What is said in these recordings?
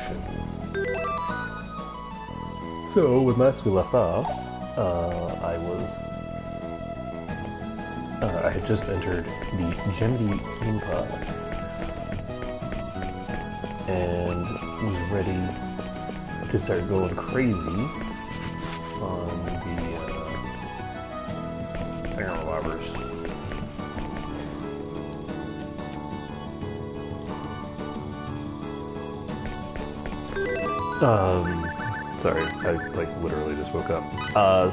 action. So, when last we left off, I had just entered the Gemini theme pod and was ready to start going crazy on the finger lobbers. Sorry, I literally just woke up.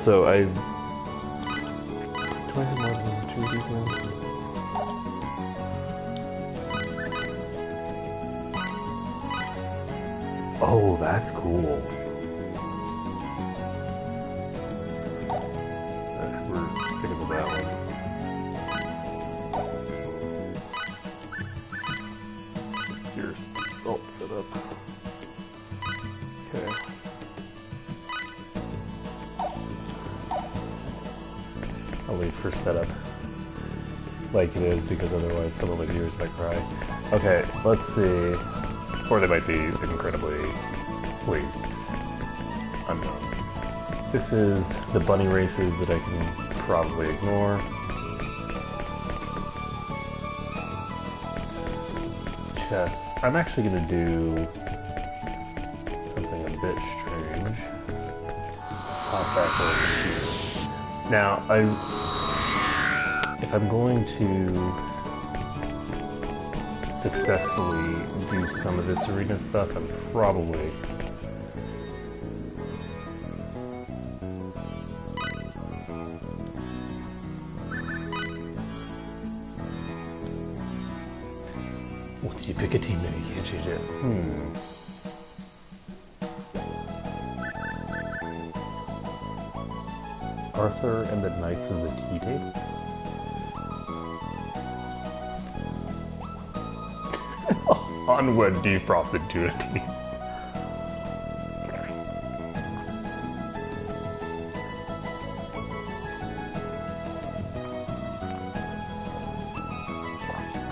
So I... Do I have more than 2 of these now? Oh, that's cool. We're sticking with that one. Here's alt setup. Okay. I'll leave for setup like it is, because otherwise some of my viewers might cry. Okay, let's see. Or they might be incredibly... Wait. Unknown. This is the bunny races that I can probably ignore. Chess. I'm actually going to do something a bit strange. Pop back over here. Now, if I'm going to successfully do some of this arena stuff, I'm probably once you pick a team, then you can't change it. Arthur and the Knights of the Tea-Tape? Onward, defrosted tuna tea.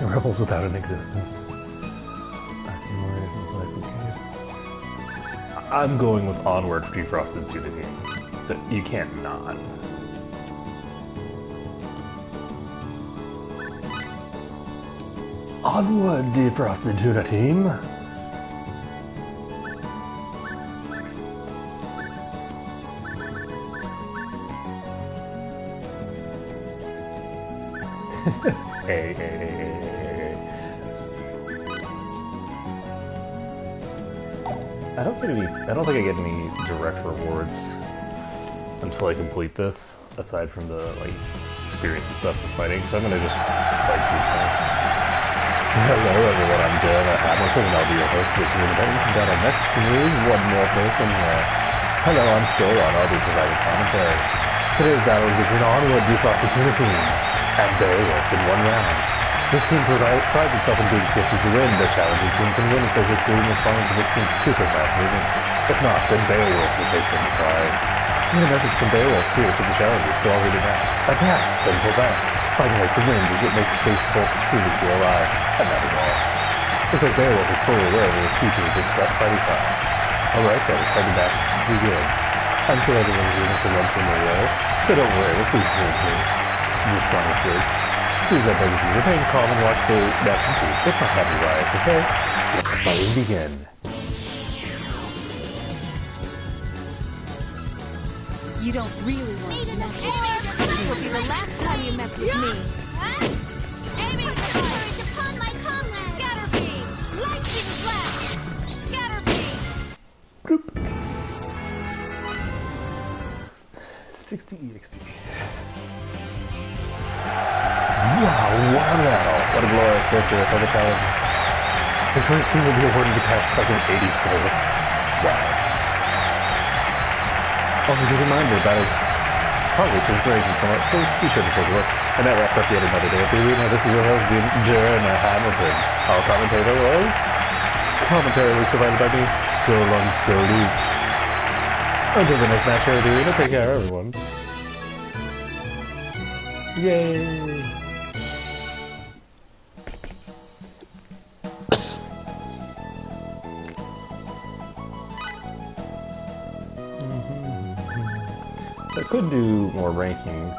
Rebels without an existence. I'm going with Onward, defrosted tuna tea. You can't not. Onward, defrosted tuna team! Hey. I don't think I get any direct rewards until I complete this, aside from the experience and stuff with fighting. So I'm gonna just fight these things. Hello everyone, I'm Dan Hamilton and I'll be your host for this event. You can download next to me is one more person here. Hello, I'm Solon, I'll be providing commentary. Today's battle is between Onward Defrosted Tuna Team and Beowulf in one round. This team prides itself in being swift as the wind. The challenging team can win if they succeed in responding to this team's super fast movements. If not, then Beowulf will take them the prize. I get a message from Beowulf too to the challengers, so I'll read it now. Attack, then pull back. Fighting like the wind is what makes space folk truly feel alive, and that is all. Looks like Beowulf is fully aware of the future of this fighting style. Alright then, it's time to match begin. I'm sure everyone's rooting for one team or the other, so don't worry, we'll see who's the strongest group. Please I beg of you, remain calm and watch the match in peace. Let's not have any riots, okay? Let the fighting begin. You don't really want to mess with me. This will be the last time you mess with me. Aiming the courage upon my comrade! Scatter beam! Lightning blast! Scatter beam! Group. 60 EXP. Wow, what a battle! What a glorious victory for the challenge. The first team will be awarded the cash prize of 84. Wow. Also, keep in mind that battles probably to inspiration from it, so be sure to take a look. And that wraps up yet another day of the arena. This is your host, Darren Hamilton. Our commentator was... Commentary was provided by me, Solon Solich. Until the next match here at the arena, take care, everyone. Yay! So I could do more rankings.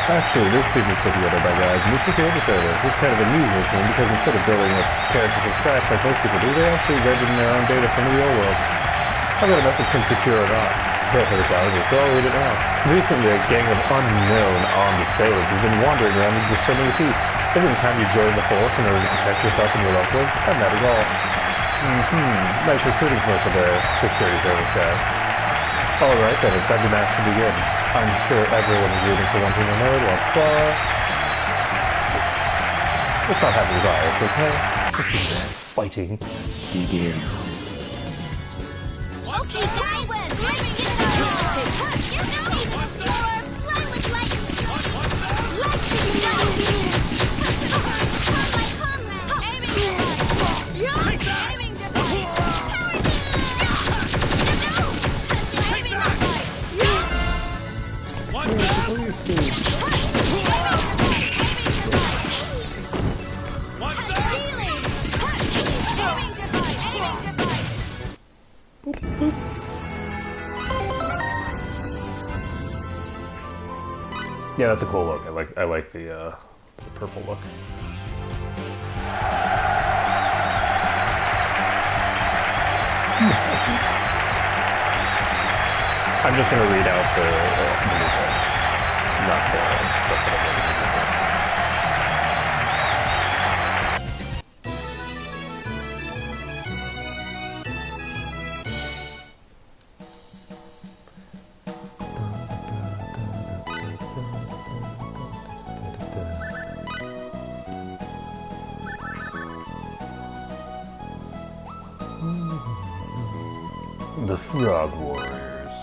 Actually, this team is put together by guys in the security service. This is kind of a unusual team because instead of building up characters from scratch like most people do, they actually read in their own data from the real world. I've got a message from Secure or Not. Prepare for the challenges, so I'll read it now. Recently, a gang of unknown armed assailants has been wandering around and disturbing the peace. Isn't it time you join the force in order to protect yourself and your loved ones? I'm not at all. Nice recruiting commercial there, security service guy. Alright then, it's time to match to begin. I'm sure everyone is rooting for one team or another, but let's not have riots, okay? Fighting. Begin. Okay, I win. Let's get it on. You know me. Fly with lightning. Lightning. My comrade. Aiming device. Yeah, that's a cool look. I like the purple look. I'm just gonna read out the not the The Frog Warriors.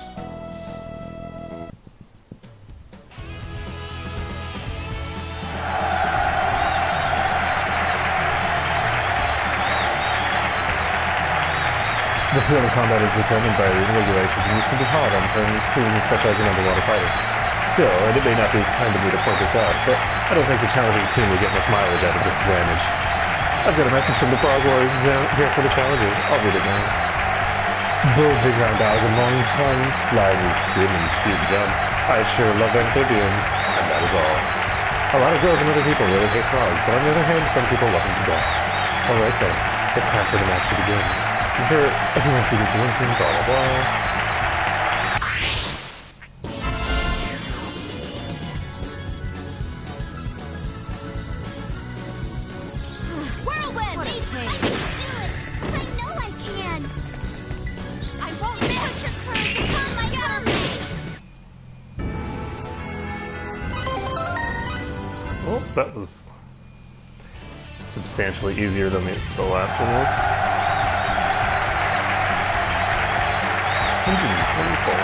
The field of combat is determined by regulations and needs to be hard on teams specializing in underwater fighting. Still, and it may not be kind of me to point this out, but I don't think the challenging team will get much mileage out of this advantage. I've got a message from the Frog Warriors here for the challengers. I'll read it now. Bulging round eyes and long tongues, slimy skin and cute jumps. I sure love amphibians, and that is all. A lot of girls and other people really hate frogs, but on the other hand, some people love them to death. Alright then, it's time for the match to begin. I'm sure everyone feels one thing, blah blah blah. Well, that was substantially easier than the last one was. 124.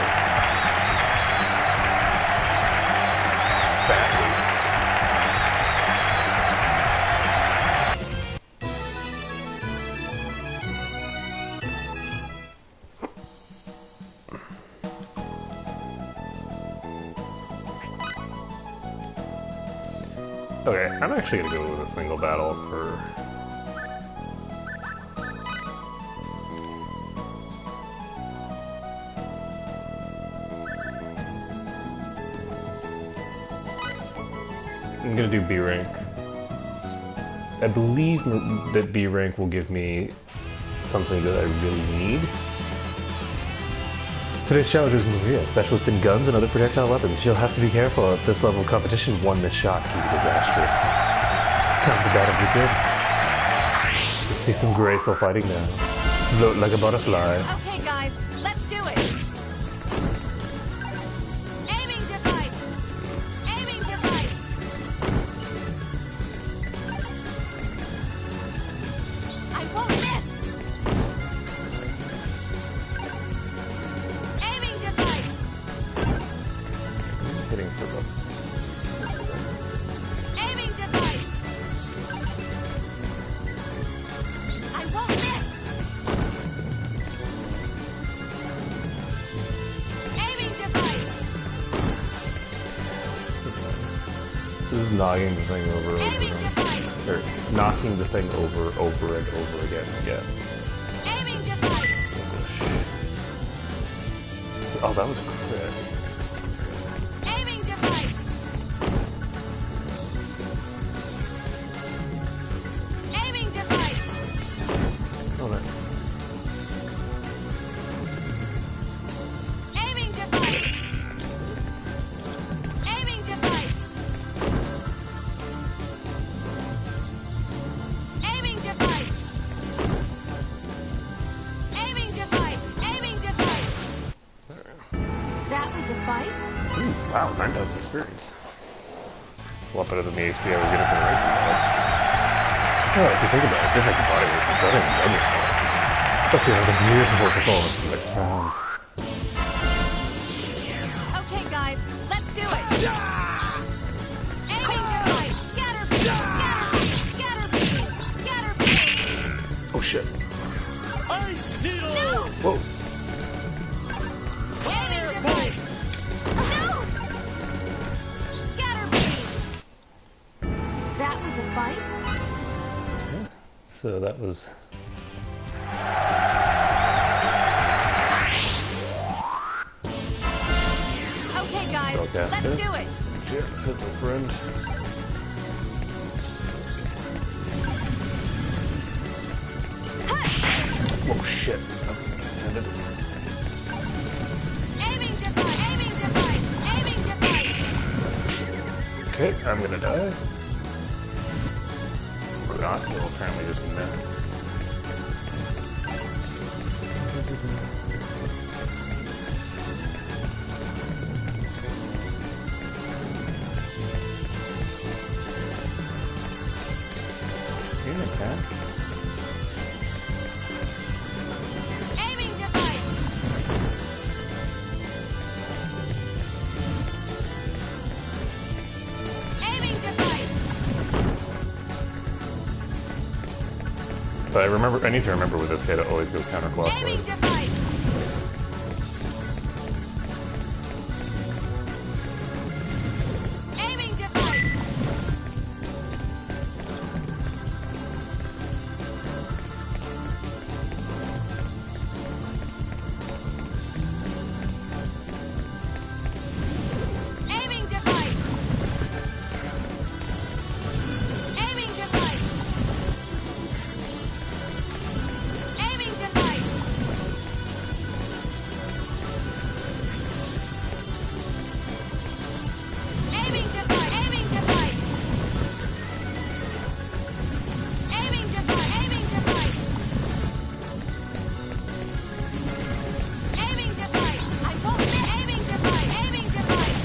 Fat loose. Okay, I'm actually gonna go with a single battle for... I'm gonna do B rank. I believe that B rank will give me something that I really need. Today's challenger is Maria, specialist in guns and other projectile weapons. She'll have to be careful at this level of competition. One missed shot can be disastrous. Time to battle begin. See some graceful fighting now. Float like a butterfly. Okay, guys, let's do it. Aiming device. Aiming device. I won't miss. Aiming device. Hitting for the... Aiming device. This is knocking the thing over and Aiming over. device. Or knocking the thing over and over again. Yeah. Aiming device. Oh, that was a crit. Aiming device. Aiming device. Oh, nice. Aiming device. Aiming device. Aiming device. Aiming device. Aiming device. That was a fight? Ooh, wow, 9,000 experience. It's a lot better than the XP I was getting for the rifle. Oh, if you think about it, just like the body weight, it's not even done yet. Let's see how the beautiful performance the next round. Okay, guys, let's do it. Aiming device. Scatter beam. Scatter beam. Scatter beam. Scatter beam. Oh shit. No. Whoa. Aiming device. No. Scatter beam. That was a fight? So that was... Okay, guys, Okay. let's do it. Shit, hit my friend. Oh shit. That was intended. Aiming device. Aiming device. Aiming device. Okay, I'm gonna die. Or not, well, apparently just meh. You're okay. Aiming device. Aiming device. But I need to remember with this guy to always go Aiming counterclockwise. device. Aiming device. Aiming device. Aiming device. Aiming device. Aiming device. Aiming device. Aiming device. Aiming device. Aiming device. I won't miss. Aiming device. Aiming device.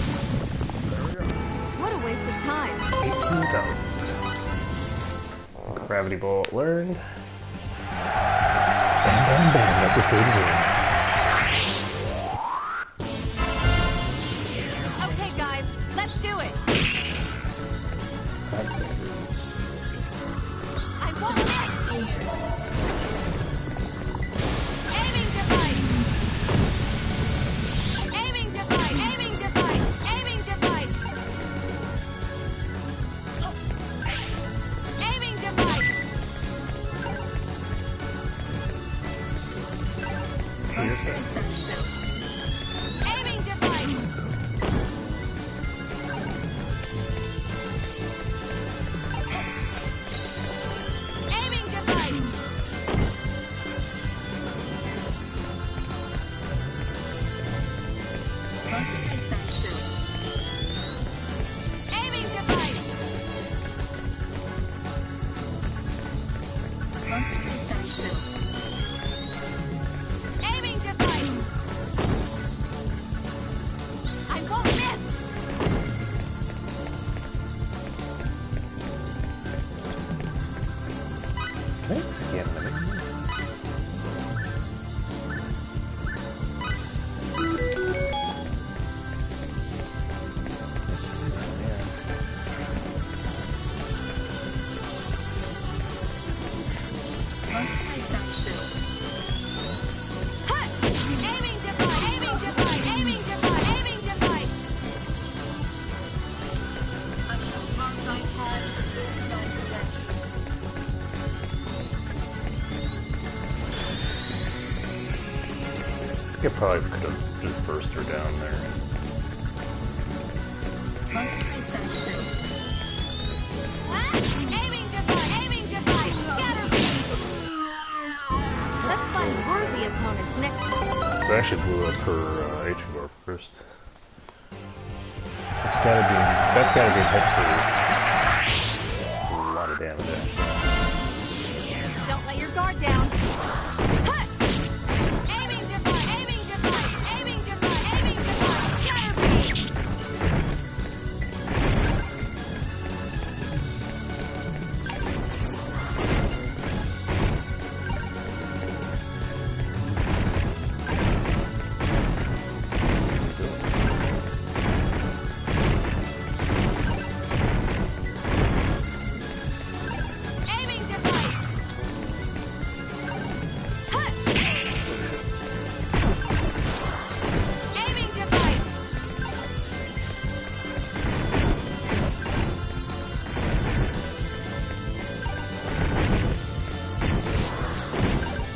What a waste of time. 18,000. Gravity ball learned. Bam, bam, bam. That's a third win. Okay, guys, let's do it. I won't miss. Aiming device. Aiming device. Aiming device. Aiming device. Aiming device. Here's that. Aiming device. Aiming device. Aiming device. Aiming device. I won't miss. Can I scan them? Hut! Aiming device. Aiming device. Aiming device. Aiming device. probably could have just burst her down there. Aiming device, scatter beam. Let's find worthy opponents next time. So I actually blew up her ancient door first. That's gotta be hit for a lot of damage actually. Don't let your guard down. Hut! Aiming device, scatter beam. Aiming device. Hut!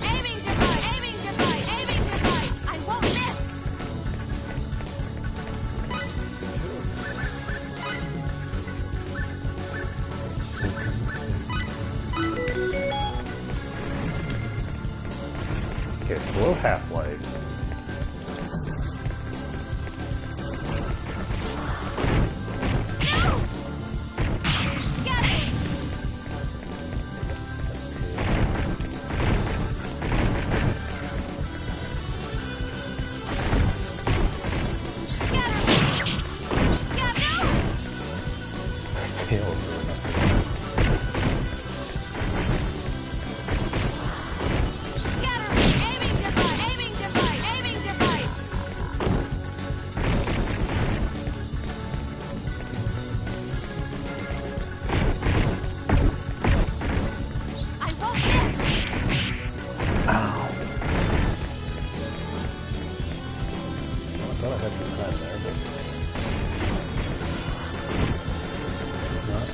Aiming device. Aiming device. I won't miss. Okay, it's below half-life. No! Scatter! Tail is really not good. Aiming device. I won't miss. Ow. Well, I thought I had some time there, but... Not.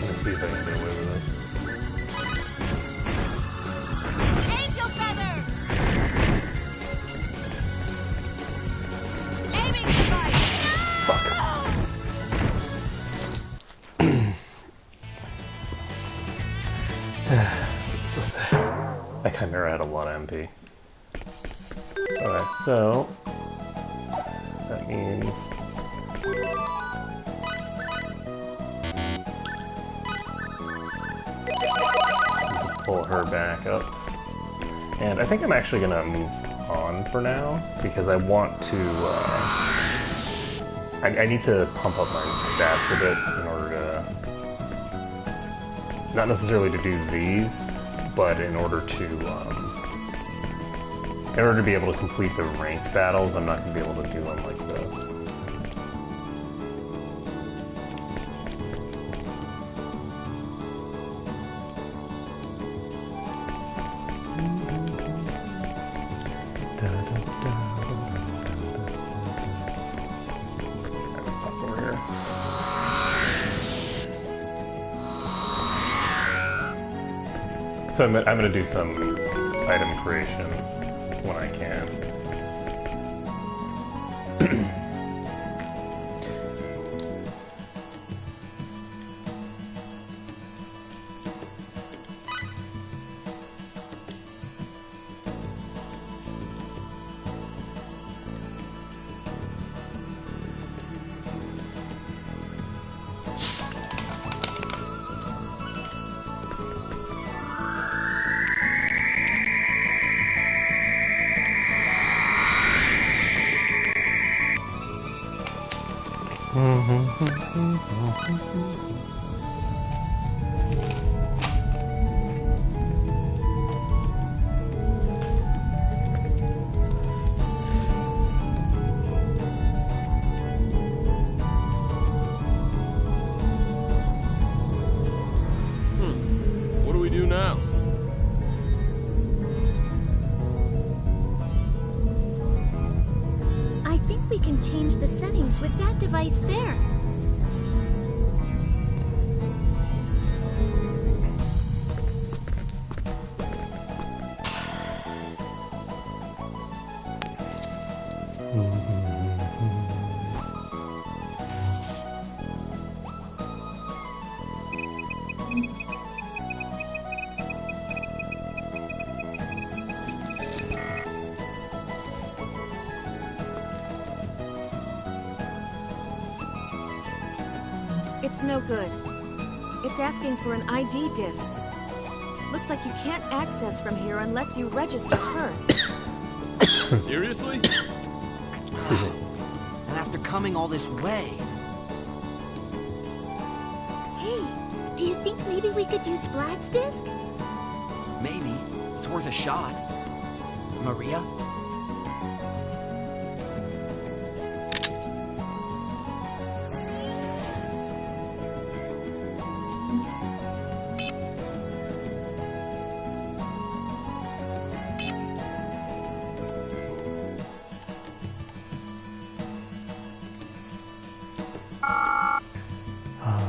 Let's see if I can get away with this. Angel feather. Aiming device. Fuck. So sad. That Chimera had a lot of MP. Alright, so... That means... pull her back up. And I think I'm actually gonna move on for now, because I want to, I need to pump up my stats a bit in order to, not necessarily to do these, but in order to be able to complete the ranked battles. I'm not gonna be able to do them like this. Over here. So I'm gonna do some item creation when I can. What do we do now? with that device there. It's no good. It's asking for an ID disc. Looks like you can't access from here unless you register first. Seriously? And after coming all this way... Hey, do you think maybe we could use Vlad's disc? Maybe. It's worth a shot. Maria?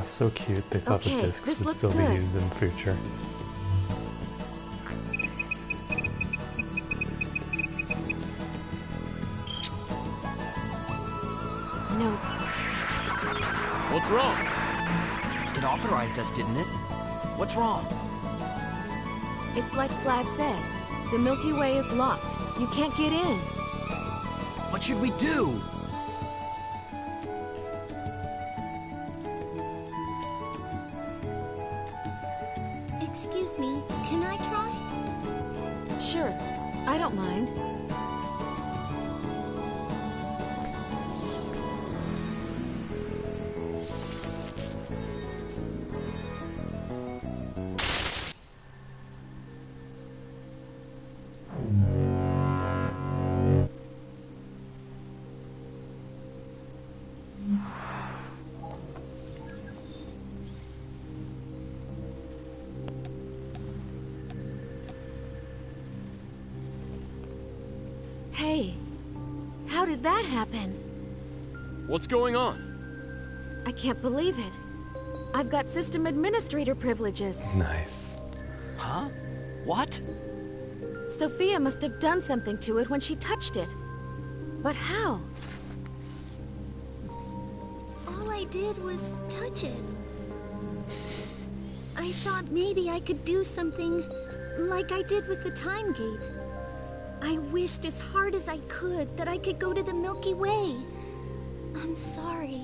So cute. They thought Okay, the discs this would looks still be good. used in the future. No. What's wrong? It authorized us, didn't it? What's wrong? It's like Vlad said. The Milky Way is locked. You can't get in. What should we do? Excuse me, can I try? Sure. I don't mind. Hey, how did that happen? What's going on? I can't believe it. I've got system administrator privileges. Nice. Huh? What? Sophia must have done something to it when she touched it. But how? All I did was touch it. I thought maybe I could do something like I did with the time gate. I wished as hard as I could that I could go to the Milky Way. I'm sorry.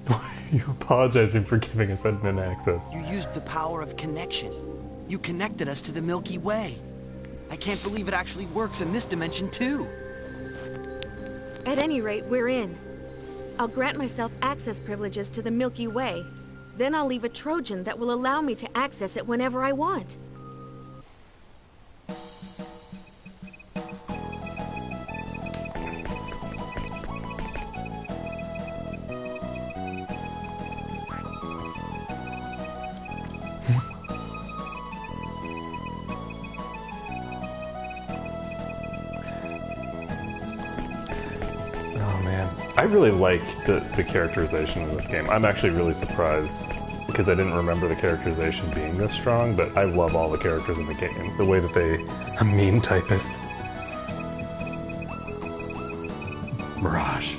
Why are you apologizing for giving us admin access? You used the power of connection. You connected us to the Milky Way. I can't believe it actually works in this dimension, too. At any rate, we're in. I'll grant myself access privileges to the Milky Way. Then I'll leave a Trojan that will allow me to access it whenever I want. Oh man, I really like the characterization of this game. I'm actually really surprised because I didn't remember the characterization being this strong, but I love all the characters in the game. The way that they... A meme typist. Mirage.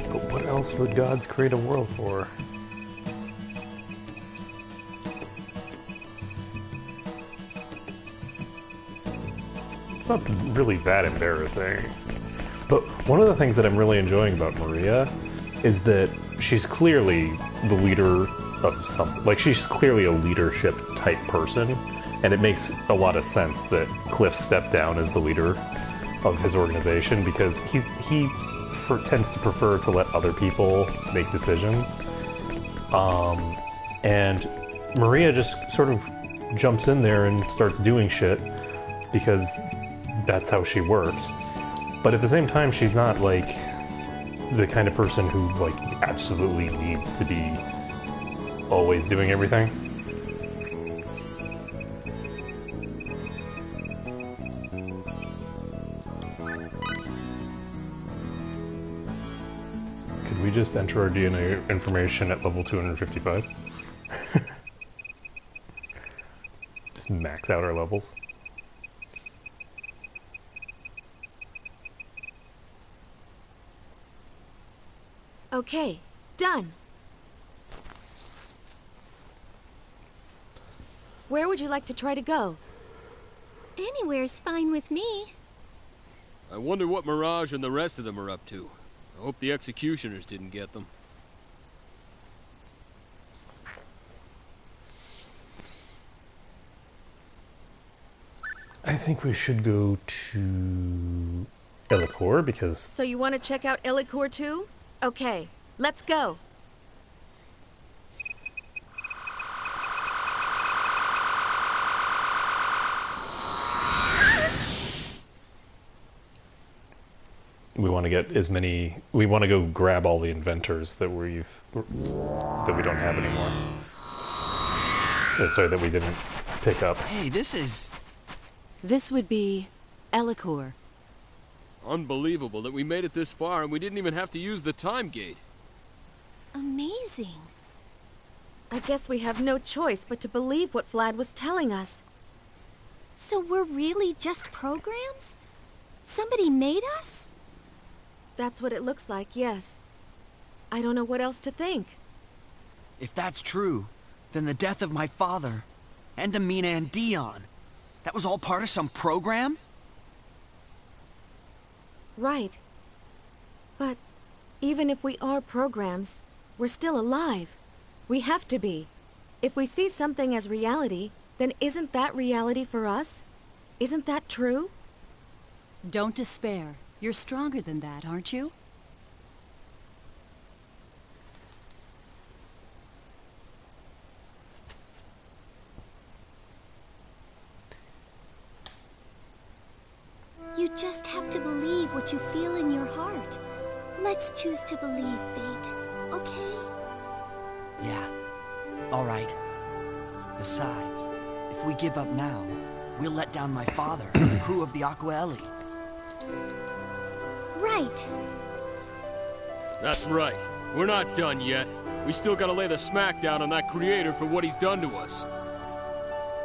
But what else would gods create a world for? It's not really that embarrassing. But one of the things that I'm really enjoying about Maria is that she's clearly the leader of something. Like, she's clearly a leadership type person, and it makes a lot of sense that Cliff stepped down as the leader of his organization because he tends to prefer to let other people make decisions. And Maria just sort of jumps in there and starts doing shit because that's how she works. But at the same time, she's not like the kind of person who like absolutely needs to be always doing everything. Could we just enter our DNA information at level 255? Just max out our levels. Okay, done. Where would you like to try to go? Anywhere's fine with me. I wonder what Mirage and the rest of them are up to. I hope the executioners didn't get them. I think we should go to Elicor because... So you want to check out Elicor too? Okay, let's go. We want to get as many... We want to go grab all the inventors that we don't have anymore. Sorry, that we didn't pick up. Hey, this is... This would be Elicor. Unbelievable that we made it this far and we didn't even have to use the time gate. Amazing. I guess we have no choice but to believe what Vlad was telling us. So we're really just programs? Somebody made us? That's what it looks like, yes. I don't know what else to think. If that's true, then the death of my father, and Amina and Dion, that was all part of some program? Right. But even if we are programs, we're still alive. We have to be. If we see something as reality, then isn't that reality for us? Isn't that true? Don't despair. You're stronger than that, aren't you? You just have to believe what you feel in your heart. Let's choose to believe, Fate, okay? Yeah. All right. Besides, if we give up now, we'll let down my father and the crew of the Aquaeli. Right. That's right. We're not done yet. We still gotta lay the smack down on that creator for what he's done to us.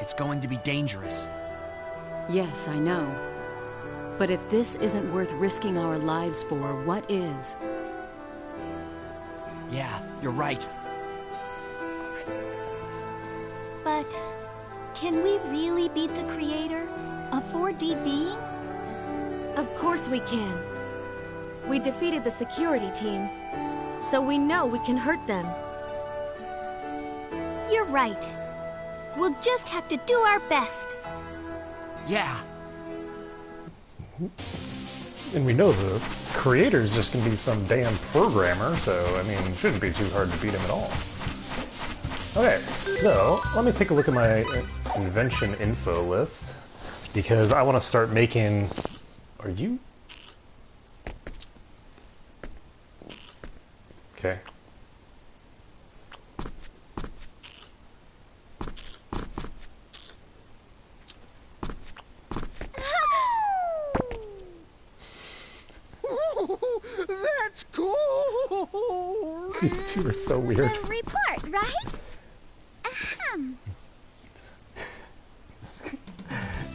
It's going to be dangerous. Yes, I know. But if this isn't worth risking our lives for, what is? Yeah, you're right. But can we really beat the Creator? A 4D being? Of course we can. We defeated the security team, so we know we can hurt them. You're right. We'll just have to do our best. Yeah. And we know the creator's just gonna be some damn programmer, so, I mean, it shouldn't be too hard to beat him at all. Okay, so, let me take a look at my invention info list, because I want to start making... Are you... Okay. That's cool! These two are so weird. A report, right? Ahem.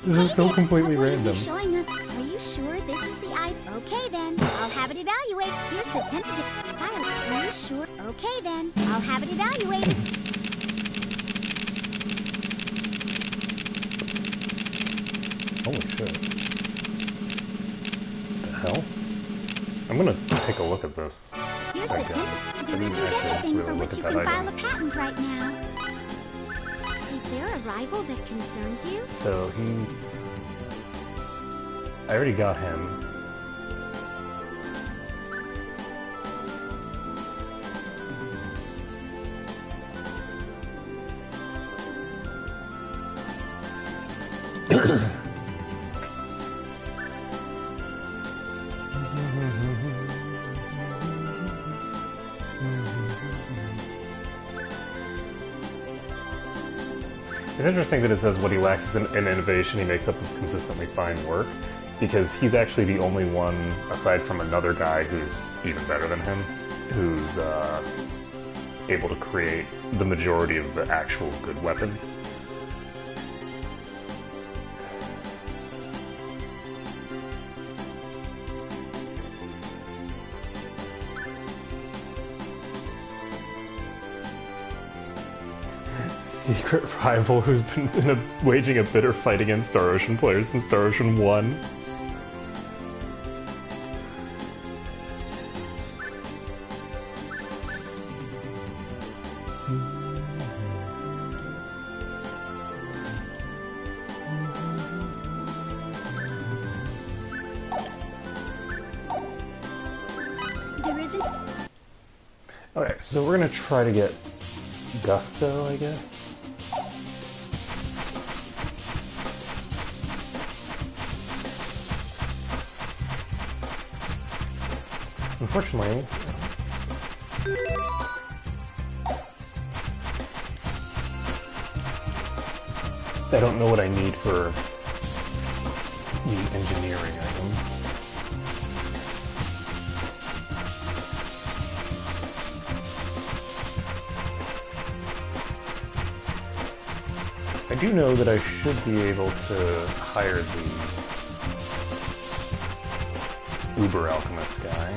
This is so completely random. Showing us. Are you sure this is the eye? Okay then, I'll have it evaluate. Here's the tentative file. Are you sure? Okay then, I'll have it evaluate. Holy shit. The hell? I'm gonna take a look at this. Here's the tentative. There isn't anything for which you can file a patent right now. Is there a rival that concerns you? So he's... I already got him. It's interesting that it says what he lacks is in innovation, he makes up with consistently fine work, because he's actually the only one, aside from another guy who's even better than him, who's able to create the majority of the actual good weapons. Secret rival who's been waging a bitter fight against Star Ocean players since Star Ocean 1. There isn't. Okay, so we're gonna try to get Gusto, I guess. Unfortunately, I don't know what I need for the engineering item. I do know that I should be able to hire the Uber Alchemist guy.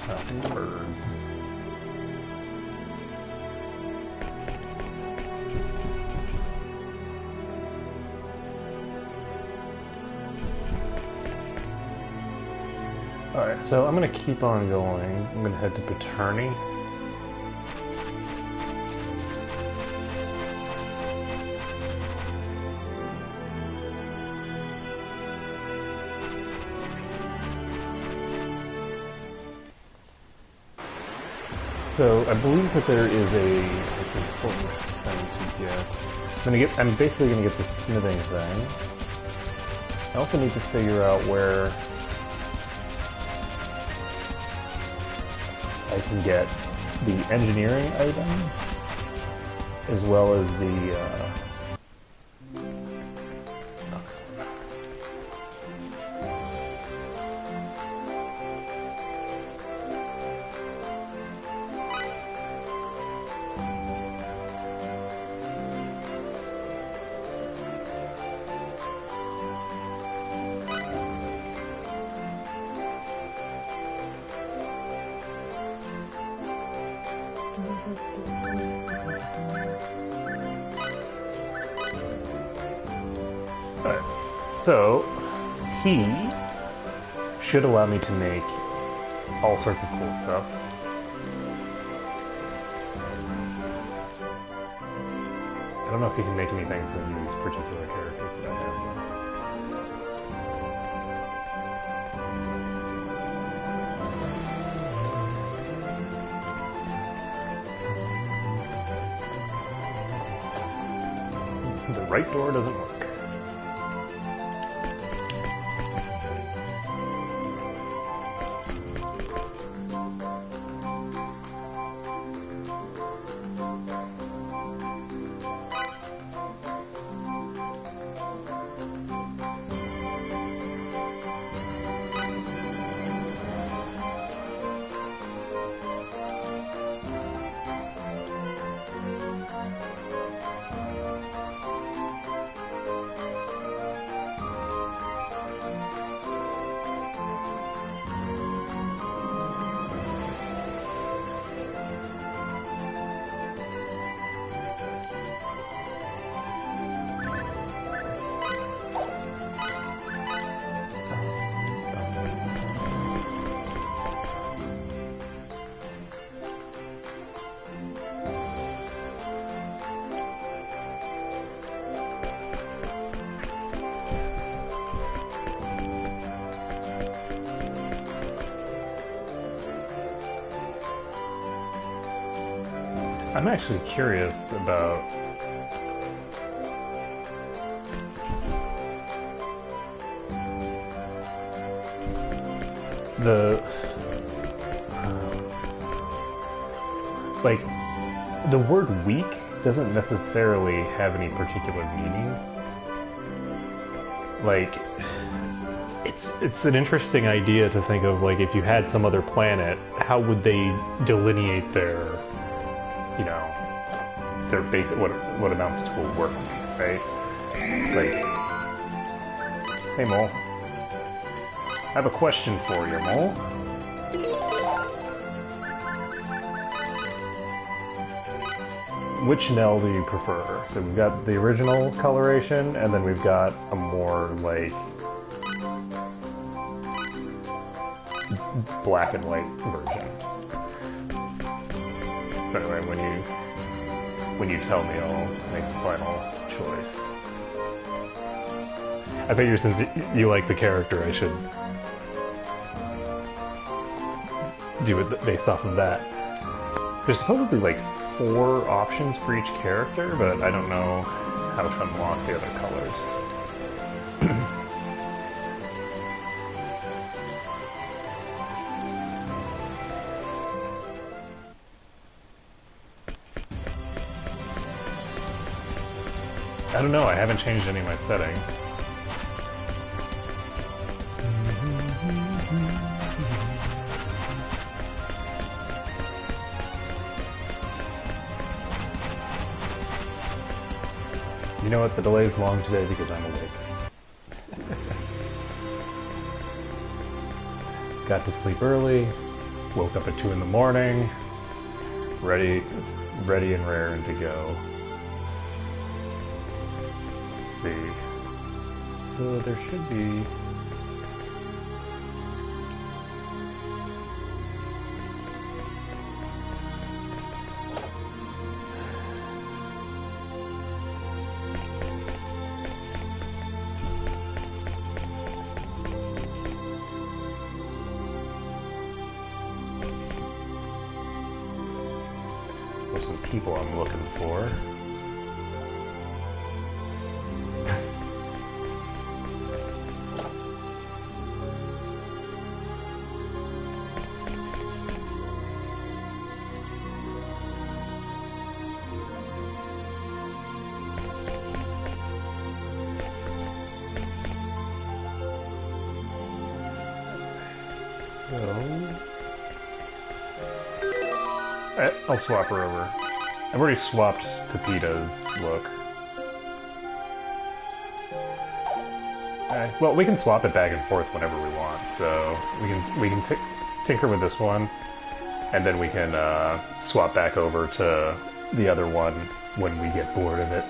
Talking to birds. Alright, so I'm gonna keep on going. I'm gonna head to Paterni. So I believe that there is an important thing to get. I'm basically gonna get the smithing thing. I also need to figure out where I can get the engineering item, as well as the Alright, so he should allow me to make all sorts of cool stuff. I don't know if he can make anything from these particular characters that I have. The right door doesn't work. I'm actually curious about the like the word weak doesn't necessarily have any particular meaning. Like it's an interesting idea to think of, like, if you had some other planet, how would they delineate their, you know, their basic, what amounts to a work week, right? Like, hey Mole, I have a question for you, Mole. Which Nell do you prefer? So we've got the original coloration, and then we've got a more, like, black and white version. So anyway, when you tell me, I'll make the final choice. I figure since you like the character, I should do it based off of that. There's supposedly like 4 options for each character, but I don't know how to unlock the other colors. I don't know, I haven't changed any of my settings. You know what, the delay's long today because I'm awake. Got to sleep early, woke up at 2 in the morning, ready and raring to go. Let's see. So there should be... There's some people I'm looking for. I'll swap her over. I've already swapped Pepita's look. Well, we can swap it back and forth whenever we want. So we can tinker with this one, and then we can swap back over to the other one when we get bored of it.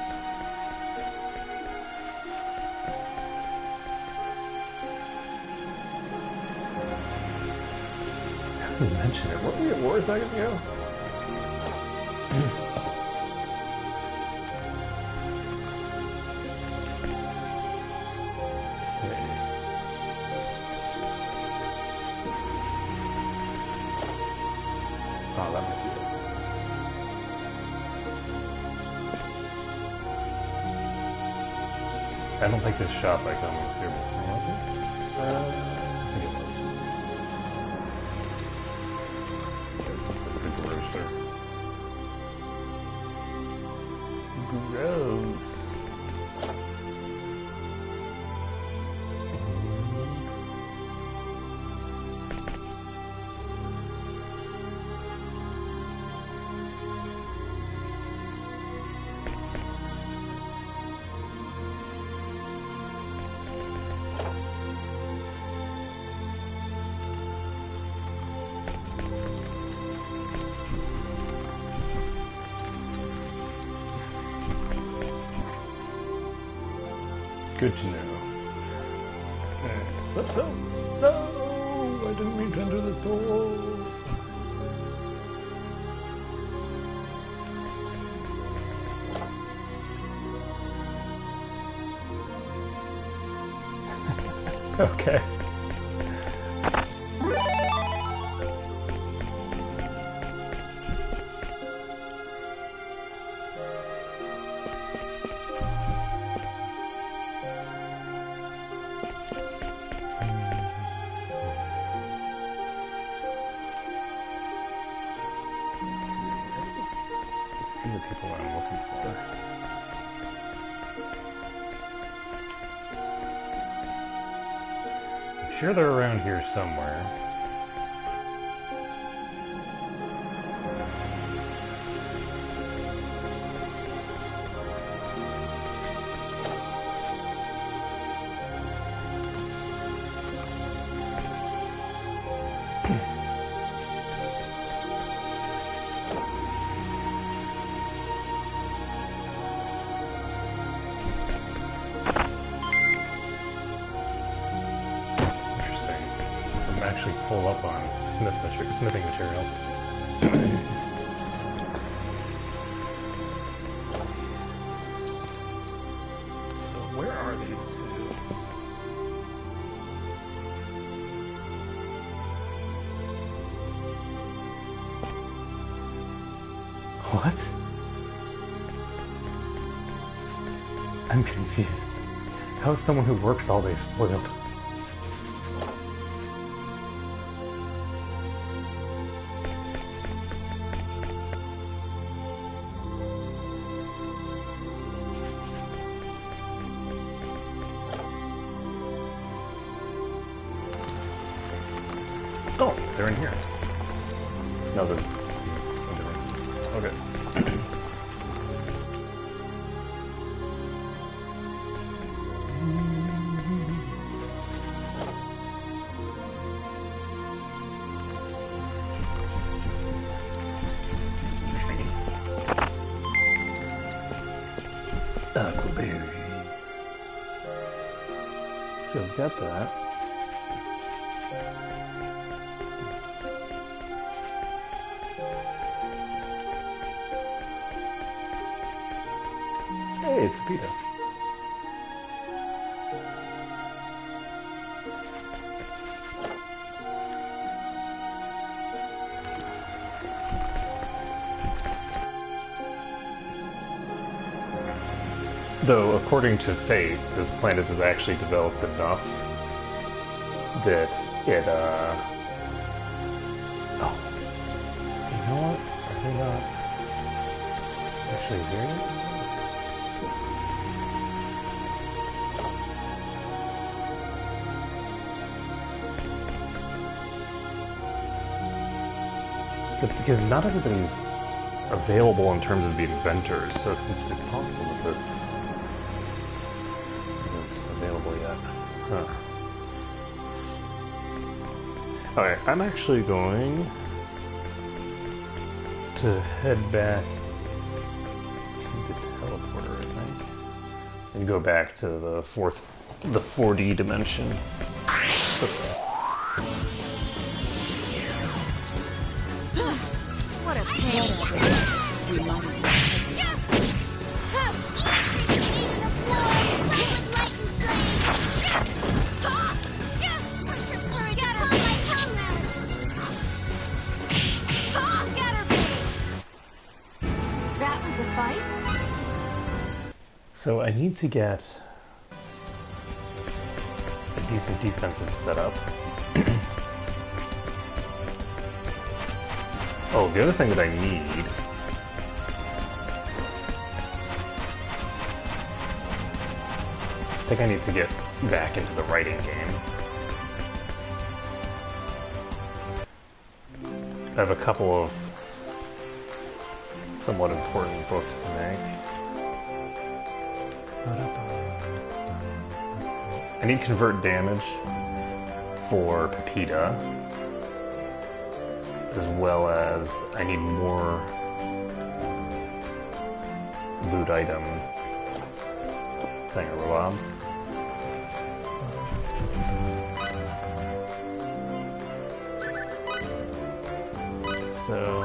I didn't mention it. Weren't we at war a second ago? Oh, that might be it. I don't think this shop icon was here before, was it? I think it was. Just the grocer. Gross. Good to know. No! I didn't mean to enter this door. Okay. Let's see the people I'm looking for. I'm sure they're around here somewhere. Actually pull up on smithing materials. So where are these two? What? I'm confused. How is someone who works all day spoiled? Oh, they're in here. No, they're okay. Blueberries. So I've got that. Hey, it's Pepita. Though, according to fate, this planet has actually developed enough that it, Oh. You know what? Are they not actually here? But because not everybody's available in terms of the inventors, so it's possible that this isn't available yet. Huh. Alright, I'm actually going to head back to the teleporter, I think, and go back to the 4D dimension. Oops. What a pain. We might as well. That was a fight? So I need to get a decent defensive setup. Oh, the other thing that I need I think I need to get back into the writing game. I have a couple of somewhat important books to make. I need convert damage for Pepita, as well as I need more loot item thingamabobs. So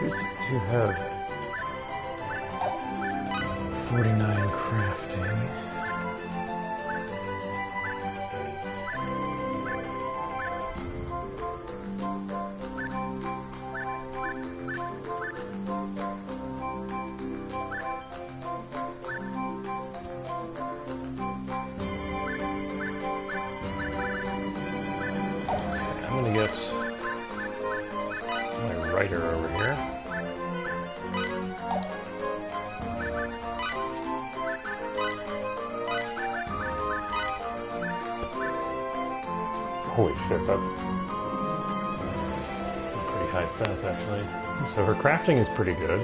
We do have 49 crafting. I'm gonna get my writer over here. Holy shit, that's some pretty high stats actually. So her crafting is pretty good.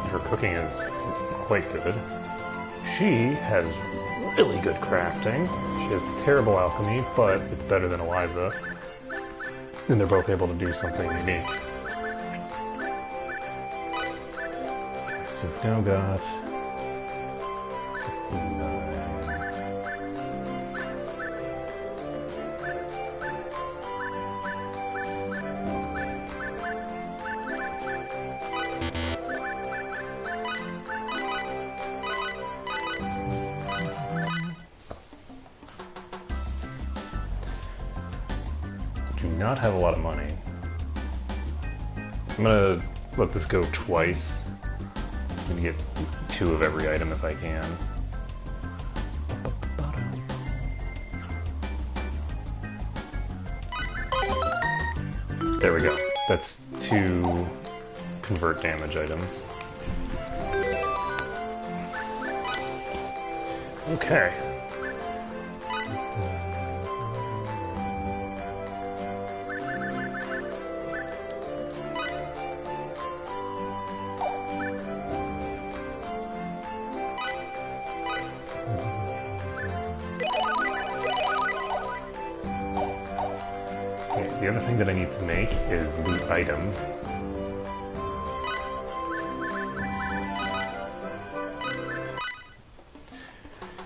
Her cooking is quite good. She has really good crafting. She has terrible alchemy, but it's better than Eliza. And they're both able to do something unique. So we've now got 69. Do not have a lot of money. I'm gonna let this go twice. I'm gonna get 2 of every item if I can. There we go. That's 2 convert damage items. Okay. The other thing that I need to make is loot item.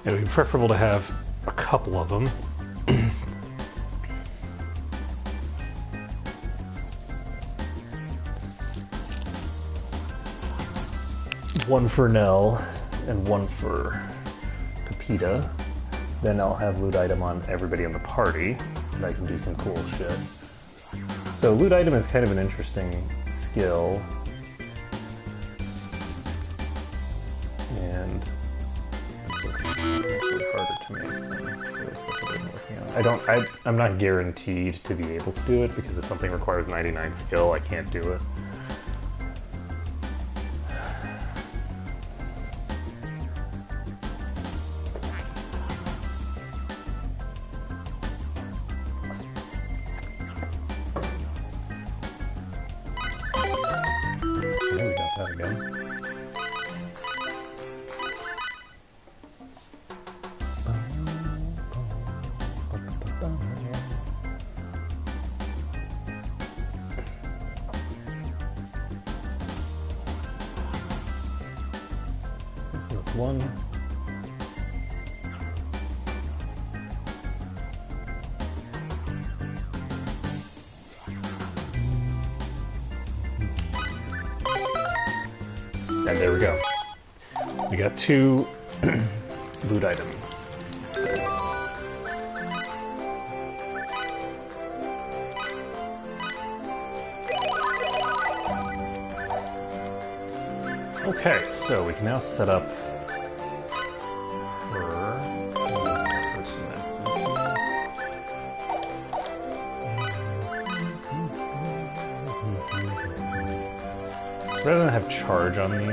It would be preferable to have a couple of them. One for Nell and one for Pepita. Then I'll have loot item on everybody in the party, and I can do some cool shit. So loot item is kind of an interesting skill. And this looks actually harder to make than the other stuff that I'm working on. I'm not guaranteed to be able to do it, because if something requires 99 skill, I can't do it. Again. So that's 1. And there we go. We got 2 loot items. Okay, so we can now set up her person So rather than have charge on these,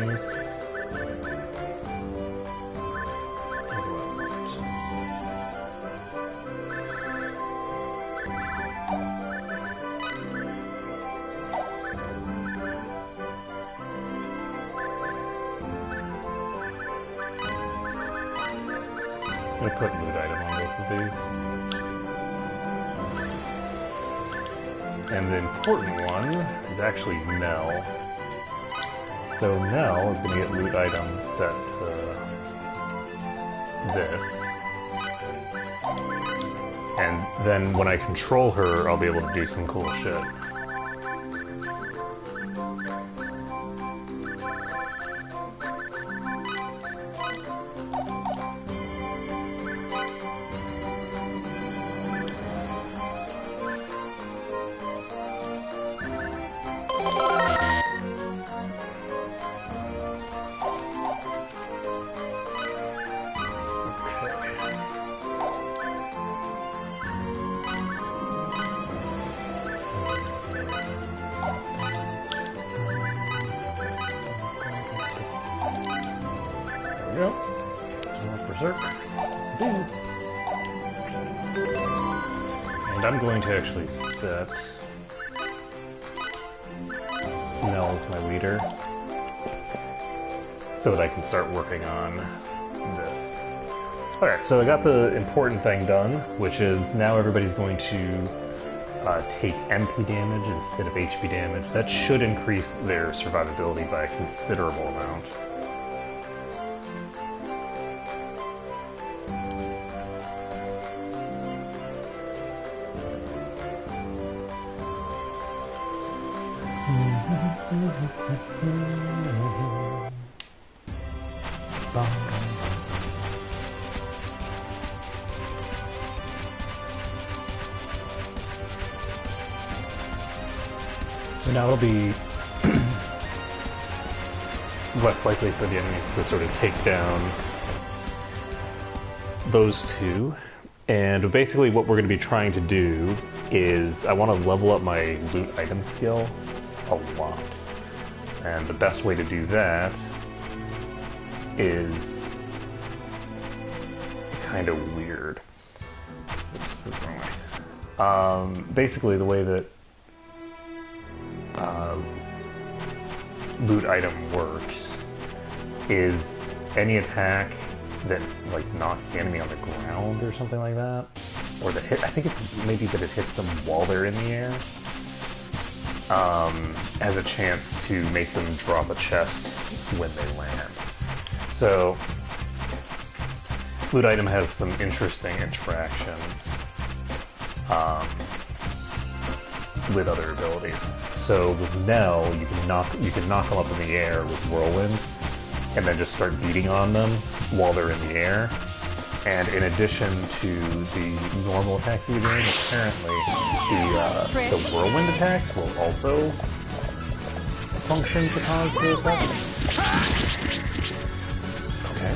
I'm going to put loot item on both of these. And the important one is actually Nell. So Nell is going to get loot item set to this. And then when I control her, I'll be able to do some cool shit. go. Berserk. Yes, I do. And I'm going to actually set Mel as my leader so that I can start working on this. Okay, so I got the important thing done, which is now everybody's going to take MP damage instead of HP damage. That should increase their survivability by a considerable amount. So now it'll be less likely for the enemy to sort of take down those two. And basically what we're going to be trying to do is I want to level up my loot item skill a lot. And the best way to do that is kind of weird. Oops, this is the wrong way. Basically the way that loot item works is any attack that like knocks the enemy on the ground or something like that, or that hit, I think it's maybe that it hits them while they're in the air, has a chance to make them drop a chest when they land. So loot item has some interesting interactions with other abilities. So with Nell, you can knock them up in the air with Whirlwind, and then just start beating on them while they're in the air. And in addition to the normal attacks you're doing, apparently the Whirlwind attacks will also function to cause the effect. Okay.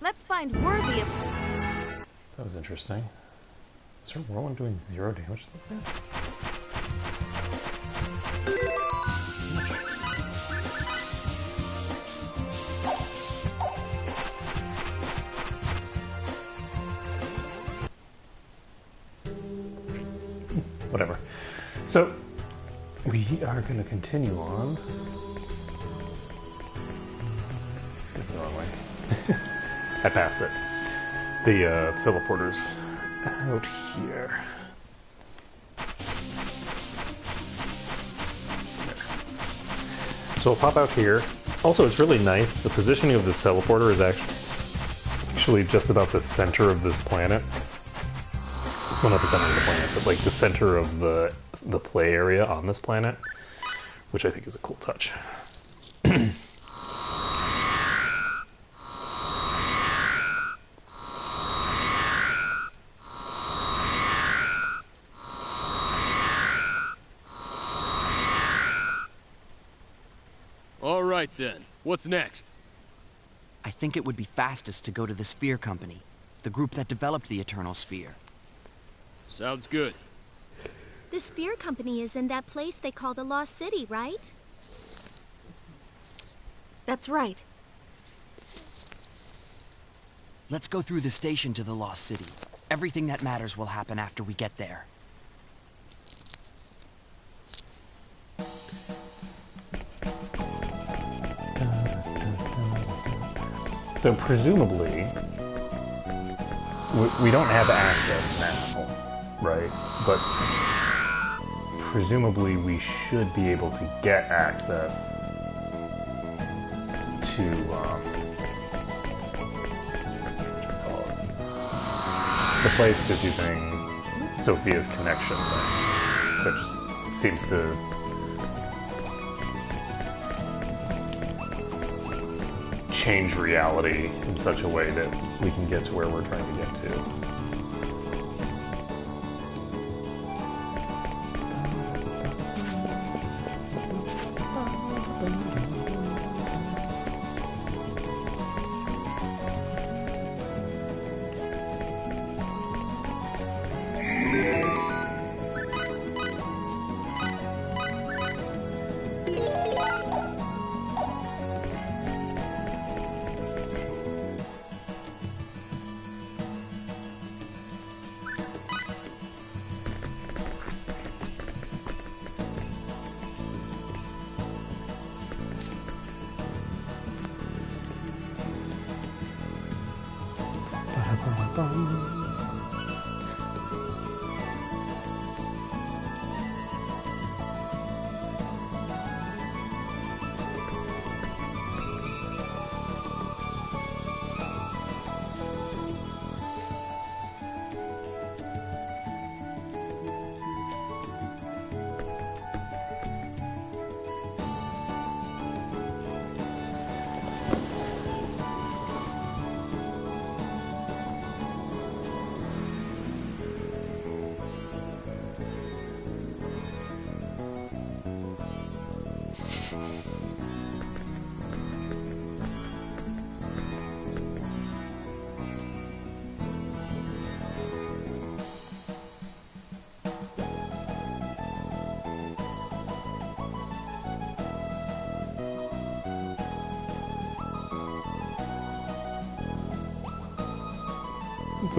Let's find worthy of... That was interesting. Is her Whirlwind doing 0 damage to those things? Whatever. So, we are going to continue on. This is the wrong way. I passed it. The teleporter's out here. So we'll pop out here. Also, it's really nice. The positioning of this teleporter is actually just about the center of this planet. Well, not the center of the planet, but like the center of the play area on this planet, which I think is a cool touch. All right then, what's next? I think it would be fastest to go to the Sphere Company, the group that developed the Eternal Sphere. Sounds good. The Sphere Company is in that place they call the Lost City, right? That's right. Let's go through the station to the Lost City. Everything that matters will happen after we get there. So presumably, we don't have access now, right? But presumably we should be able to get access to, what do you call it? The place just using Sophia's connection that just seems to change reality in such a way that we can get to where we're trying to get to. So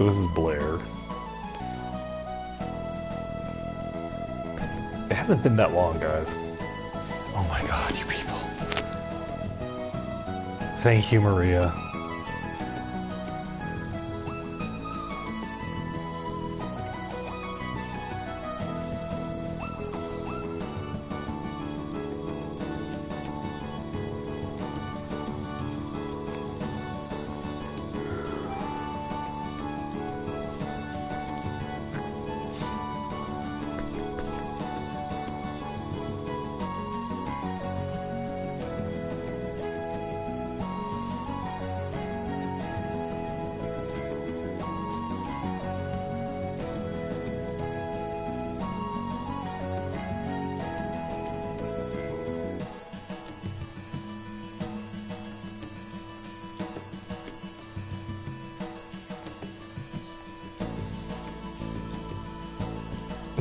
this is Blair. It hasn't been that long, guys. Oh my god, you people. Thank you, Maria.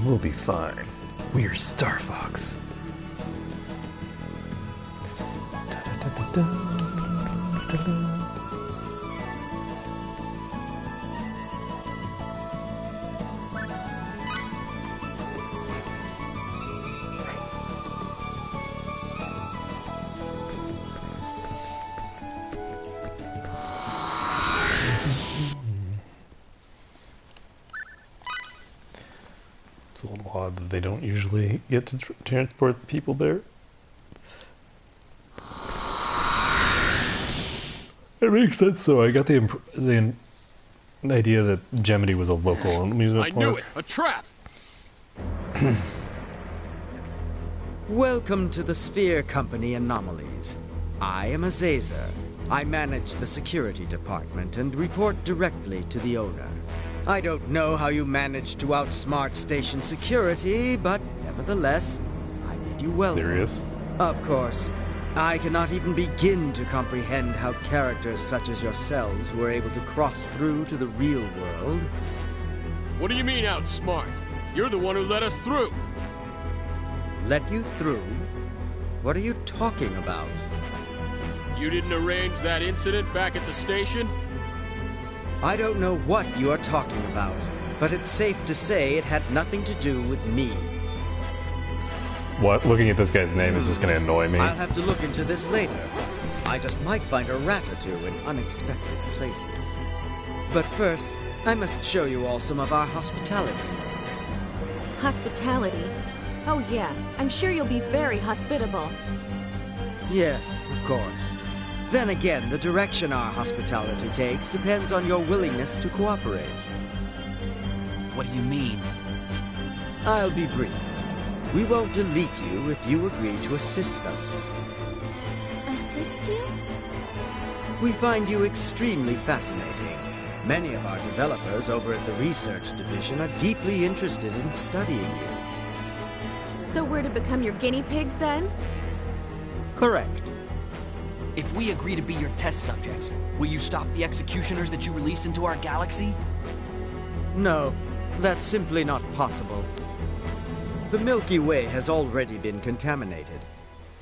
We'll be fine. We're Star Fox. It's a little odd that they don't usually get to transport people there. It makes sense though. I got the idea that Gemini was a local amusement park. I knew it! A trap! Welcome to the Sphere Company Anomalies. I am Azazer. I manage the security department and report directly to the owner. I don't know how you managed to outsmart station security, but nevertheless, I bid you welcome. Serious? Of course. I cannot even begin to comprehend how characters such as yourselves were able to cross through to the real world. What do you mean outsmart? You're the one who let us through! Let you through? What are you talking about? You didn't arrange that incident back at the station? I don't know what you are talking about, but it's safe to say it had nothing to do with me. What? Looking at this guy's name is just going to annoy me. I'll have to look into this later. I just might find a rat or two in unexpected places. But first, I must show you all some of our hospitality. Hospitality? Oh yeah, I'm sure you'll be very hospitable. Yes, of course. Then again, the direction our hospitality takes depends on your willingness to cooperate. What do you mean? I'll be brief. We won't delete you if you agree to assist us. Assist you? We find you extremely fascinating. Many of our developers over at the research division are deeply interested in studying you. So we're to become your guinea pigs then? Correct. If we agree to be your test subjects, will you stop the executioners that you release into our galaxy? No, that's simply not possible. The Milky Way has already been contaminated.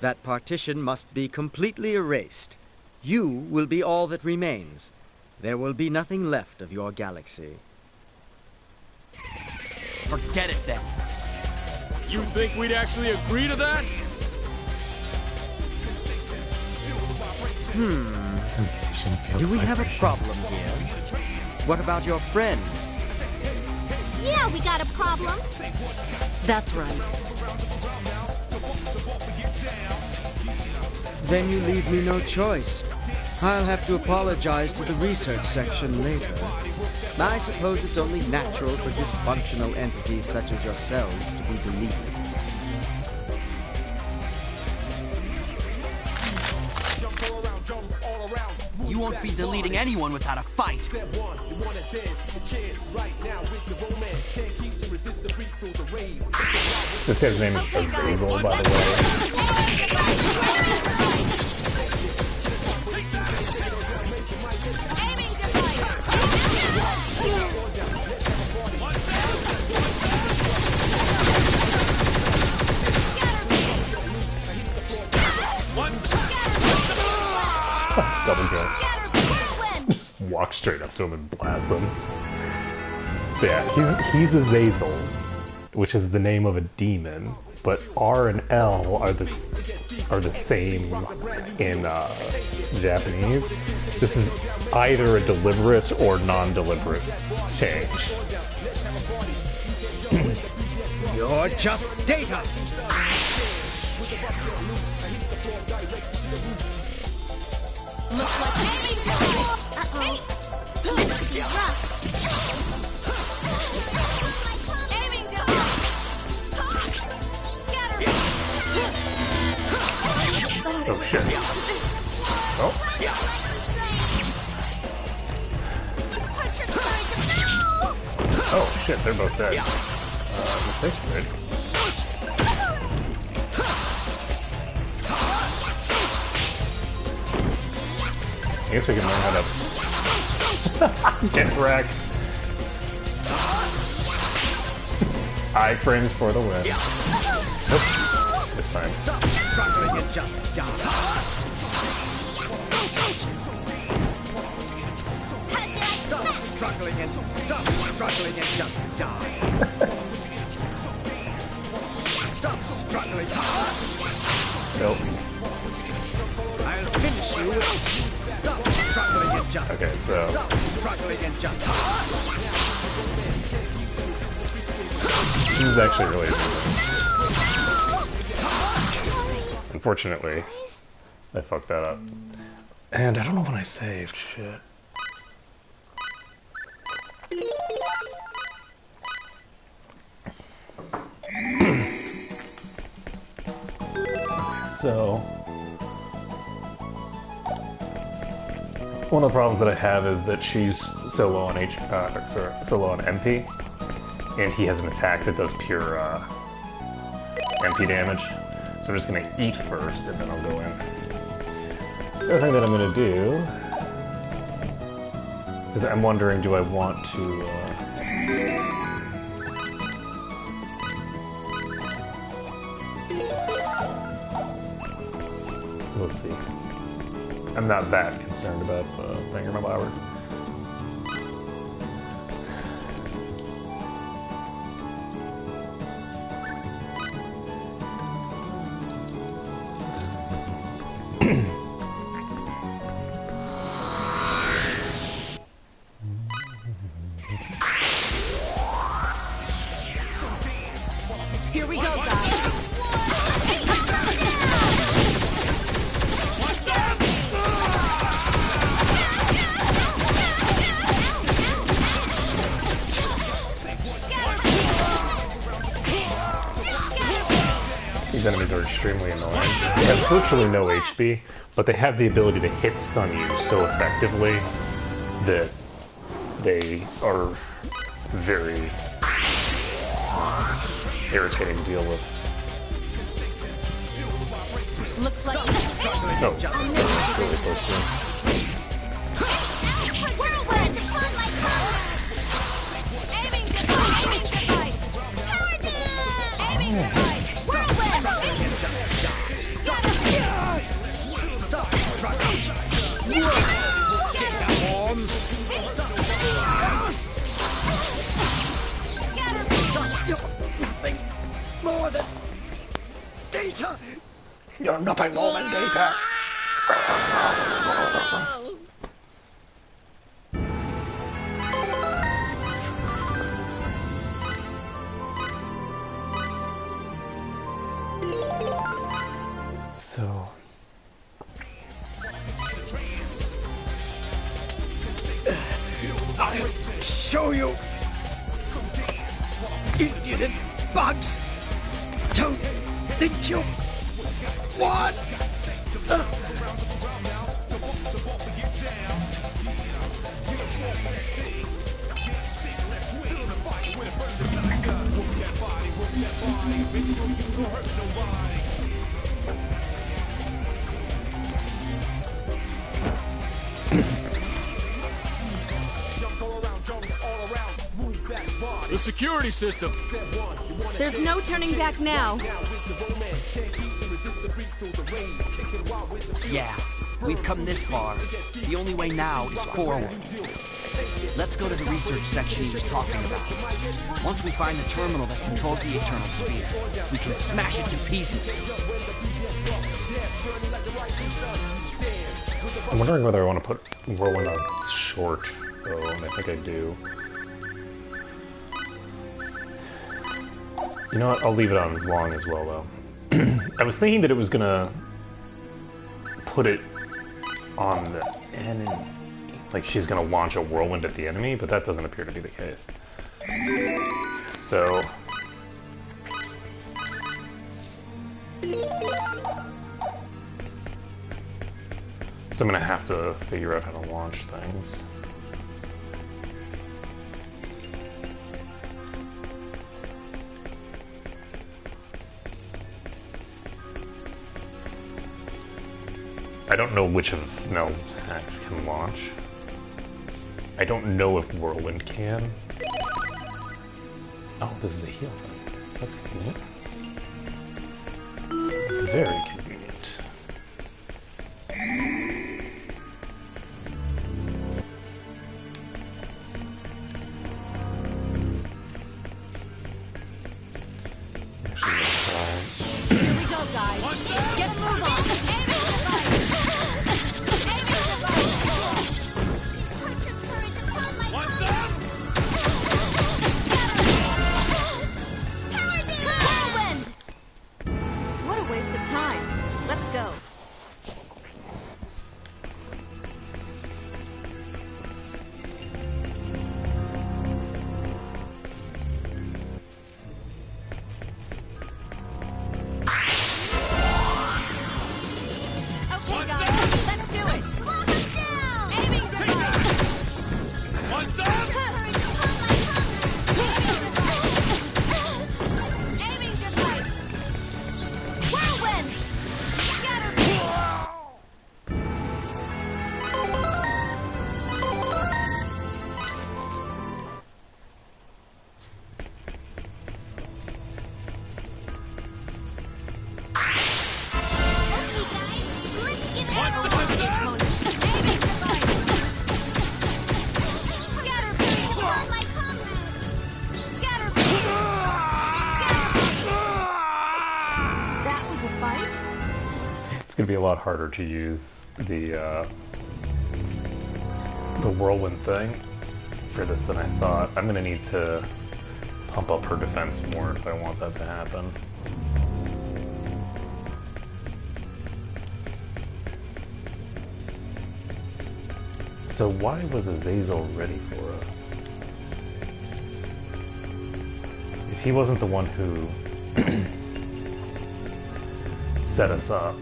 That partition must be completely erased. You will be all that remains. There will be nothing left of your galaxy. Forget it then. You think we'd actually agree to that? Do we have a problem here? What about your friends? Yeah, we got a problem. That's right. Then you leave me no choice. I'll have to apologize to the research section later. I suppose it's only natural for dysfunctional entities such as yourselves to be deleted. You won't be deleting anyone without a fight. This guy's name is Basil, by the way. Double kill. Just walk straight up to him and blast him. Yeah, he's a Zazel, which is the name of a demon, but R and L are the same in Japanese. This is either a deliberate or non-deliberate change. You're just data! Looks like uh-oh. This could be rough. Oh shit. Oh. Oh shit, they're both dead. Mistakes made. I guess we can learn how to get wrecked. Iframes for the win. Nope. This time. Stop struggling and just die. Stop struggling and just die. Stop struggling. Nope. I'll finish you. Stop struggling and just Okay, so stop struggling and just this is actually really amazing. Unfortunately, I fucked that up. And I don't know when I saved. Shit. So, one of the problems that I have is that she's so low on so low on MP, and he has an attack that does pure MP damage. So I'm just gonna eat first, and then I'll go in. The other thing that I'm gonna do is I'm wondering, do I want to? We'll see. I'm not that concerned about Banger My Flower. Here we go, guys. These enemies are extremely annoying. They have virtually no HP, but they have the ability to hit stun you so effectively that they are very irritating to deal with. Looks like Oh, that's really close to him. Whirlwind! On my power! Aiming device! Aiming device! Power down! Aiming device! Whirlwind! stop struggling. Data bombs. You're nothing more than data. You're nothing more than data. Show you! Impudent bugs! Don't think you want... The security system! There's no turning back now. Yeah, we've come this far. The only way now is forward. Let's go to the research section he was talking about. Once we find the terminal that controls the Eternal Sphere, we can smash it to pieces. I'm wondering whether I want to put Whirlwind on short, though, and I think I do. You know what? I'll leave it on long as well, though. I was thinking that it was gonna put it on the enemy. Like, she's gonna launch a whirlwind at the enemy, but that doesn't appear to be the case. So... So I'm gonna have to figure out how to launch things. I don't know which of Mel's attacks can launch. I don't know if Whirlwind can. Oh, this is a heal thing. That's convenient. It's very convenient. Here we go, guys. Get a move on. What a waste of time. Let's go. Okay, guys, let's do it. Lock us down. Aiming device. What's up? Aiming device. Whirlwind. Scatter. That was a fight? It's gonna be a lot harder to use the whirlwind thing for this than I thought. I'm gonna need to pump up her defense more if I want that to happen. So why was Azazel ready for us? If he wasn't the one who set us up.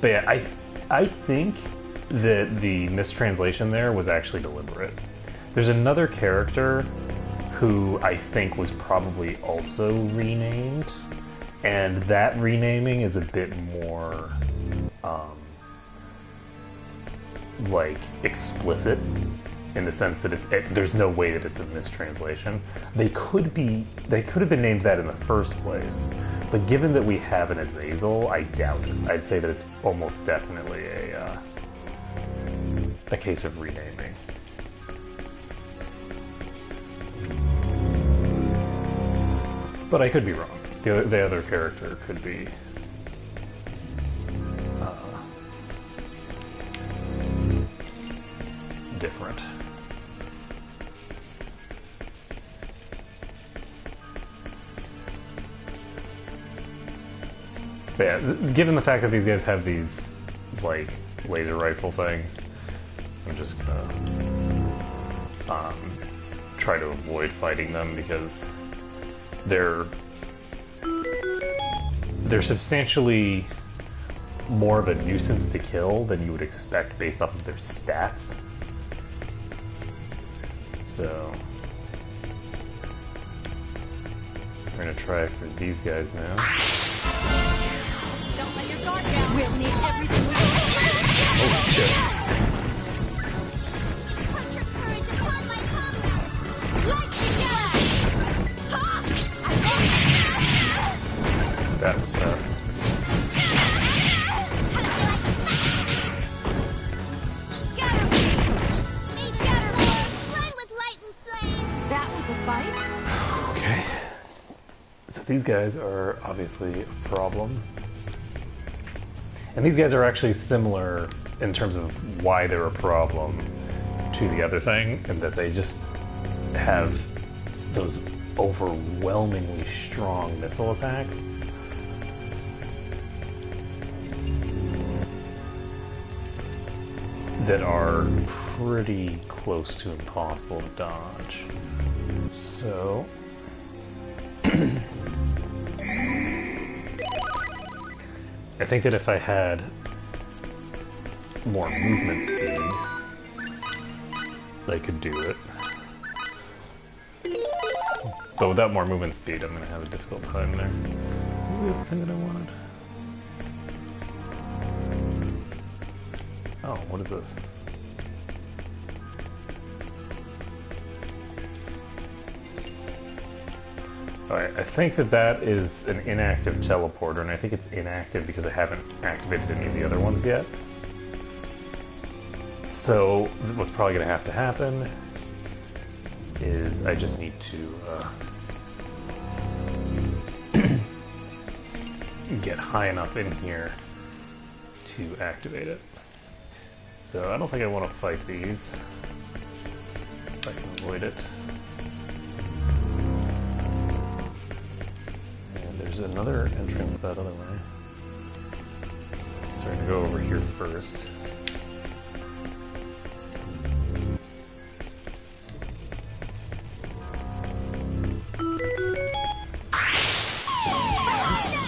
But yeah, I think that the mistranslation there was actually deliberate. There's another character who I think was probably also renamed, and that renaming is a bit more like explicit in the sense that there's no way that it's a mistranslation. They could have been named that in the first place, but given that we have an Azazel, I doubt it. I'd say that it's almost definitely a case of renaming. But I could be wrong. The other character could be different. But yeah, given the fact that these guys have these, like, laser rifle things, I'm just gonna try to avoid fighting them because they're substantially more of a nuisance to kill than you would expect based off of their stats. So we're gonna try for these guys now. Don't let your guard down. We'll need everything we can. Oh shit. Put your courage upon my combat. Like the That's That was a fight? okay. So these guys are obviously a problem. And these guys are actually similar in terms of why they're a problem to the other thing, and that they just have those overwhelmingly strong missile attacks. That are pretty close to impossible to dodge. So I think that if I had more movement speed, I could do it. But without more movement speed, I'm gonna have a difficult time there. What was the other thing that I wanted? Oh, what is this? Alright, I think that that is an inactive teleporter, and I think it's inactive because I haven't activated any of the other ones yet. So, what's probably going to have to happen is I just need to get high enough in here to activate it. So I don't think I want to fight these, if I can avoid it. And there's another entrance that other way. So we're going to go over here first.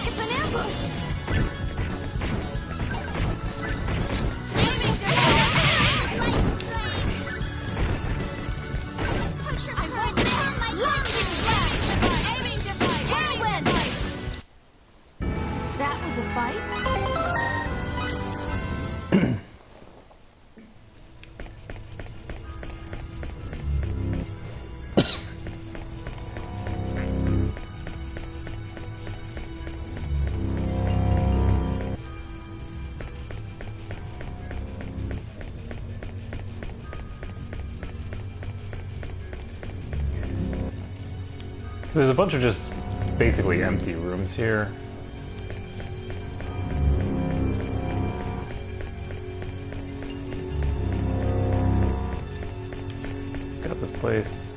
It's an ambush! That was a fight? So there's a bunch of just basically empty rooms here. Got this place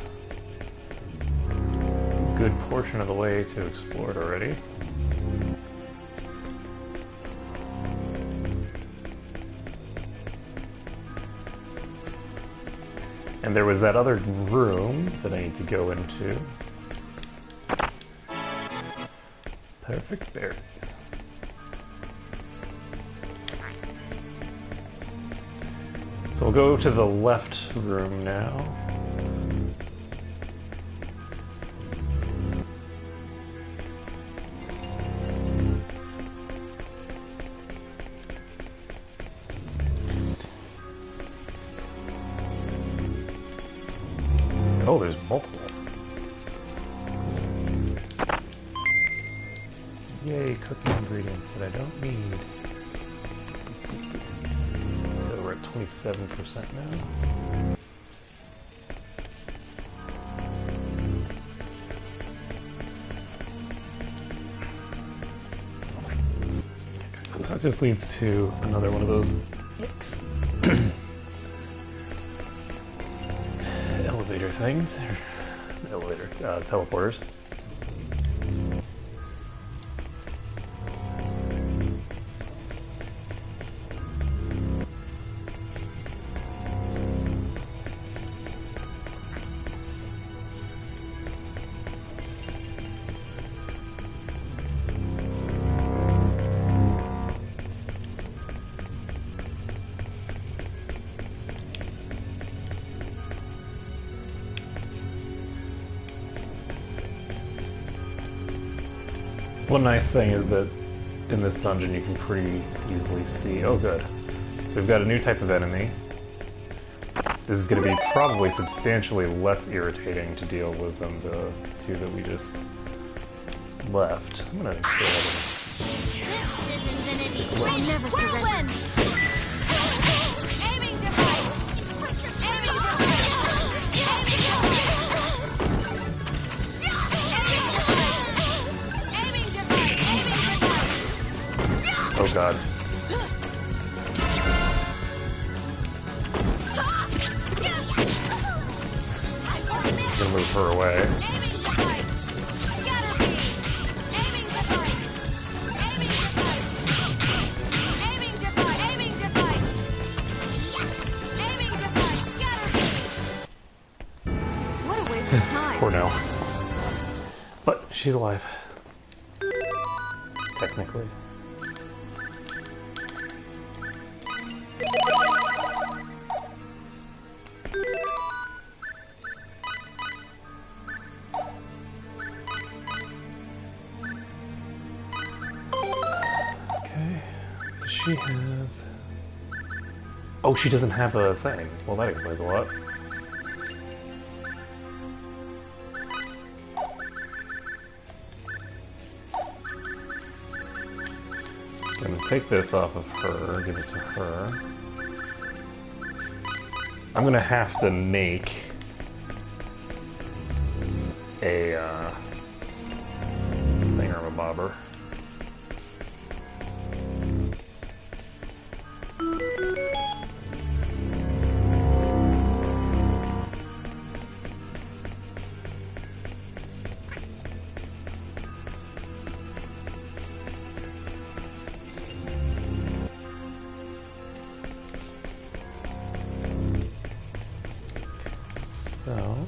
a good portion of the way to explore it already. And there was that other room that I need to go into. Perfect berries. So we'll go to the left room now. Oh, there's multiple. Yay, cooking ingredients that I don't need. So we're at 27% now. So that just leads to another one of those elevator things. Elevator teleporters. One nice thing is that in this dungeon you can pretty easily see... Oh, good. So we've got a new type of enemy. This is going to be probably substantially less irritating to deal with than the two that we just left. I'm going to go ahead and... Never surrender. Aiming device. Aiming device. Aiming device. Oh god. I'm gonna move her away. What a waste of time. Poor Nell. But she's alive. Technically. Okay. Does she have... Oh, she doesn't have a thing. Well, that explains a lot. I'm gonna take this off of her, give it to her. I'm gonna have to make a thingamabobber. So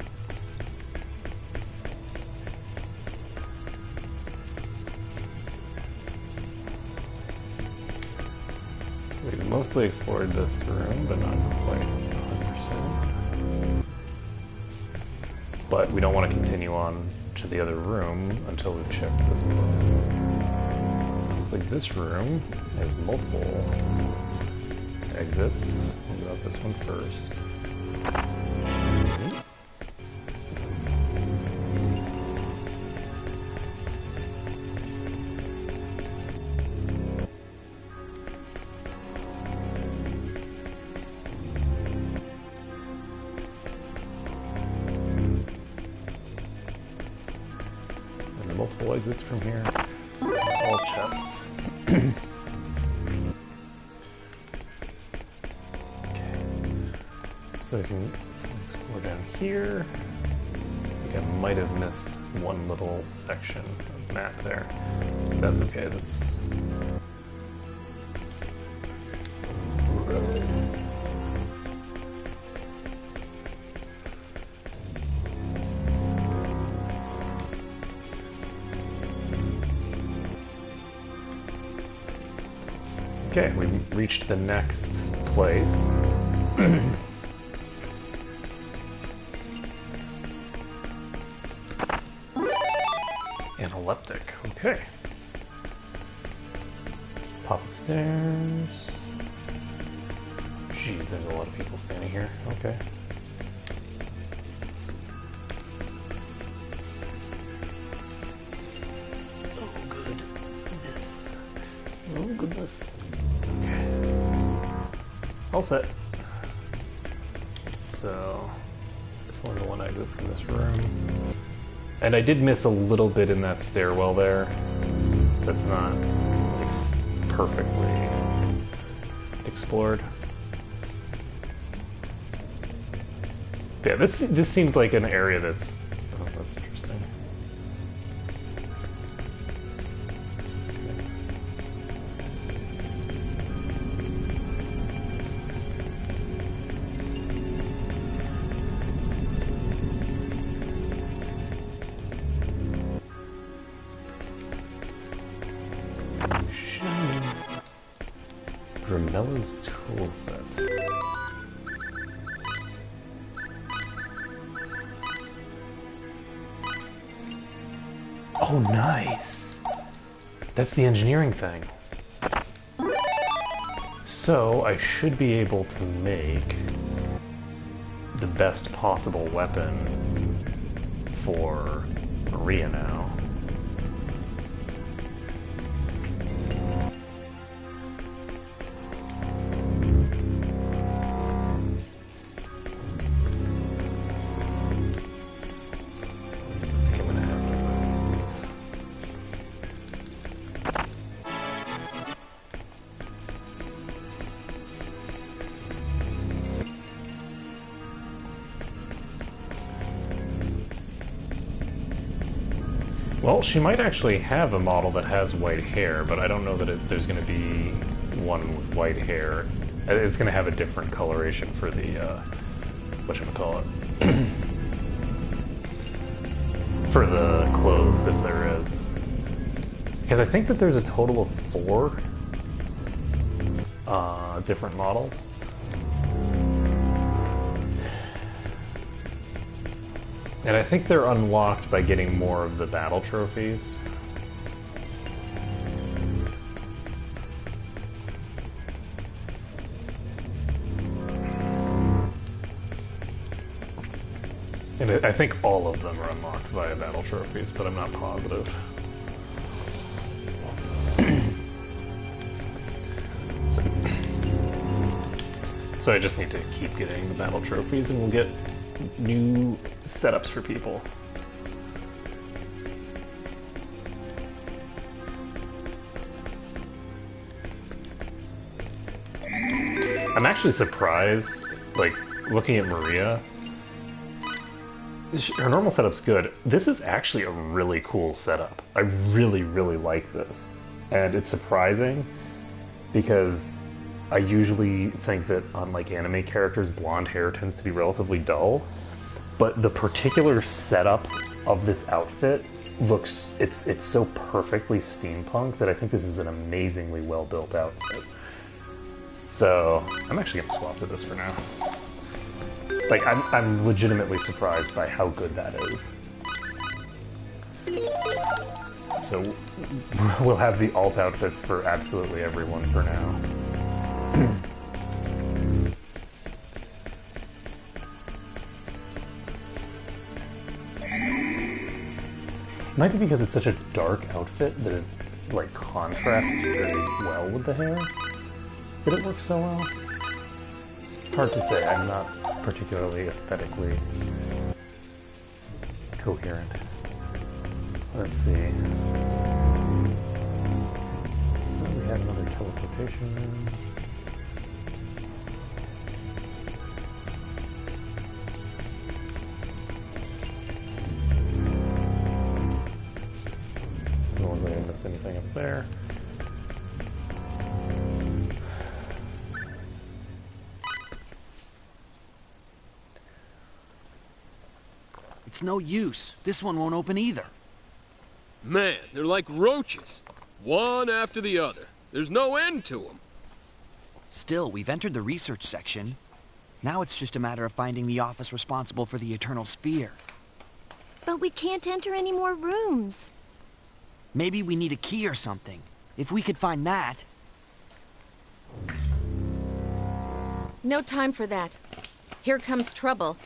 we've mostly explored this room, but not quite 100%. But we don't want to continue on to the other room until we've checked this place. Looks like this room has multiple exits. We'll go out this one first. Multiple exits from here. All chests. Okay. So I can explore down here. I think I might have missed one little section of map there. That's okay. This. Okay, we've reached the next place. Analeptic, okay. Pop upstairs. Jeez, there's a lot of people standing here, okay. Oh, goodness. Oh, goodness. All set. So, there's only one exit from this room. And I did miss a little bit in that stairwell there. That's not like, perfectly explored. Yeah, this seems like an area that's... Oh, that's interesting. Dramella's tool set. Oh, nice! That's the engineering thing. So, I should be able to make the best possible weapon for Maria now. Well, she might actually have a model that has white hair, but I don't know that there's going to be one with white hair. It's going to have a different coloration for the, whatchamacallit, for the clothes, if there is. Because I think that there's a total of 4 different models. And I think they're unlocked by getting more of the battle trophies. And I think all of them are unlocked via battle trophies, but I'm not positive. So I just need to keep getting the battle trophies and we'll get new setups for people. I'm actually surprised, like, looking at Maria, her normal setup's good. This is actually a really cool setup. I really, really like this. And it's surprising because I usually think that on like anime characters, blonde hair tends to be relatively dull. But the particular setup of this outfit looks, it's so perfectly steampunk that I think this is an amazingly well-built outfit. So, I'm actually gonna swap to this for now. Like, I'm legitimately surprised by how good that is. So, we'll have the alt outfits for absolutely everyone for now. Might be because it's such a dark outfit that it, like, contrasts very well with the hair. Did it work so well? Hard to say. I'm not particularly aesthetically coherent. Let's see. So we have another teleportation room. Doesn't look like I missed anything up there. It's no use. This one won't open either. Man, they're like roaches. One after the other. There's no end to them. Still, we've entered the research section. Now it's just a matter of finding the office responsible for the Eternal Sphere. But we can't enter any more rooms. Maybe we need a key or something. If we could find that... No time for that. Here comes trouble.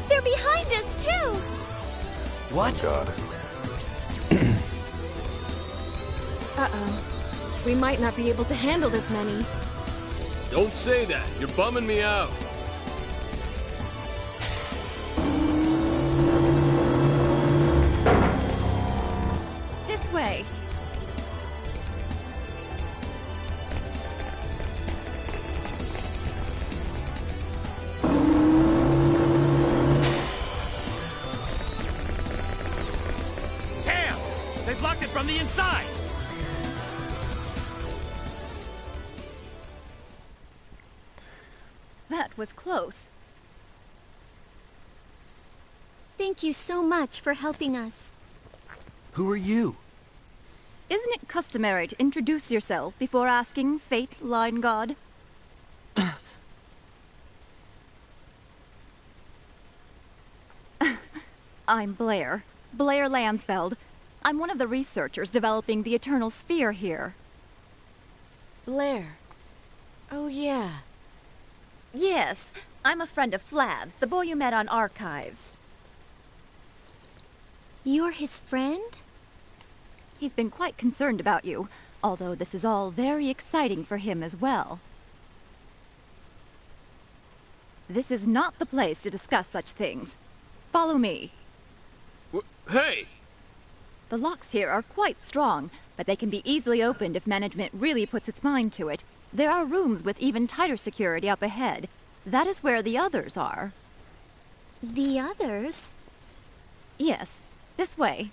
They're behind us, too! What? God. Uh-oh. We might not be able to handle this many. Don't say that. You're bumming me out. This way. Damn! They've locked it from the inside! That was close. Thank you so much for helping us. Who are you? Isn't it customary to introduce yourself before asking, Fate, Line God? I'm Blair. Blair Lansfeld. I'm one of the researchers developing the Eternal Sphere here. Blair. Oh, yeah. Yes, I'm a friend of Flav's, the boy you met on Archives. You're his friend? He's been quite concerned about you, although this is all very exciting for him as well. This is not the place to discuss such things. Follow me. Hey! The locks here are quite strong, but they can be easily opened if management really puts its mind to it. There are rooms with even tighter security up ahead. That is where the others are. The others? Yes, this way.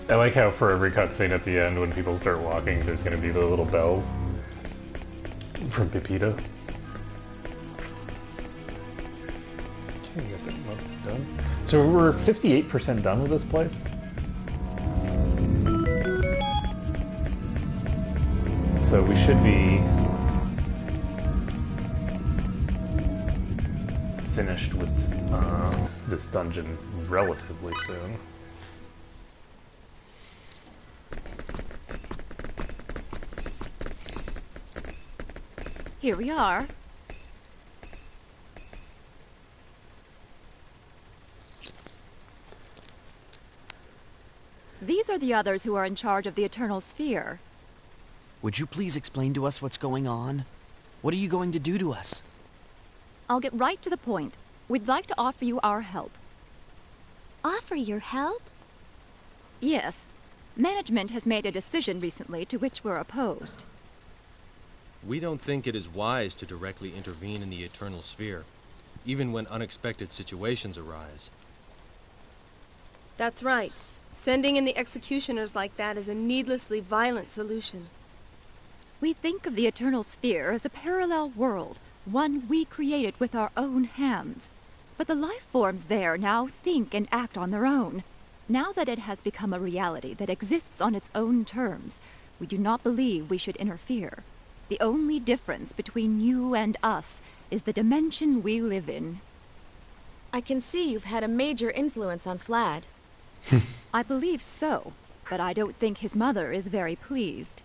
I like how for every cutscene at the end, when people start walking, there's going to be the little bells from Pepita. Okay, I think most done. So we're 58% done with this place. So we should be finished with this dungeon relatively soon. Here we are. These are the others who are in charge of the Eternal Sphere. Would you please explain to us what's going on? What are you going to do to us? I'll get right to the point. We'd like to offer you our help. Offer your help? Yes. Management has made a decision recently to which we're opposed. We don't think it is wise to directly intervene in the Eternal Sphere, even when unexpected situations arise. That's right. Sending in the executioners like that is a needlessly violent solution. We think of the Eternal Sphere as a parallel world, one we created with our own hands. But the life forms there now think and act on their own. Now that it has become a reality that exists on its own terms, we do not believe we should interfere. The only difference between you and us is the dimension we live in. I can see you've had a major influence on Flad. I believe so, but I don't think his mother is very pleased.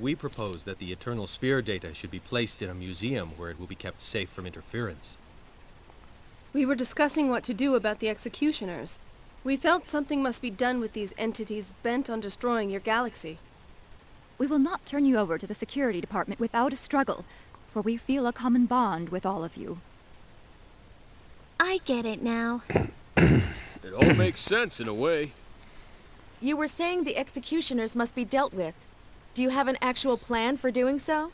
We propose that the Eternal Sphere data should be placed in a museum where it will be kept safe from interference. We were discussing what to do about the executioners. We felt something must be done with these entities bent on destroying your galaxy. We will not turn you over to the security department without a struggle, for we feel a common bond with all of you. I get it now. It all makes sense in a way. You were saying the executioners must be dealt with. Do you have an actual plan for doing so?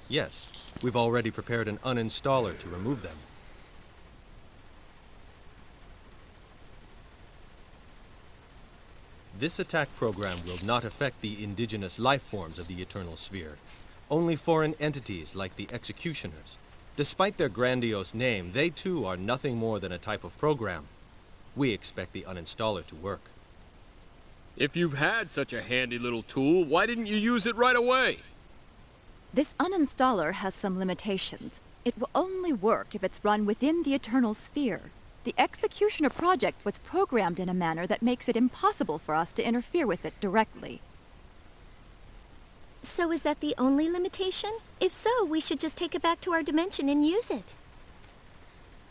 Yes, we've already prepared an uninstaller to remove them. This attack program will not affect the indigenous life forms of the Eternal Sphere, only foreign entities like the Executioners. Despite their grandiose name, they too are nothing more than a type of program. We expect the uninstaller to work. If you've had such a handy little tool, why didn't you use it right away? This uninstaller has some limitations. It will only work if it's run within the Eternal Sphere. The Executioner project was programmed in a manner that makes it impossible for us to interfere with it directly. So is that the only limitation? If so, we should just take it back to our dimension and use it.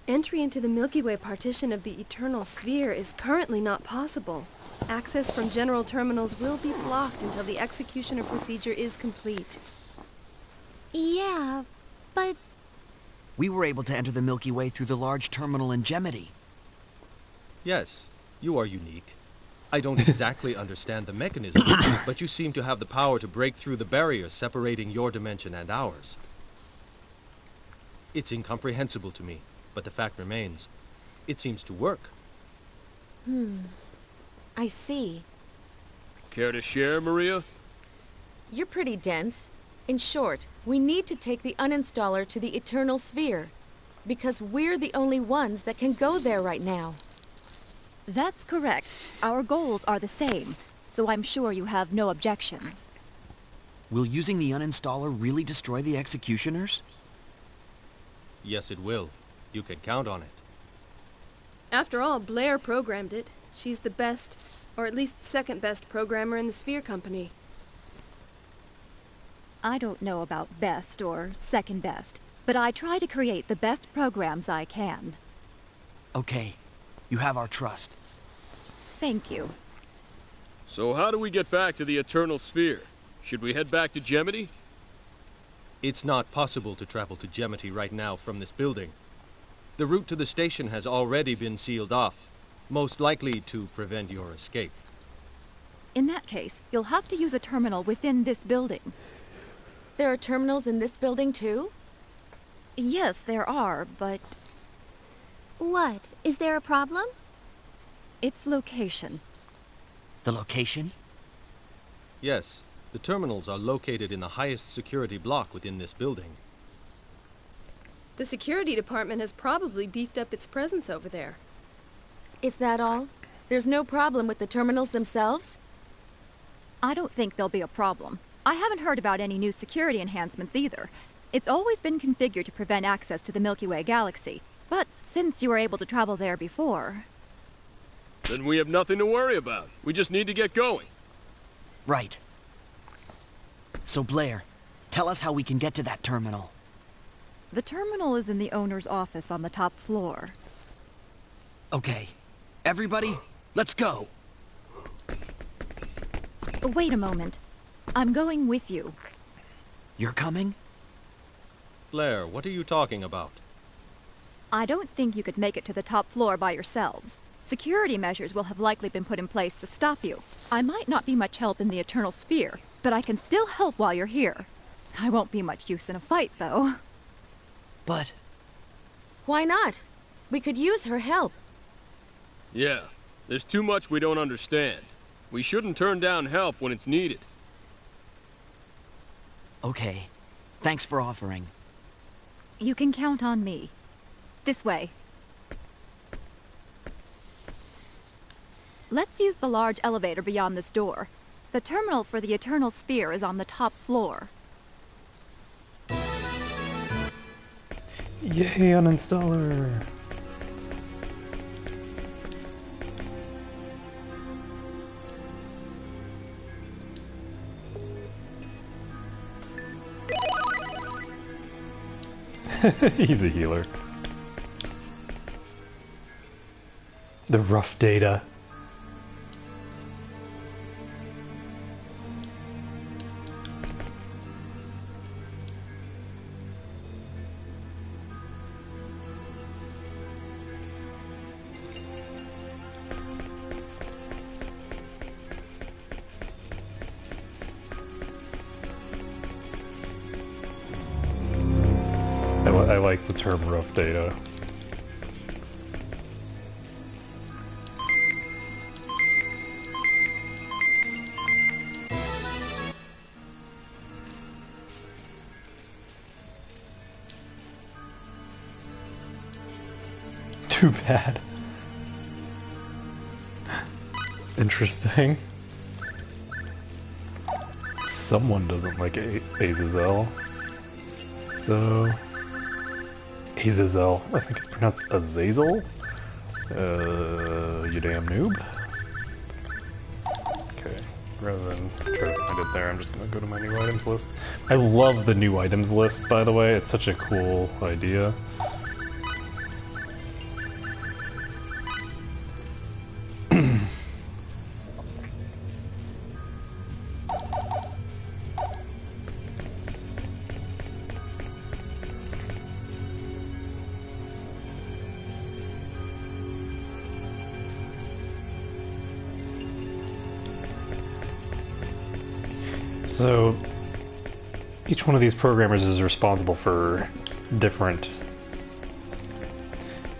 Entry into the Milky Way partition of the Eternal Sphere is currently not possible. Access from general terminals will be blocked until the executioner procedure is complete. Yeah, but... We were able to enter the Milky Way through the large terminal in Gemity. Yes, you are unique. I don't exactly understand the mechanism, but you seem to have the power to break through the barriers separating your dimension and ours. It's incomprehensible to me, but the fact remains. It seems to work. I see. Care to share, Maria? You're pretty dense. In short, we need to take the uninstaller to the Eternal Sphere, because we're the only ones that can go there right now. That's correct. Our goals are the same, so I'm sure you have no objections. Will using the uninstaller really destroy the executioners? Yes, it will. You can count on it. After all, Blair programmed it. She's the best, or at least second best programmer in the Sphere Company. I don't know about best or second best, but I try to create the best programs I can. Okay. You have our trust. Thank you. So how do we get back to the Eternal Sphere? Should we head back to Gemity? It's not possible to travel to Gemity right now from this building. The route to the station has already been sealed off, most likely to prevent your escape. In that case, you'll have to use a terminal within this building. There are terminals in this building too? Yes, there are, but... What? Is there a problem? Its location. The location? Yes, the terminals are located in the highest security block within this building. The security department has probably beefed up its presence over there. Is that all? There's no problem with the terminals themselves? I don't think there'll be a problem. I haven't heard about any new security enhancements either. It's always been configured to prevent access to the Milky Way galaxy. But since you were able to travel there before... Then we have nothing to worry about. We just need to get going. Right. So Blair, tell us how we can get to that terminal. The terminal is in the owner's office on the top floor. Okay. Everybody, let's go! Wait a moment. I'm going with you. You're coming? Blair, what are you talking about? I don't think you could make it to the top floor by yourselves. Security measures will have likely been put in place to stop you. I might not be much help in the Eternal Sphere, but I can still help while you're here. I won't be much use in a fight, though. But... Why not? We could use her help. Yeah, there's too much we don't understand. We shouldn't turn down help when it's needed. Okay. Thanks for offering. You can count on me. This way. Let's use the large elevator beyond this door. The terminal for the Eternal Sphere is on the top floor. Yay, uninstaller! He's a healer. The rough data. I like the term rough data. Too bad. Interesting. Someone doesn't like Azazel. So... Azazel. I think it's pronounced Azazel? You damn noob. Okay, rather than try to find it there, I'm just gonna go to my new items list. I love the new items list, by the way. It's such a cool idea. So, each one of these programmers is responsible for different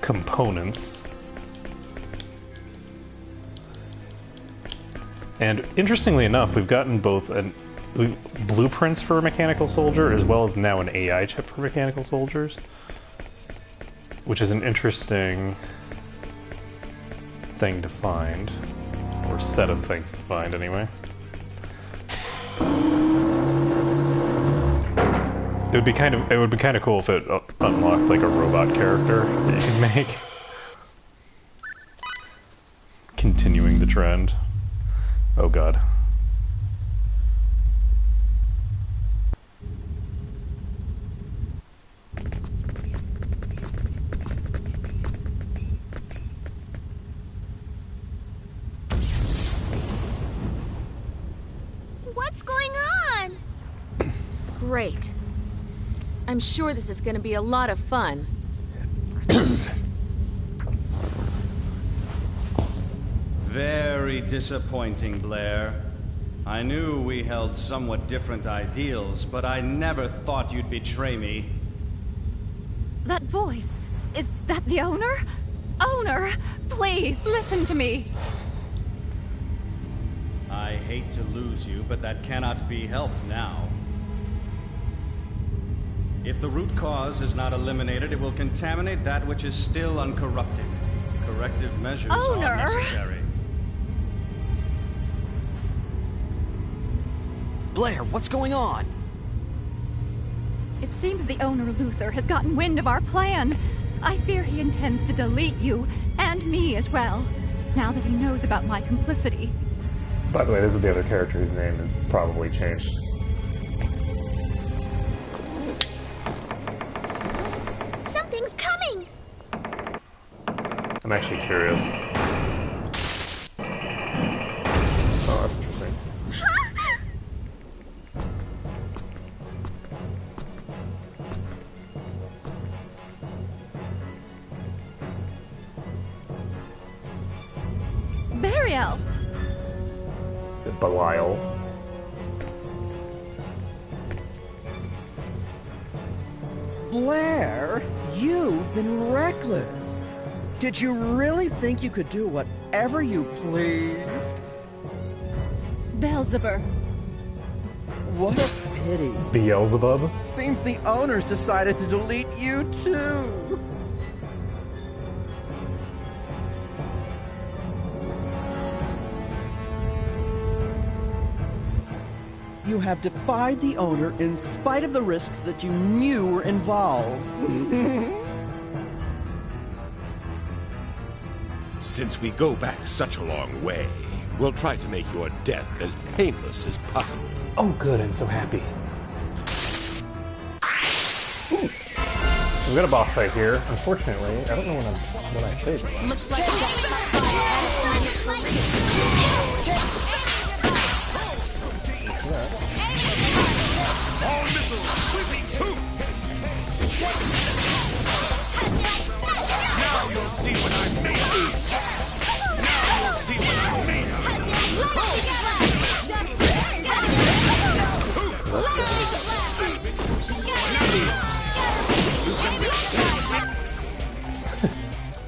components. And interestingly enough, we've gotten both blueprints for a mechanical soldier as well as now an AI chip for mechanical soldiers, which is an interesting thing to find. Or set of things to find, anyway. It would be kind of cool if it unlocked like a robot character that you could make. Continuing the trend. Oh god. What's going on? Great. I'm sure this is going to be a lot of fun. Very disappointing, Blair. I knew we held somewhat different ideals, but I never thought you'd betray me. That voice, is that the owner? Owner, please listen to me. I hate to lose you, but that cannot be helped now. If the root cause is not eliminated, it will contaminate that which is still uncorrupted. Corrective measures are necessary. Blair, what's going on? It seems the owner Luther has gotten wind of our plan. I fear he intends to delete you, and me as well, now that he knows about my complicity. By the way, this is the other character whose name is probably changed. Something's coming! I'm actually curious. Oh, that's interesting. Burial! Belial. Blair, you've been reckless. Did you really think you could do whatever you pleased? Beelzebub. What a pity. Beelzebub? Seems the owners decided to delete you too. You have defied the owner in spite of the risks that you knew were involved. Since we go back such a long way, we'll try to make your death as painless as possible. Oh good, I'm so happy. Ooh. We've got a boss fight here. Unfortunately, I don't know what I saved. Looks like All missiles sweeping poof! Now you'll see what I'm made of! Now you'll see what I'm made of!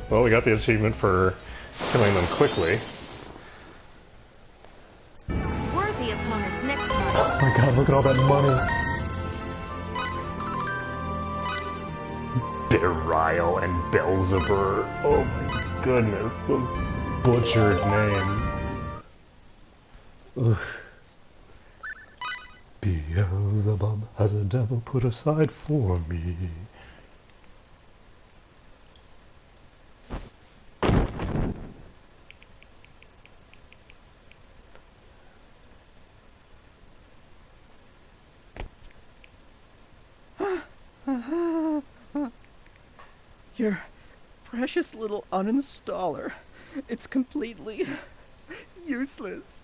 Well, we got the achievement for killing them quickly. Worthy opponents next time. Oh my god, look at all that money! Belial and Beelzebub. Oh my goodness, those butchered names. Ugh. Beelzebub has a devil put aside for me. Your precious little uninstaller. It's completely useless.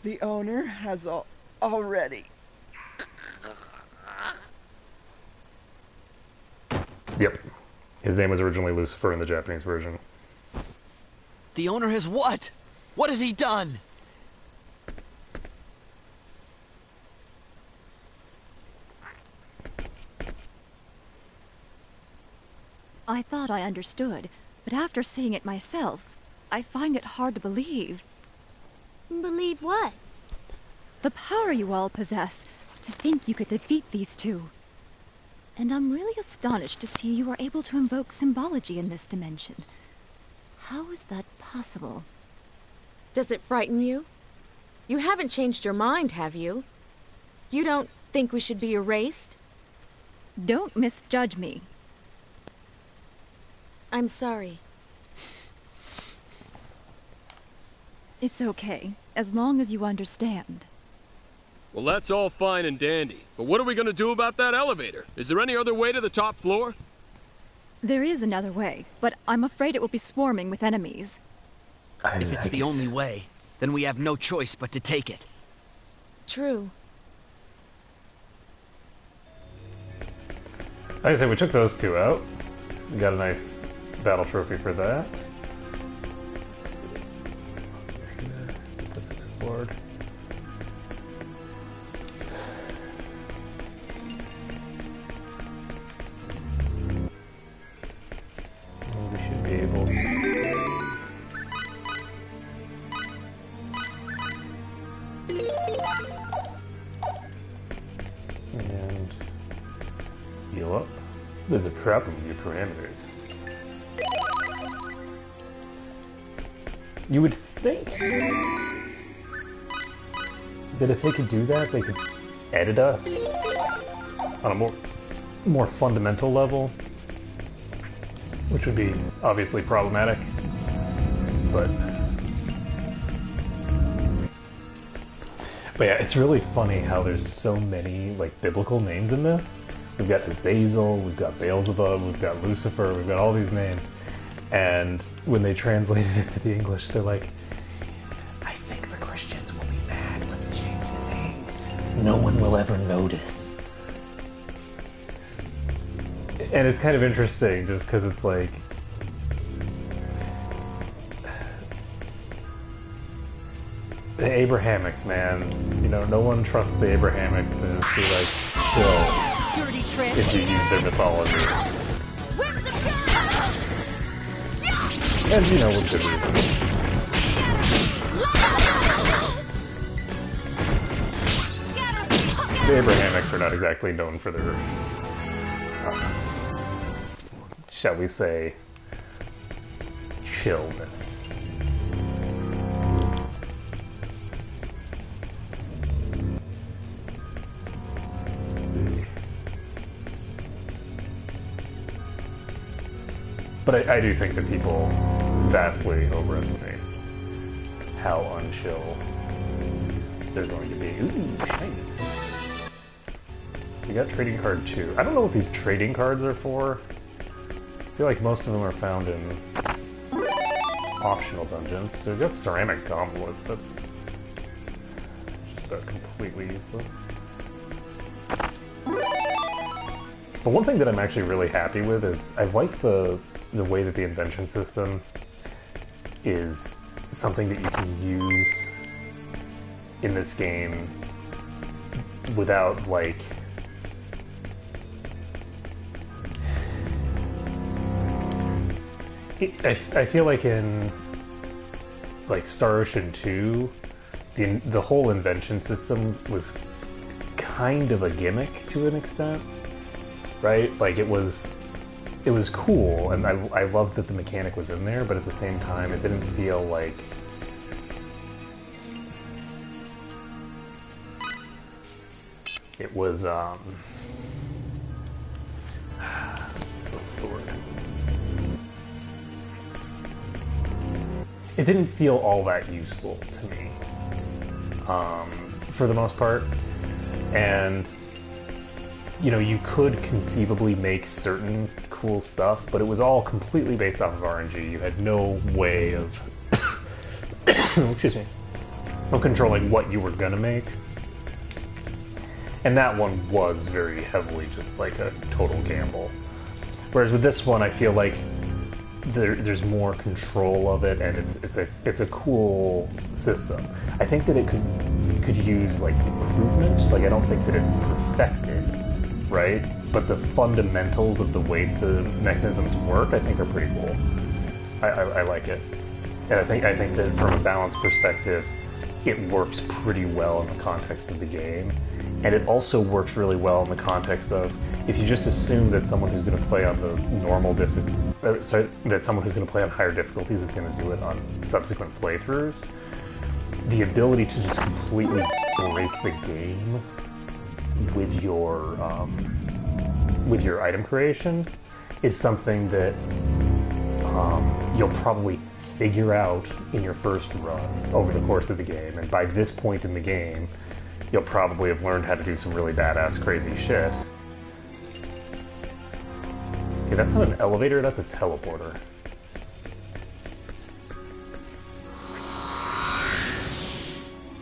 The owner has already. Yep. His name was originally Lucifer in the Japanese version. The owner has what? What has he done? I thought I understood, but after seeing it myself, I find it hard to believe. Believe what? The power you all possess, to think you could defeat these two. And I'm really astonished to see you are able to invoke symbology in this dimension. How is that impossible. Does it frighten you? You haven't changed your mind, have you? You don't think we should be erased? Don't misjudge me. I'm sorry. It's okay, as long as you understand. Well, that's all fine and dandy, but what are we gonna do about that elevator? Is there any other way to the top floor? There is another way, but I'm afraid it will be swarming with enemies. If it's the only way, then we have no choice but to take it. True. Like I said, we took those two out. We got a nice battle trophy for that. Get this explored. And we should be able to and heal up. There's a problem with your parameters. You would think that if they could do that, they could edit us on a more fundamental level, which would be obviously problematic, but yeah, it's really funny how there's so many like biblical names in this. We've got Azazel, we've got Beelzebub, we've got Lucifer, we've got all these names. And when they translated it to the English, they're like, I think the Christians will be mad, let's change the names. No one will ever notice. And it's kind of interesting just because it's like, the Abrahamics, man. You know, no one trusts the Abrahamics to just be like, chill. Dirty trick. If you use their mythology. And you know, with good reason. The Abrahamics are not exactly known for their, shall we say, chillness. But I do think that people vastly overestimate how unchill they're going to be. Ooh, shinies. So you got trading card 2. I don't know what these trading cards are for. I feel like most of them are found in optional dungeons. So we've got ceramic gauntlets. That's just about completely useless. But one thing that I'm actually really happy with is I like the way that the invention system is something that you can use in this game without, like, I feel like in, like, Star Ocean 2, the whole invention system was kind of a gimmick to an extent, right? Like, it was cool, and I loved that the mechanic was in there, but at the same time, it didn't feel like it was, what's the word? It didn't feel all that useful to me, for the most part, and you know, you could conceivably make certain cool stuff, but it was all completely based off of RNG. You had no way of, excuse me, of controlling what you were gonna make. And that one was very heavily just like a total gamble. Whereas with this one, I feel like there's more control of it, and it's a cool system. I think that it could use like improvement. Like, I don't think that it's perfected, right? But the fundamentals of the way the mechanisms work, I think, are pretty cool. I like it, and I think that from a balance perspective, it works pretty well in the context of the game. And it also works really well in the context of if you just assume that someone who's going to play on the normal that someone who's going to play on higher difficulties is going to do it on subsequent playthroughs, the ability to just completely break the game with your item creation is something that you'll probably figure out in your first run over the course of the game, and by this point in the game, you'll probably have learned how to do some really badass, crazy shit. Okay, that's not an elevator, that's a teleporter.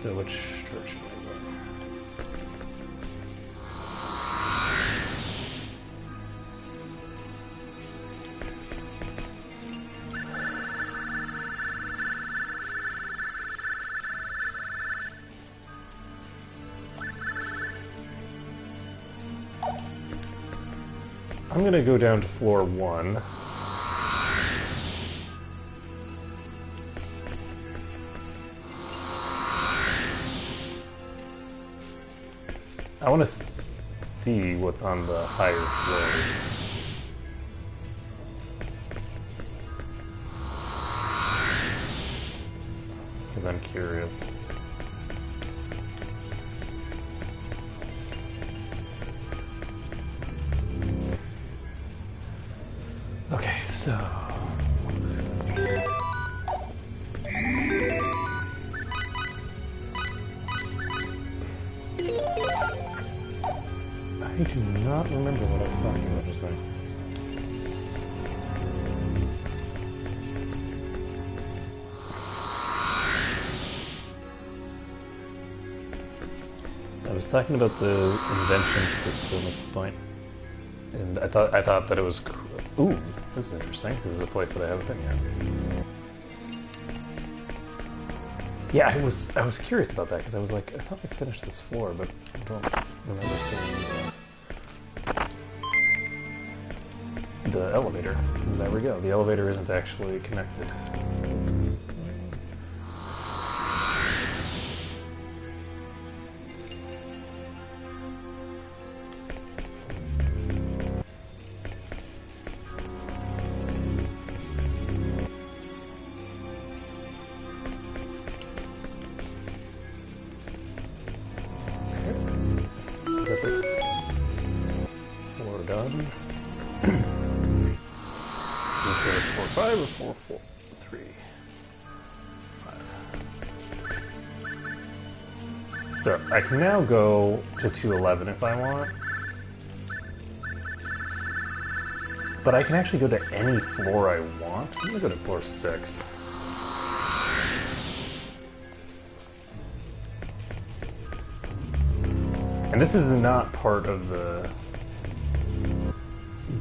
So which direction am I going? I'm gonna go down to floor 1. I want to see what's on the higher floors. Because I'm curious. Okay, so... I do not remember what I was talking about just then. I was talking about the invention system at the point. And I thought that it was ooh, this is interesting. This is a place that I haven't been yet. Yeah, I was curious about that because I was like, I thought we finished this floor, but I don't remember seeing the elevator. And there we go. The elevator isn't actually connected. Get this floor done. Let's go to 4-5 or 4-3. 5. So I can now go to 211 if I want. But I can actually go to any floor I want. I'm gonna go to floor 6. And this is not part of the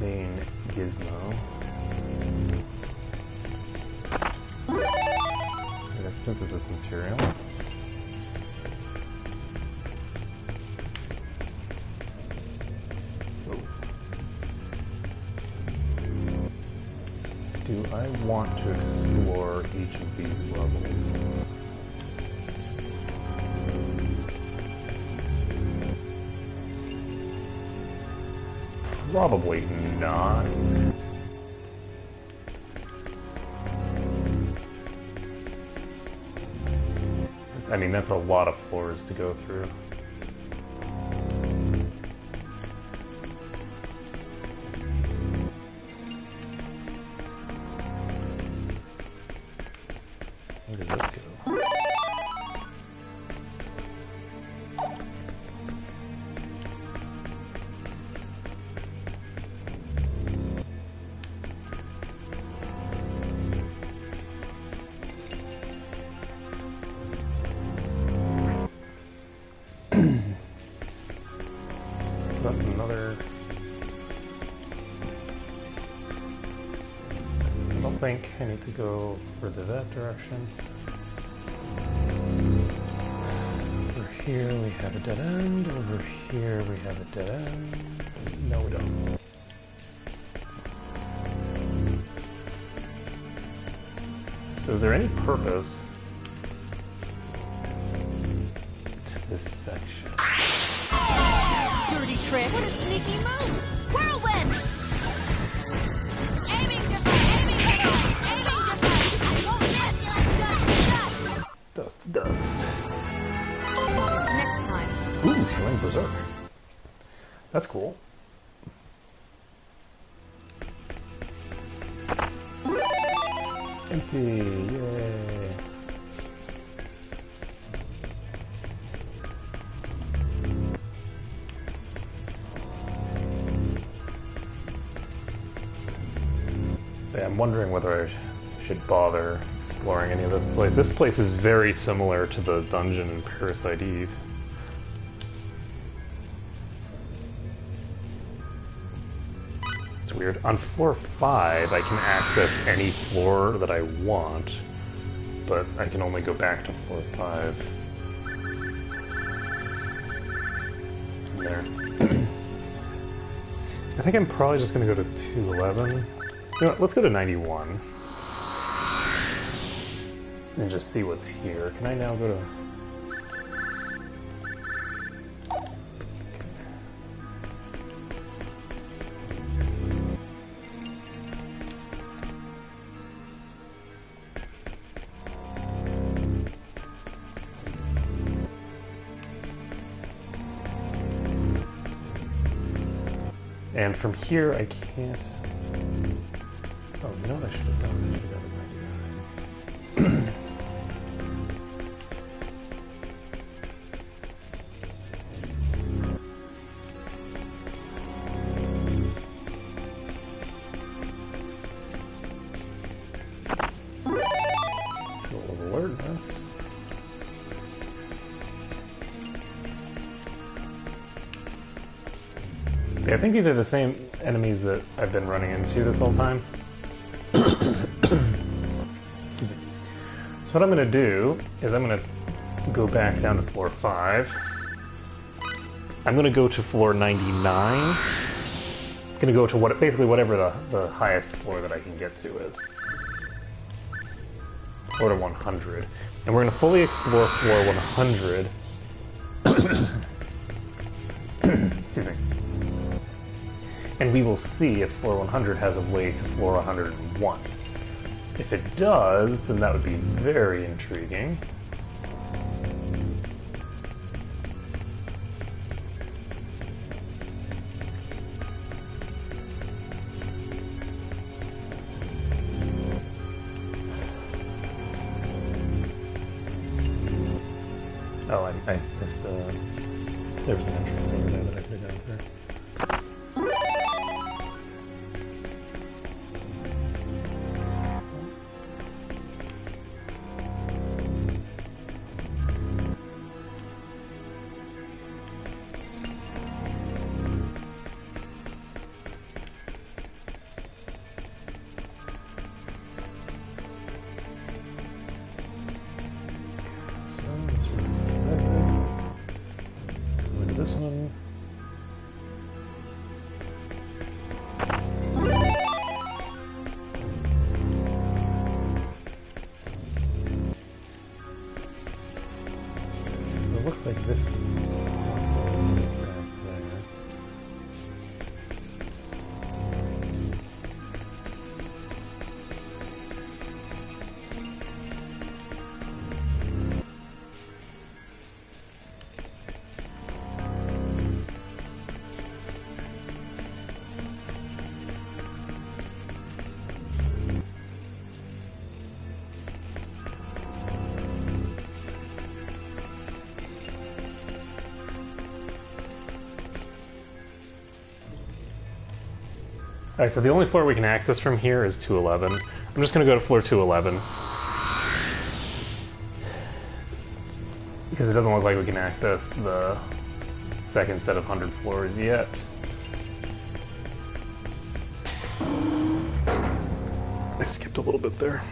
main gizmo. We got synthesis material. Oh. Do I want to explore each of these levels? Probably not. I mean, that's a lot of floors to go through. Where did this go? That's another... I don't think I need to go further that direction. Over here we have a dead end. Over here we have a dead end. No, we don't. So is there any purpose this section. Dirty trick. What a sneaky move. Whirlwind! Aiming Dust to dust. Next time. Ooh, Shilling Berserk. That's cool. Empty, yay. Yeah, I'm wondering whether I should bother exploring any of this place. This place is very similar to the dungeon in Parasite Eve. It's weird. On floor 5, I can access any floor that I want, but I can only go back to floor 5. There. I think I'm probably just going to go to 211. You know what, let's go to 91. And just see what's here. Can I now go to... And from here, I can't... Oh, you know what I should have done? I should have gone to 99. Full of alertness. Yeah, I think these are the same enemies that I've been running into this whole time. Excuse me. So what I'm going to do is I'm going to go back down to floor 5. I'm going to go to floor 99. I'm going to go to basically whatever the highest floor that I can get to is. Floor to 100. And we're going to fully explore floor 100. Excuse me. And we will see if floor 100 has a way to floor 101. If it does, then that would be very intriguing. Oh, I missed, there was an entrance over there that I could have gone through. This one. So it looks like this is back there. Alright, so the only floor we can access from here is 211. I'm just going to go to floor 211. Because it doesn't look like we can access the second set of 100 floors yet. I skipped a little bit there.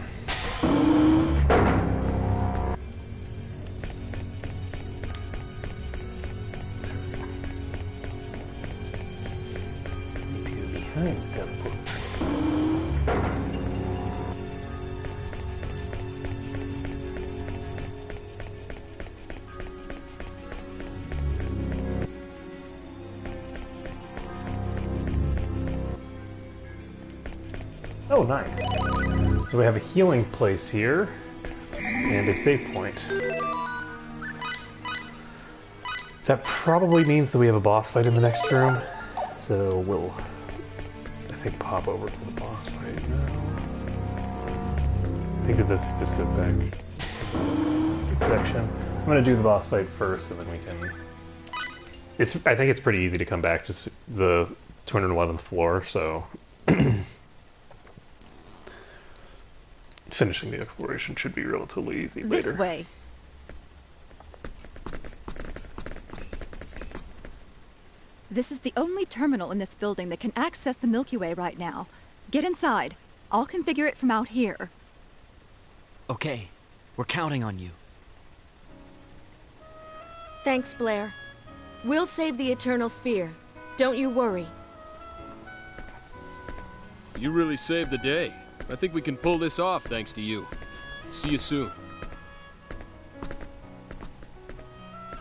Behind that book. Oh, nice. So we have a healing place here, and a save point. That probably means that we have a boss fight in the next room, so we'll, I think, pop over to the boss fight now. I think that this just goes back to this section. I'm gonna do the boss fight first, and then we can... I think it's pretty easy to come back to the 211th floor, so... Finishing the exploration should be relatively easy later. This way. This is the only terminal in this building that can access the Milky Way right now. Get inside. I'll configure it from out here. Okay, we're counting on you. Thanks, Blair. We'll save the Eternal Sphere. Don't you worry. You really saved the day. I think we can pull this off thanks to you. See you soon.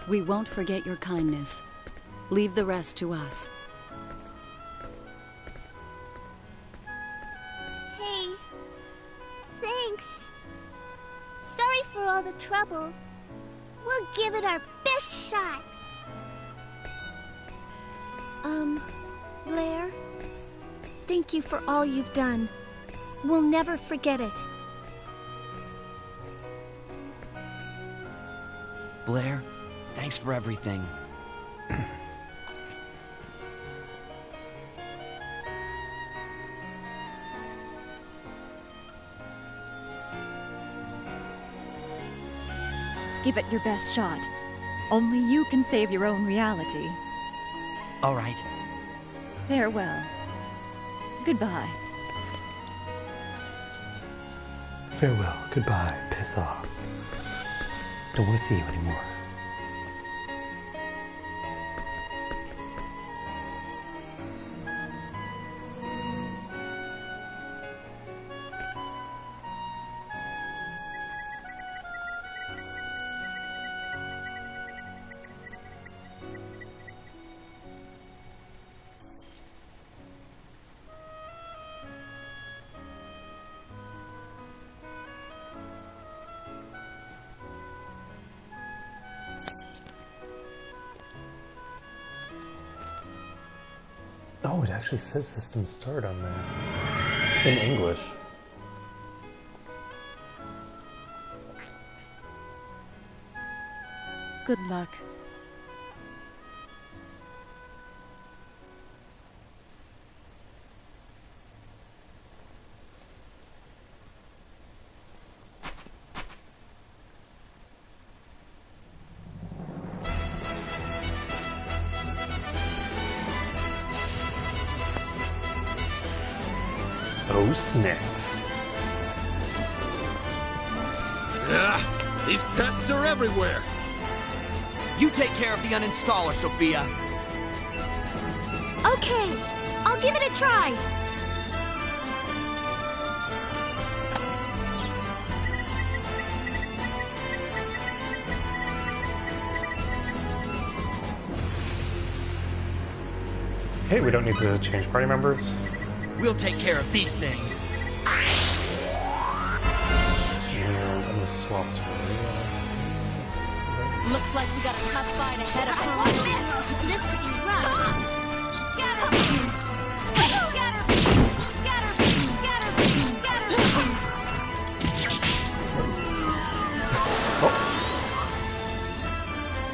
We won't forget your kindness. Leave the rest to us. Hey. Thanks. Sorry for all the trouble. We'll give it our best shot. Blair? Thank you for all you've done. We'll never forget it. Blair, thanks for everything. Give it your best shot. Only you can save your own reality. All right. Farewell. Goodbye. Farewell, goodbye, piss off. Don't want to see you anymore. Oh, it actually says system start on there. In English. Good luck. Oh snap. These pests are everywhere! You take care of the uninstaller, Sophia. Okay, I'll give it a try. Okay, we don't need to change party members. We'll take care of these things. And I'm gonna swap to Looks like we got a tough fight ahead of us. This could be rough.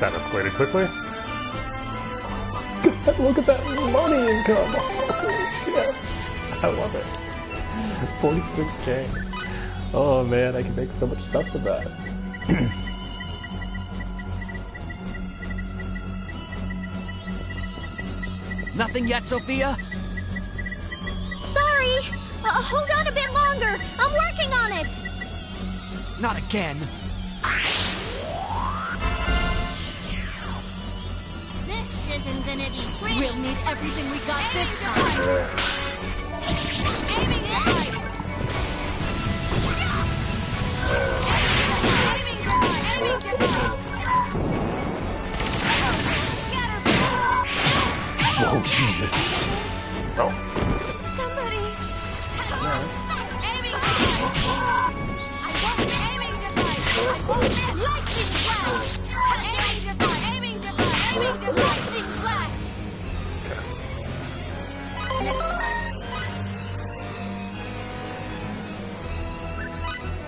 That escalated quickly. God, look at that money income! Holy shit! I love it. 46K. Oh man, I can make so much stuff with that. Nothing yet, Sophia? Sorry. Hold on a bit longer. I'm working on it. Not again. This isn't gonna be pretty. We'll need everything we got this time. Aiming high. Oh, Jesus. Oh. Somebody.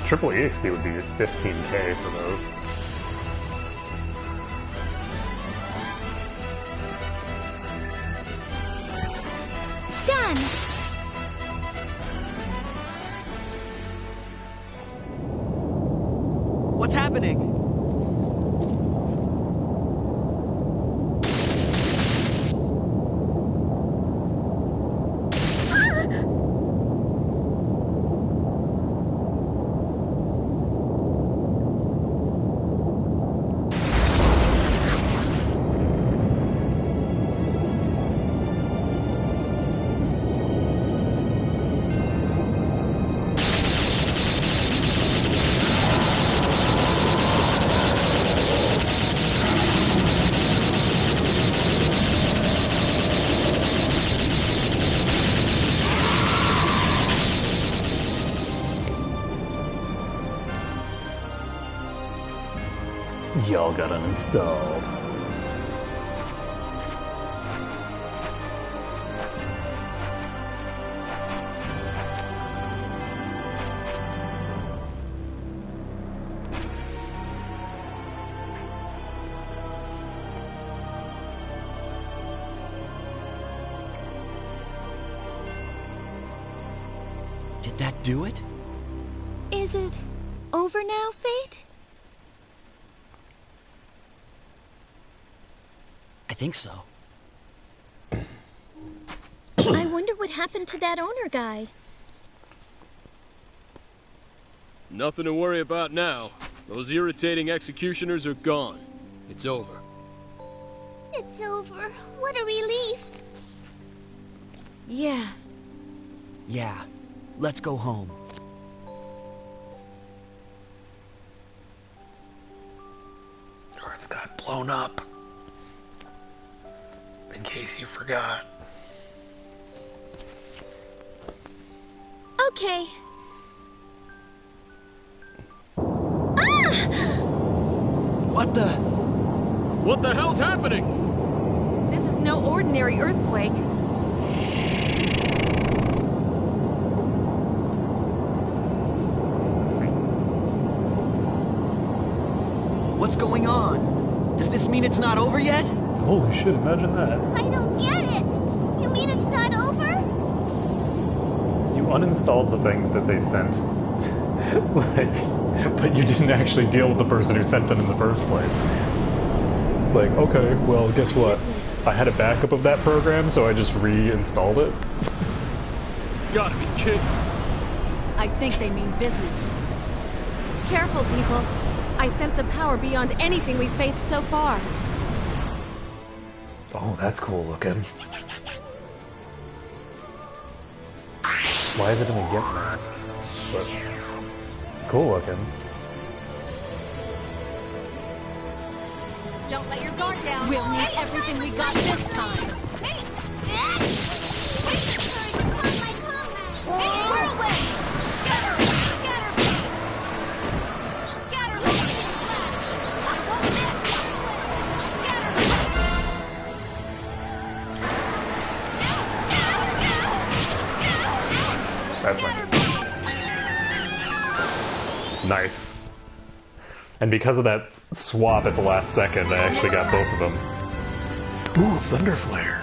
Triple EXP would be 15k for those. Done! What's happening? Y'all got uninstalled. Did that do it? Is it over now, Fate? I think so. I wonder what happened to that owner guy. Nothing to worry about now. Those irritating executioners are gone. It's over. It's over. What a relief. Yeah. Yeah. Let's go home. Earth got blown up. In case you forgot. Okay. Ah! What the? What the hell's happening? This is no ordinary earthquake. What's going on? Does this mean it's not over yet? Holy shit, imagine that. I don't get it. You mean it's not over? You uninstalled the thing that they sent. But you didn't actually deal with the person who sent them in the first place. Like, okay, well, guess what? I had a backup of that program, so I just reinstalled it. Gotta be kidding. I think they mean business. Careful, people. I sense a power beyond anything we've faced so far. Oh, that's cool looking. Why is it in a Git mask? But cool looking. Don't let your guard down. We'll need everything we got this time. That's nice. Nice. And because of that swap at the last second, I actually got both of them. Ooh, Thunder Flare.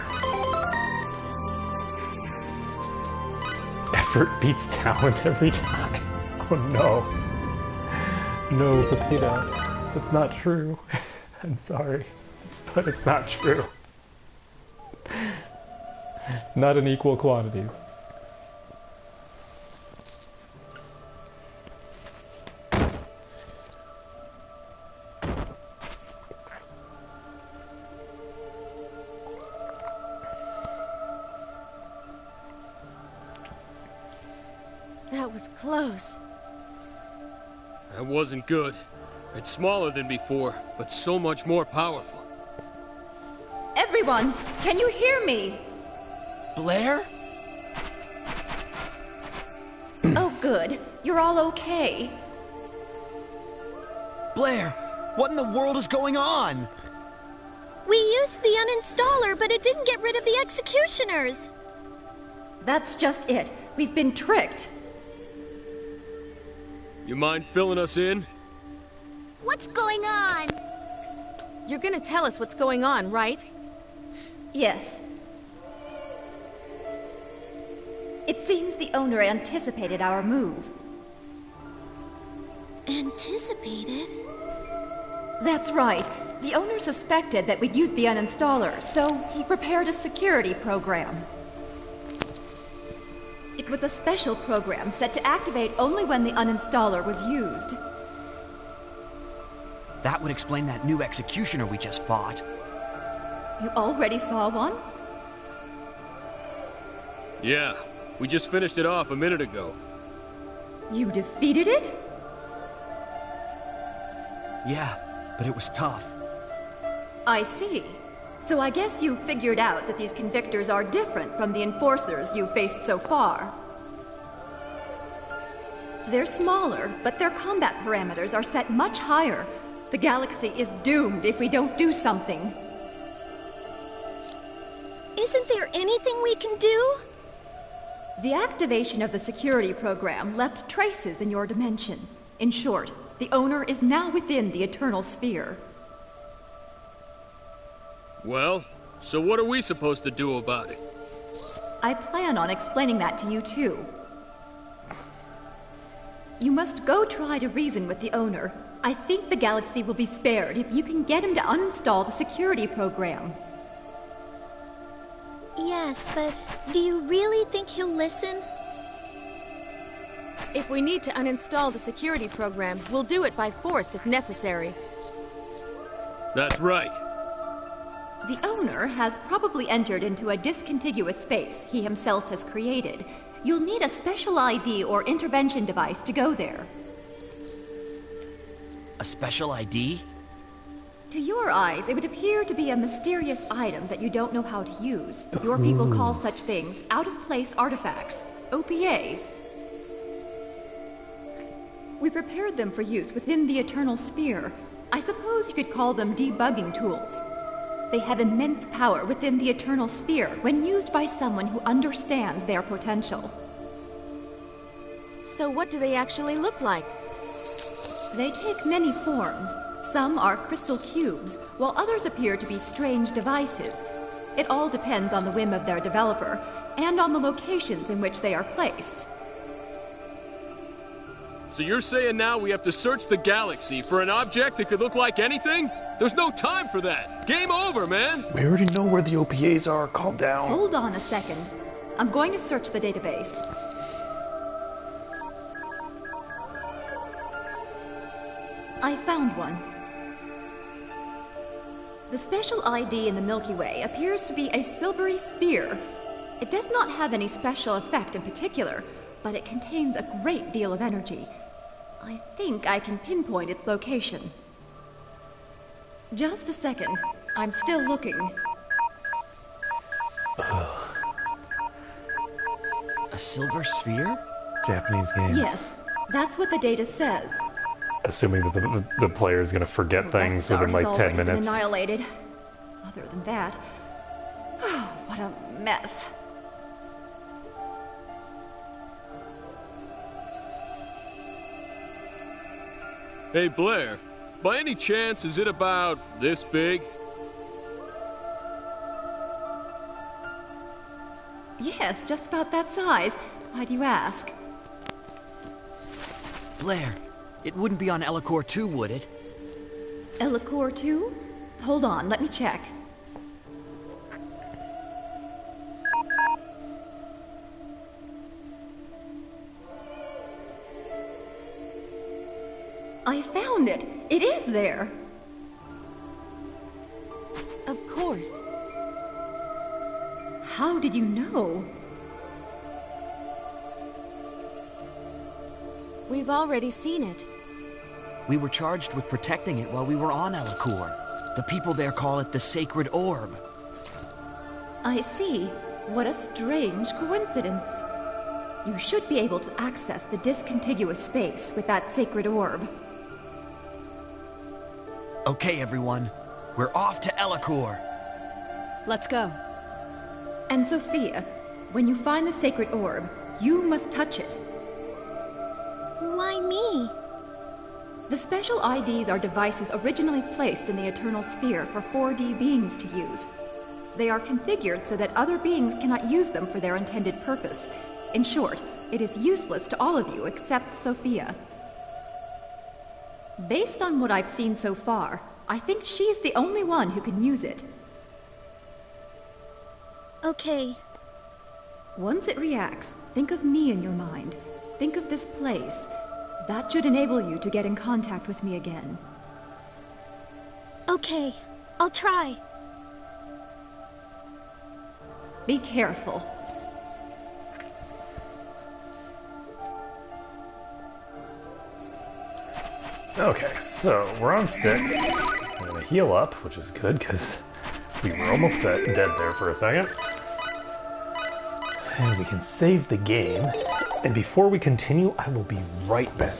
Effort beats talent every time. Oh no. No, Potato. That's not true. I'm sorry. But it's not true. Not in equal quantities. That was close. That wasn't good. It's smaller than before, but so much more powerful. Everyone, can you hear me? Blair? Oh, good. You're all okay. Blair, what in the world is going on? We used the uninstaller, but it didn't get rid of the executioners. That's just it. We've been tricked. You mind filling us in? What's going on? You're gonna tell us what's going on, right? Yes. It seems the owner anticipated our move. Anticipated? That's right. The owner suspected that we'd use the uninstaller, so he prepared a security program. It was a special program set to activate only when the uninstaller was used. That would explain that new executioner we just fought. You already saw one? Yeah, we just finished it off a minute ago. You defeated it? Yeah, but it was tough. I see. So I guess you figured out that these convictors are different from the enforcers you've faced so far. They're smaller, but their combat parameters are set much higher. The galaxy is doomed if we don't do something. Isn't there anything we can do? The activation of the security program left traces in your dimension. In short, the owner is now within the Eternal Sphere. Well, so what are we supposed to do about it? I plan on explaining that to you too. You must go try to reason with the owner. I think the galaxy will be spared if you can get him to uninstall the security program. Yes, but do you really think he'll listen? If we need to uninstall the security program, we'll do it by force if necessary. That's right. The owner has probably entered into a discontiguous space he himself has created. You'll need a special ID or intervention device to go there. A special ID? To your eyes, it would appear to be a mysterious item that you don't know how to use. Your people call such things out-of-place artifacts, OPAs. We prepared them for use within the Eternal Sphere. I suppose you could call them debugging tools. They have immense power within the Eternal Sphere when used by someone who understands their potential. So what do they actually look like? They take many forms. Some are crystal cubes, while others appear to be strange devices. It all depends on the whim of their developer, and on the locations in which they are placed. So you're saying now we have to search the galaxy for an object that could look like anything? There's no time for that! Game over, man! We already know where the OPAs are. Calm down. Hold on a second. I'm going to search the database. I found one. The special ID in the Milky Way appears to be a silvery sphere. It does not have any special effect in particular, but it contains a great deal of energy. I think I can pinpoint its location. Just a second. I'm still looking. A silver sphere? Japanese games. Yes, that's what the data says. Assuming that the player is going to forget things within like 10 minutes. Been annihilated. Other than that, oh, what a mess. Hey, Blair, by any chance, is it about this big? Yes, just about that size. Why do you ask? Blair, it wouldn't be on Ellicor 2, would it? Ellicor 2? Hold on, let me check. I found it! It is there! Of course. How did you know? We've already seen it. We were charged with protecting it while we were on Ellicor. The people there call it the Sacred Orb. I see. What a strange coincidence. You should be able to access the discontiguous space with that Sacred Orb. Okay, everyone. We're off to Elacour. Let's go. And Sophia, when you find the sacred orb, you must touch it. Why me? The special IDs are devices originally placed in the Eternal Sphere for 4D beings to use. They are configured so that other beings cannot use them for their intended purpose. In short, it is useless to all of you except Sophia. Based on what I've seen so far, I think she's the only one who can use it. Okay. Once it reacts, think of me in your mind. Think of this place. That should enable you to get in contact with me again. Okay, I'll try. Be careful. Okay, so we're on sticks. I'm gonna heal up, which is good because we were almost dead there for a second. And we can save the game. And before we continue, I will be right back.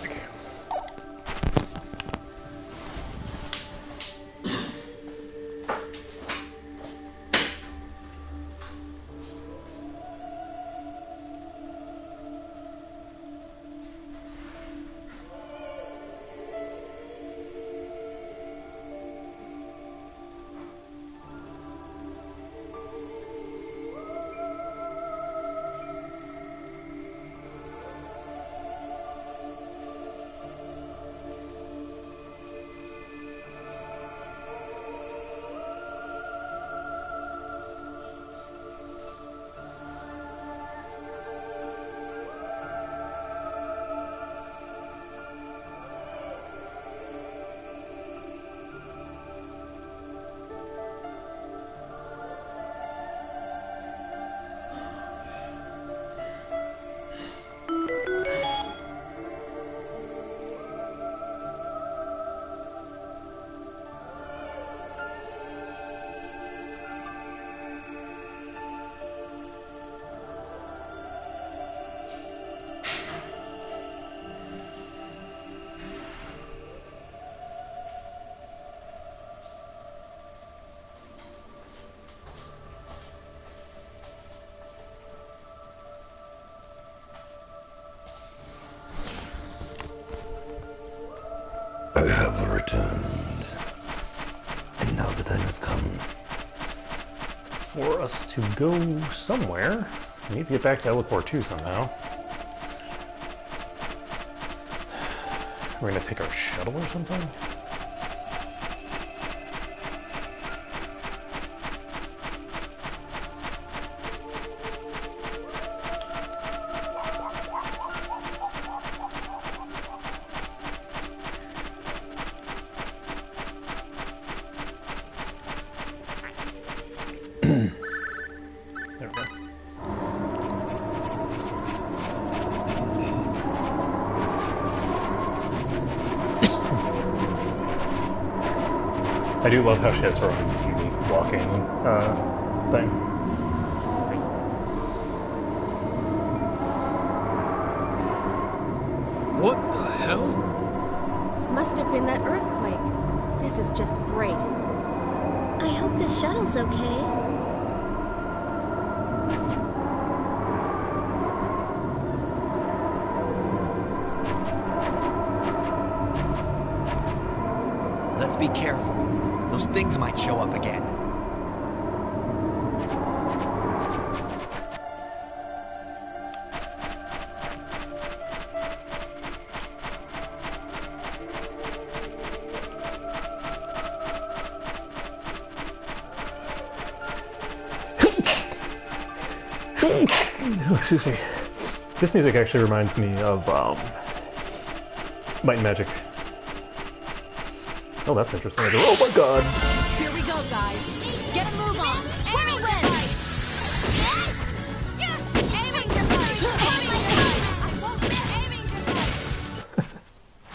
I have returned, and now the time has come. For us to go somewhere, we need to get back to Elacour 2 somehow. We're gonna take our shuttle or something? I do love how she has her own unique walking thing. What the hell? Must have been that earthquake. This is just great. I hope the shuttle's okay. Let's be careful. Those things might show up again. Oh, excuse me. This music actually reminds me of Might and Magic. Oh, that's interesting. Oh my god! Here we go, guys. Get a move on.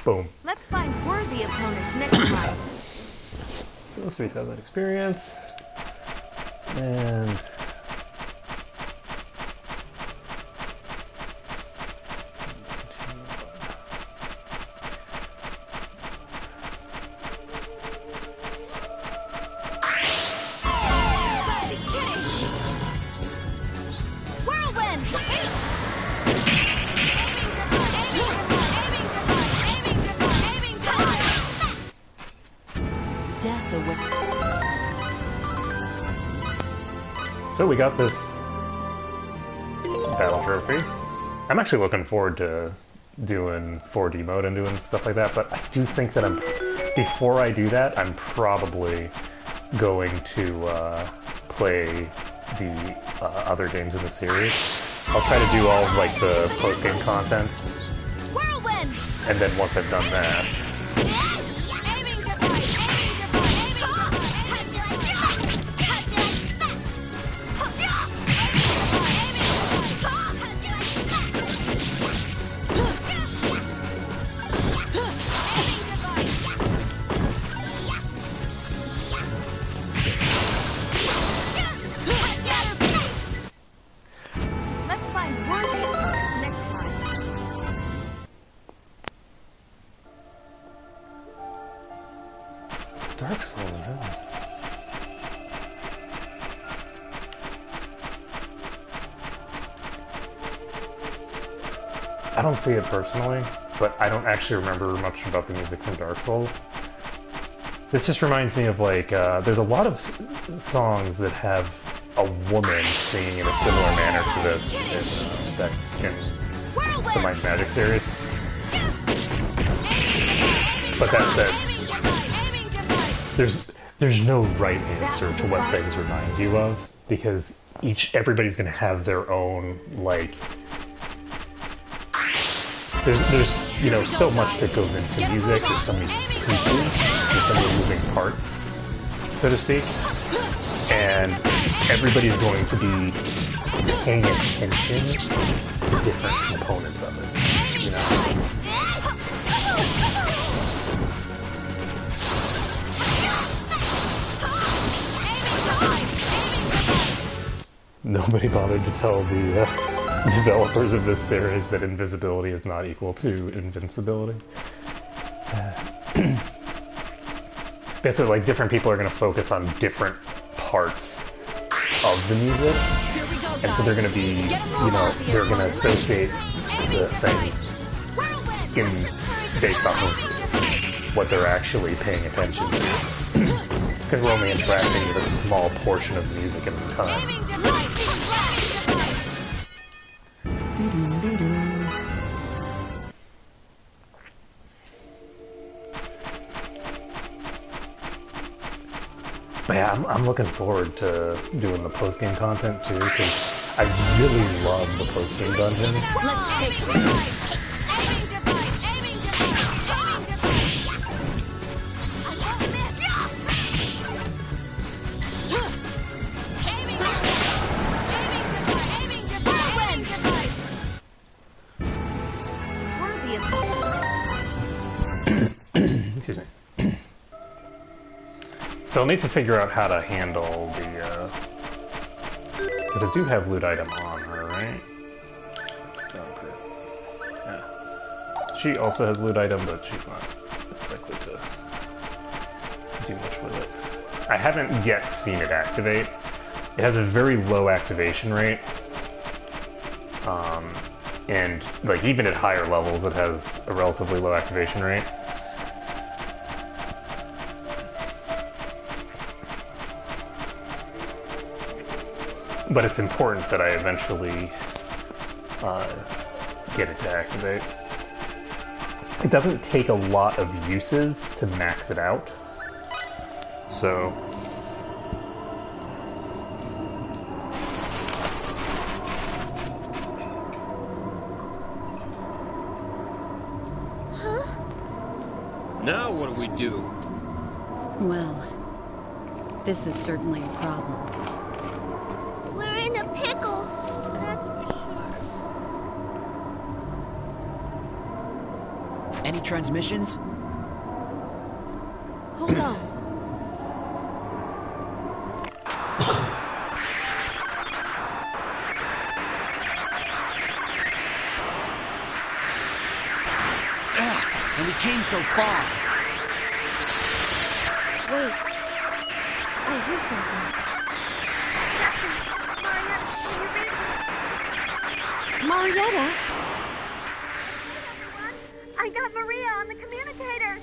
Boom. Let's find worthy opponents next time. So 3,000 experience. And death awaits. So we got this battle trophy. I'm actually looking forward to doing 4D mode and doing stuff like that, but I do think that before I do that, I'm probably going to play the other games in the series. I'll try to do all of like the post-game content, and then once I've done that, Let's find worthy opponents next time. Dark Souls, really? I don't see it personally, but I don't actually remember much about the music from Dark Souls. This just reminds me of like, there's a lot of songs that have a woman singing in a similar manner to this in the Might and Magic series. But that said, there's no right answer to what things remind you of, because everybody's gonna have their own, like, there's you know, so much that goes into music. There's so many pieces, there's so many moving parts, so to speak, and everybody's going to be paying attention to different components of it, you know? Nobody bothered to tell the developers of this series that invisibility is not equal to invincibility. Basically, like, different people are going to focus on different parts of the music, and so they're going to be, you know, they're going to associate the things based off of what they're actually paying attention to. Because we're only interacting with a small portion of the music at a time. But yeah, I'm looking forward to doing the post-game content too, because I really love the post-game dungeon. Let's take Excuse me. So I'll need to figure out how to handle the, because I do have loot item on her, right? Yeah. She also has loot item, but she's not likely to do much with it. I haven't yet seen it activate. It has a very low activation rate. And like even at higher levels it has a relatively low activation rate. But it's important that I eventually get it to activate. It doesn't take a lot of uses to max it out, so... Now what do we do? Well, this is certainly a problem. We're in a pickle, that's for sure. Any transmissions? Hold on. And we came so far. Wait. I hear something. Marietta? I got Maria on the communicator.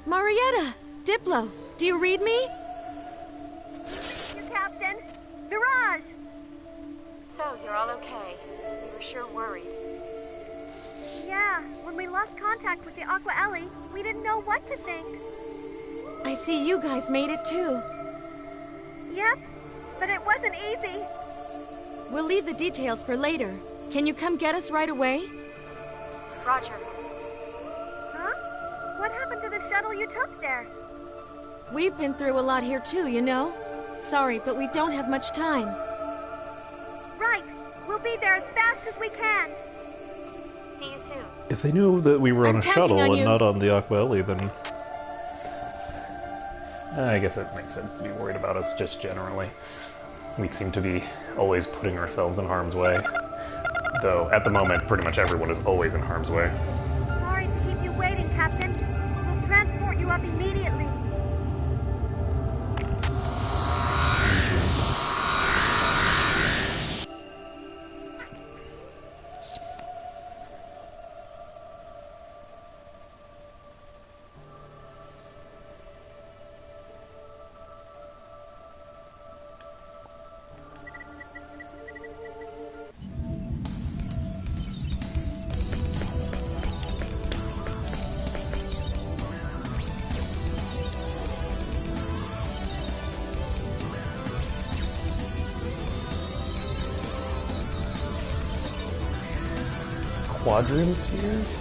Marietta! Diplo! Do you read me? You, Captain. Mirage! So, you're all okay. We were sure worried. Yeah, when we lost contact with the Aqua Ellie, we didn't know what to think. I see you guys made it too. Yep, but it wasn't easy. We'll leave the details for later. Can you come get us right away? Roger. Huh? What happened to the shuttle you took there? We've been through a lot here too, you know? Sorry, but we don't have much time. Right. We'll be there as fast as we can. See you soon. If they knew that we were on a shuttle and not on the Aqua Ellie, then I guess it makes sense to be worried about us just generally. We seem to be always putting ourselves in harm's way. Though, at the moment, pretty much everyone is always in harm's way. Sorry to keep you waiting, Captain. We'll transport you up immediately. Quadrum spheres?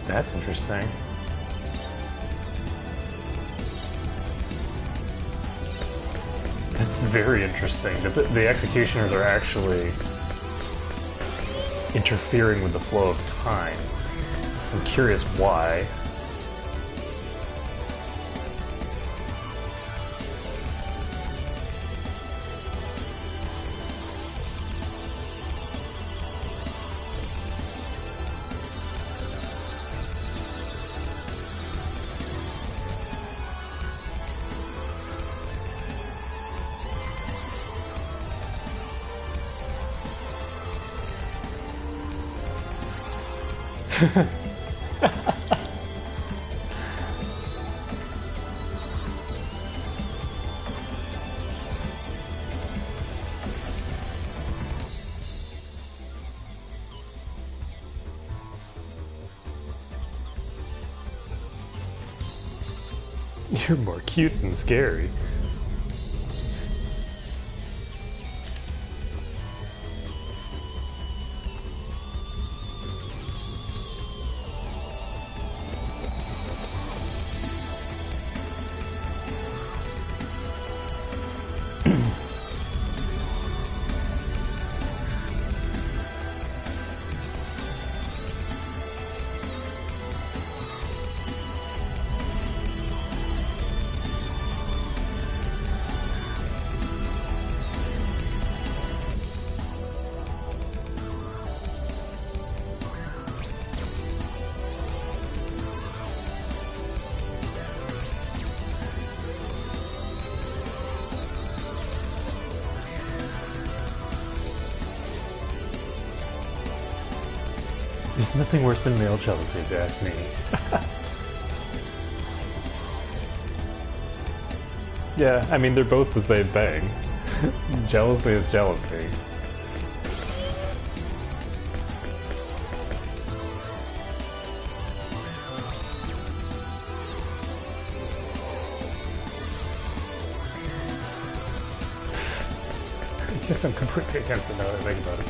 That's interesting. That's very interesting. The executioners are actually interfering with the flow of time. I'm curious why. You're more cute than scary. There's nothing worse than male jealousy, if you ask me. Yeah, I mean, they're both the same thing. Jealousy is jealousy. I guess I'm completely against it now that I think about it.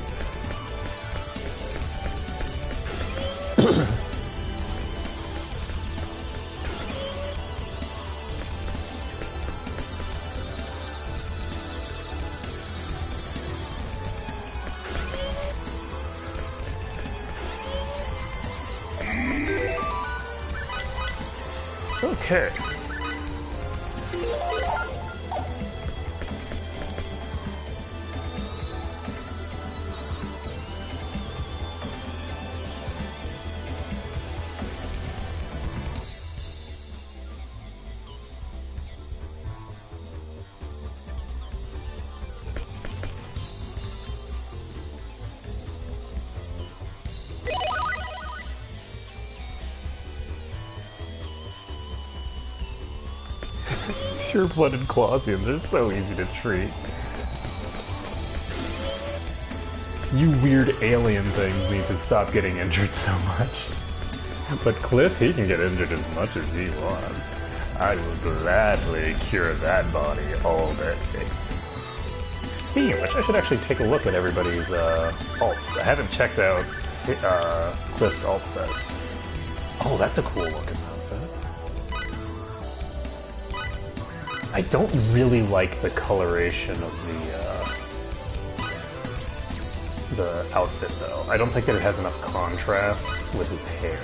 Okay. Pure-blooded Clausians are so easy to treat. You weird alien things need to stop getting injured so much. But Cliff, he can get injured as much as he wants. I will gladly cure that body all day. Speaking of which, I should actually take a look at everybody's alts. I haven't checked out Cliff's alt set. Oh, that's a cool looking outfit. I don't really like the coloration of the outfit though. I don't think that it has enough contrast with his hair.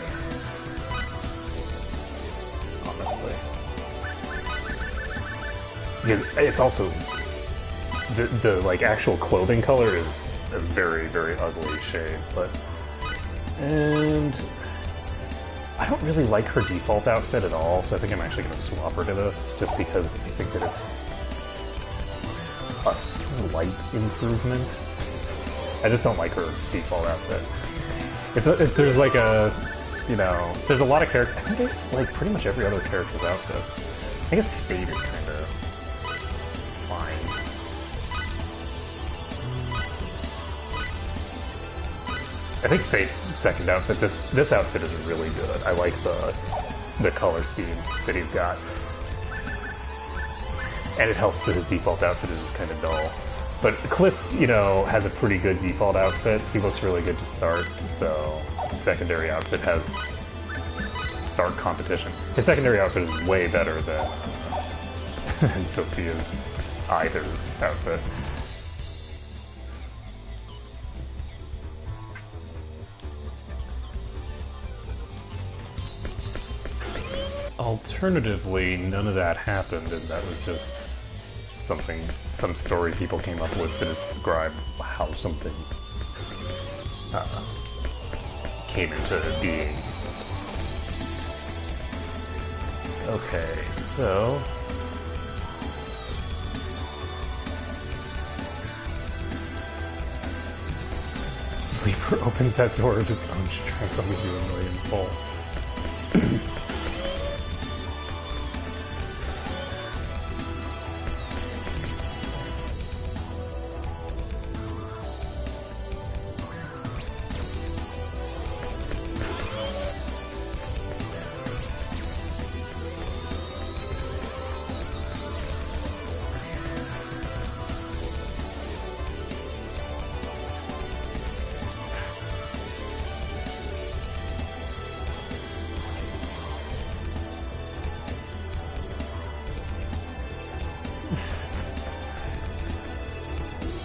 Honestly. Because it's also the like actual clothing color is a very, very ugly shade, but and I don't really like her default outfit at all, so I think I'm actually going to swap her to this, just because I think that it's a slight improvement. I just don't like her default outfit. There's like a, you know, there's a lot of characters. I think like pretty much every other character's outfit. I guess Fate is kind of fine. I think Fate's second outfit, this outfit is really good. I like the color scheme that he's got. And it helps that his default outfit is just kind of dull. But Cliff, you know, has a pretty good default outfit. He looks really good to start, so his secondary outfit has stark competition. His secondary outfit is way better than Sophia's either outfit. Alternatively, none of that happened, and that was just some story people came up with to describe how something came into being. Okay, so Leaper opens that door of his own strength, only do a million full.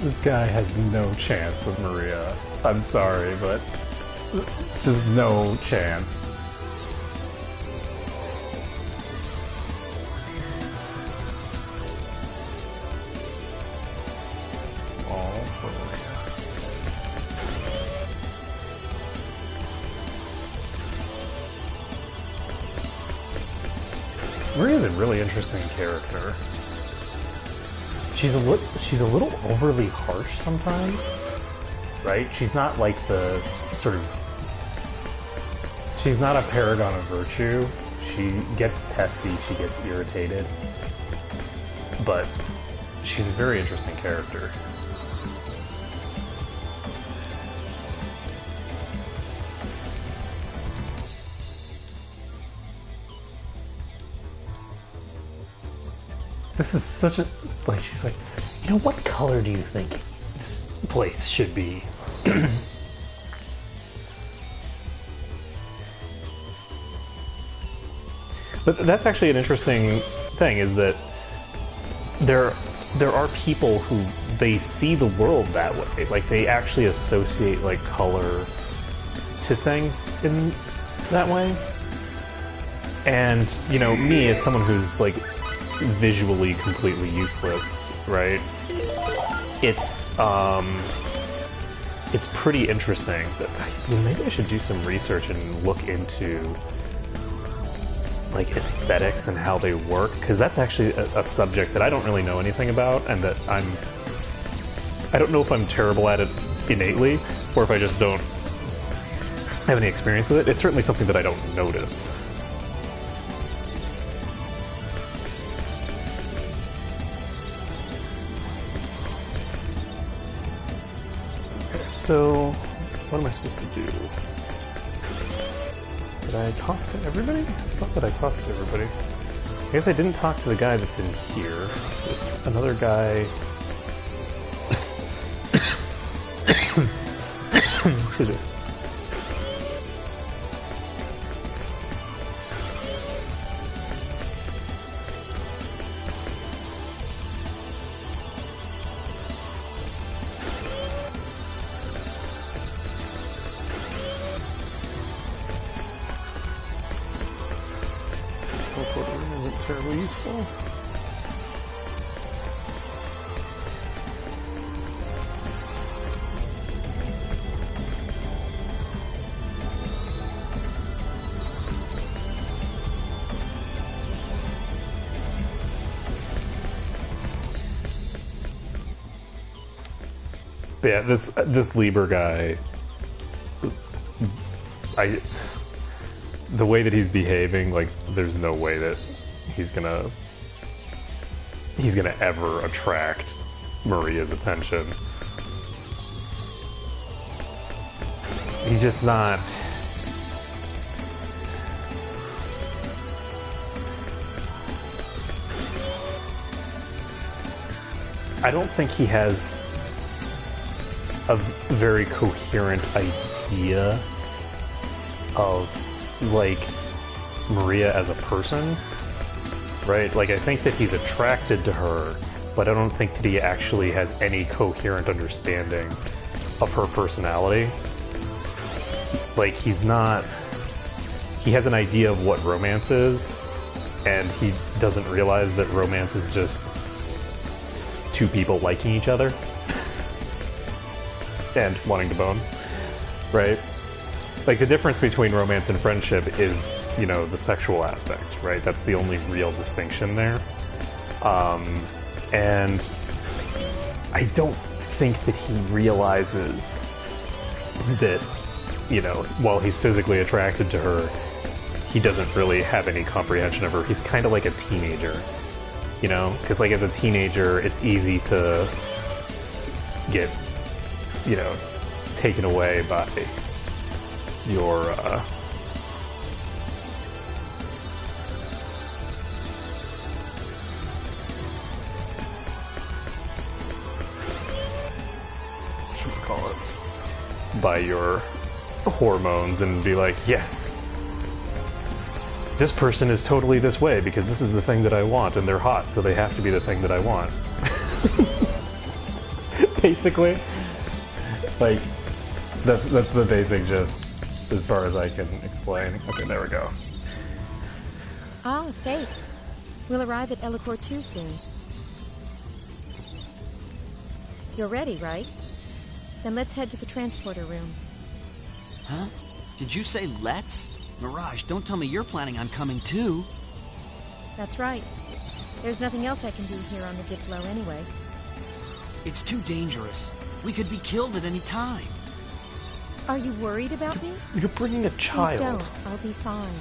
This guy has no chance with Maria. I'm sorry, but just no chance. All for Maria. Maria's a really interesting character. She's a little overly harsh sometimes, right? She's not like the sort of... She's not a paragon of virtue. She gets testy, she gets irritated, but she's a very interesting character. This is such a... Like, she's like, you know, what color do you think this place should be? But that's actually an interesting thing, is that there are people who, they see the world that way. Like, they actually associate, like, color to things in that way. And, you know, me as someone who's, like, visually completely useless, right? It's pretty interesting. Maybe I should do some research and look into like aesthetics and how they work, because that's actually a subject that I don't really know anything about, and that I don't know if I'm terrible at it innately, or if I just don't have any experience with it. It's certainly something that I don't notice. so what am I supposed to do? Did I talk to everybody? I thought that I talked to everybody. I guess I didn't talk to the guy that's in here. There's another guy. Excuse me. Teleporting isn't terribly useful. But yeah, this Lieber guy, the way that he's behaving, like, there's no way that he's gonna ever attract Maria's attention. He's just not. I don't think he has a very coherent idea of, like, Maria as a person, right? Like, I think that he's attracted to her, but I don't think that he actually has any coherent understanding of her personality. Like, he has an idea of what romance is, and he doesn't realize that romance is just two people liking each other and wanting to bone, right? Like, the difference between romance and friendship is, you know, the sexual aspect, right? That's the only real distinction there. And I don't think that he realizes that, you know, while he's physically attracted to her, he doesn't really have any comprehension of her. He's kind of like a teenager, you know? Because, like, as a teenager, it's easy to get, you know, taken away by your what should we call it? By your hormones, and be like, yes, this person is totally this way because this is the thing that I want, and they're hot, so they have to be the thing that I want. Basically. Like, that's the basic gist, as far as I can explain. Okay, there we go. Ah, Faith. We'll arrive at Elicor 2 soon. You're ready, right? Then let's head to the transporter room. Huh? Did you say let's? Mirage, don't tell me you're planning on coming too. That's right. There's nothing else I can do here on the Diplo anyway. It's too dangerous. We could be killed at any time. Are you worried about me? You're bringing a child. Please don't. I'll be fine.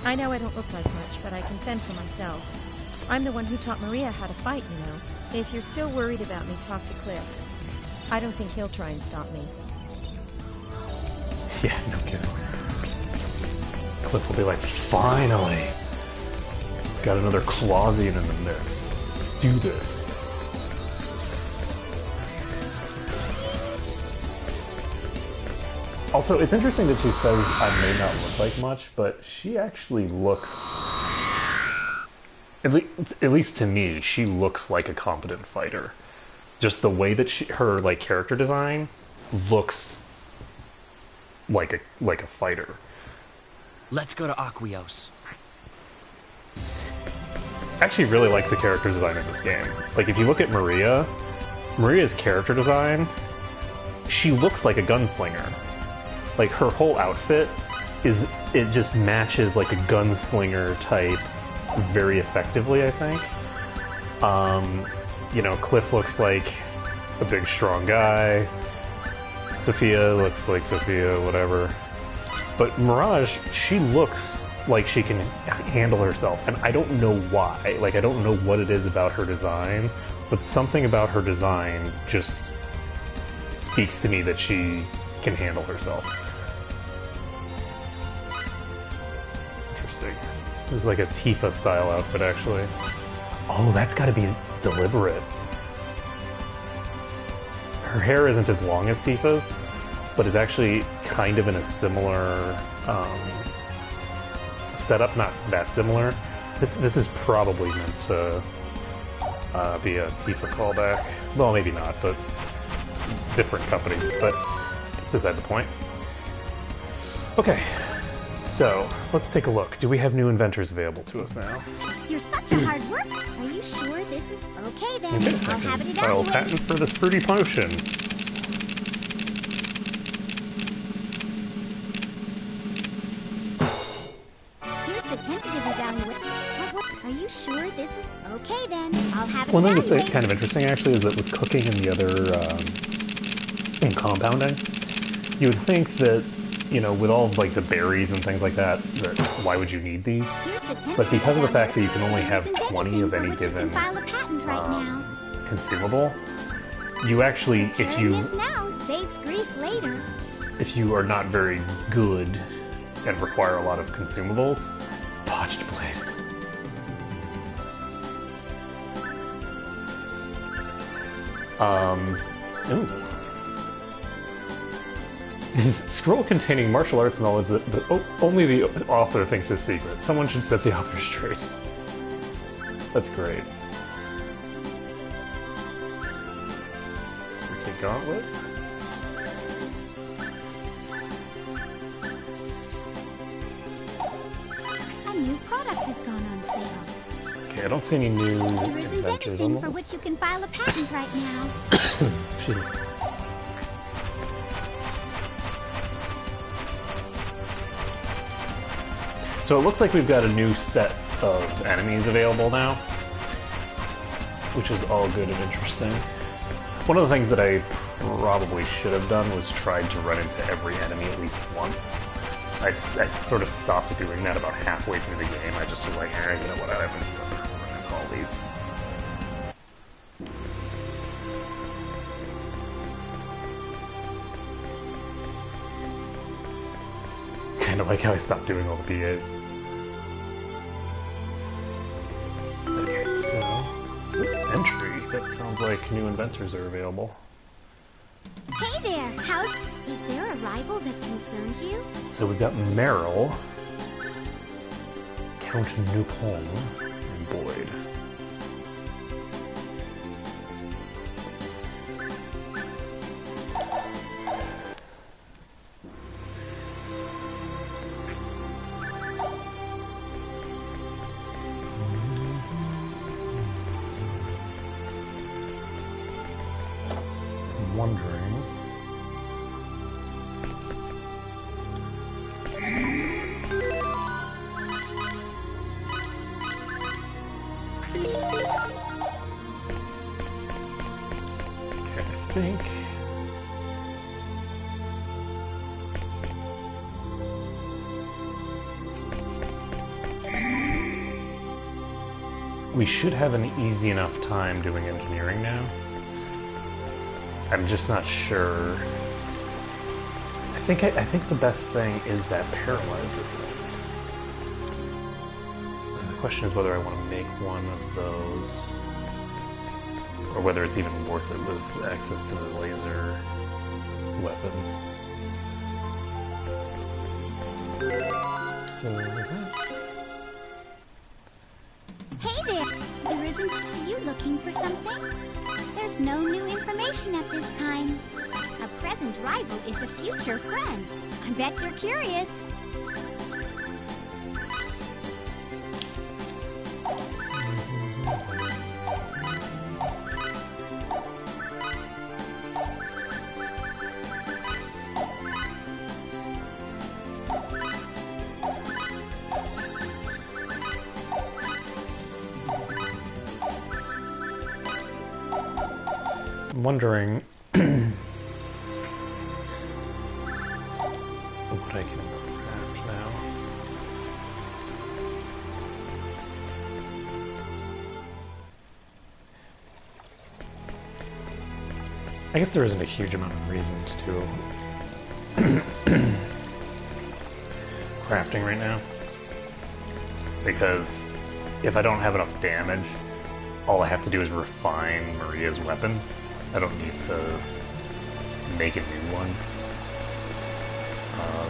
I know I don't look like much, but I can fend for myself. I'm the one who taught Maria how to fight, you know. If you're still worried about me, talk to Cliff. I don't think he'll try and stop me. Yeah, no kidding. Cliff will be like, finally! Got another Clausian in the mix. Let's do this. Also, it's interesting that she says I may not look like much, but she actually looks... At least to me, she looks like a competent fighter. Just the way that her, like, character design looks like a fighter. Let's go to Aquios. I actually really like the character design in this game. Like, if you look at Maria's character design, she looks like a gunslinger. Like, her whole outfit it just matches like a gunslinger type very effectively, I think. You know, Cliff looks like a big, strong guy. Sophia looks like Sophia, whatever. But Mirage, she looks like she can handle herself, and I don't know why. Like, I don't know what it is about her design but something about her design just speaks to me that she can handle herself. Interesting. It's like a Tifa style outfit, actually. Oh, that's got to be deliberate. Her hair isn't as long as Tifa's, but is actually kind of in a similar setup, not that similar. This is probably meant to be a Tifa callback. Well, maybe not, but different companies, but it's beside the point. Okay, so let's take a look. Do we have new inventors available to us now? You're such a hard worker. Are you sure this is okay then? Okay, I'll have it file a evaluated. patent for this fruity potion. Here's the tentative evaluation. Are you sure this is okay then? I'll have it One thing evaluated. that's kind of interesting, actually, is that with cooking and the other in compounding, you would think that, you know, with all of, like the berries and things like that, that why would you need these? But because of the fact that you can only have 20 of any given File a patent right now. consumable, you actually, if you This now saves grief later. if you are not very good and require a lot of consumables, botched blade. Ooh. Scroll containing martial arts knowledge that only the author thinks is secret. Someone should set the author straight. That's great. Okay, gauntlet. A new product has gone on sale. Okay, I don't see any new There isn't inventors on anything the for list. which you can file a patent right now. Shit. So it looks like we've got a new set of enemies available now, which is all good and interesting. One of the things that I probably should have done was tried to run into every enemy at least once. I sort of stopped doing that about halfway through the game. I just was like, you know what, I haven't run into all these. Kind of like how I stopped doing all the PAs. Okay, so entry. That sounds like new inventors are available. Hey there, is there a rival that concerns you? So we've got Meryl, Count Nupon, and Boyd. I'm wondering. Okay, I think. We should have an easy enough time doing engineering now. I'm just not sure. I think the best thing is that paralyzer thing. And the question is whether I want to make one of those, or whether it's even worth it with access to the laser weapons. So is that? Hey there, are you looking for something? There's no new information at this time. A present rival is a future friend. I bet you're curious. I'm wondering what I can craft now. I guess there isn't a huge amount of reason to do crafting right now. Because if I don't have enough damage, all I have to do is refine Maria's weapon. I don't need to make a new one.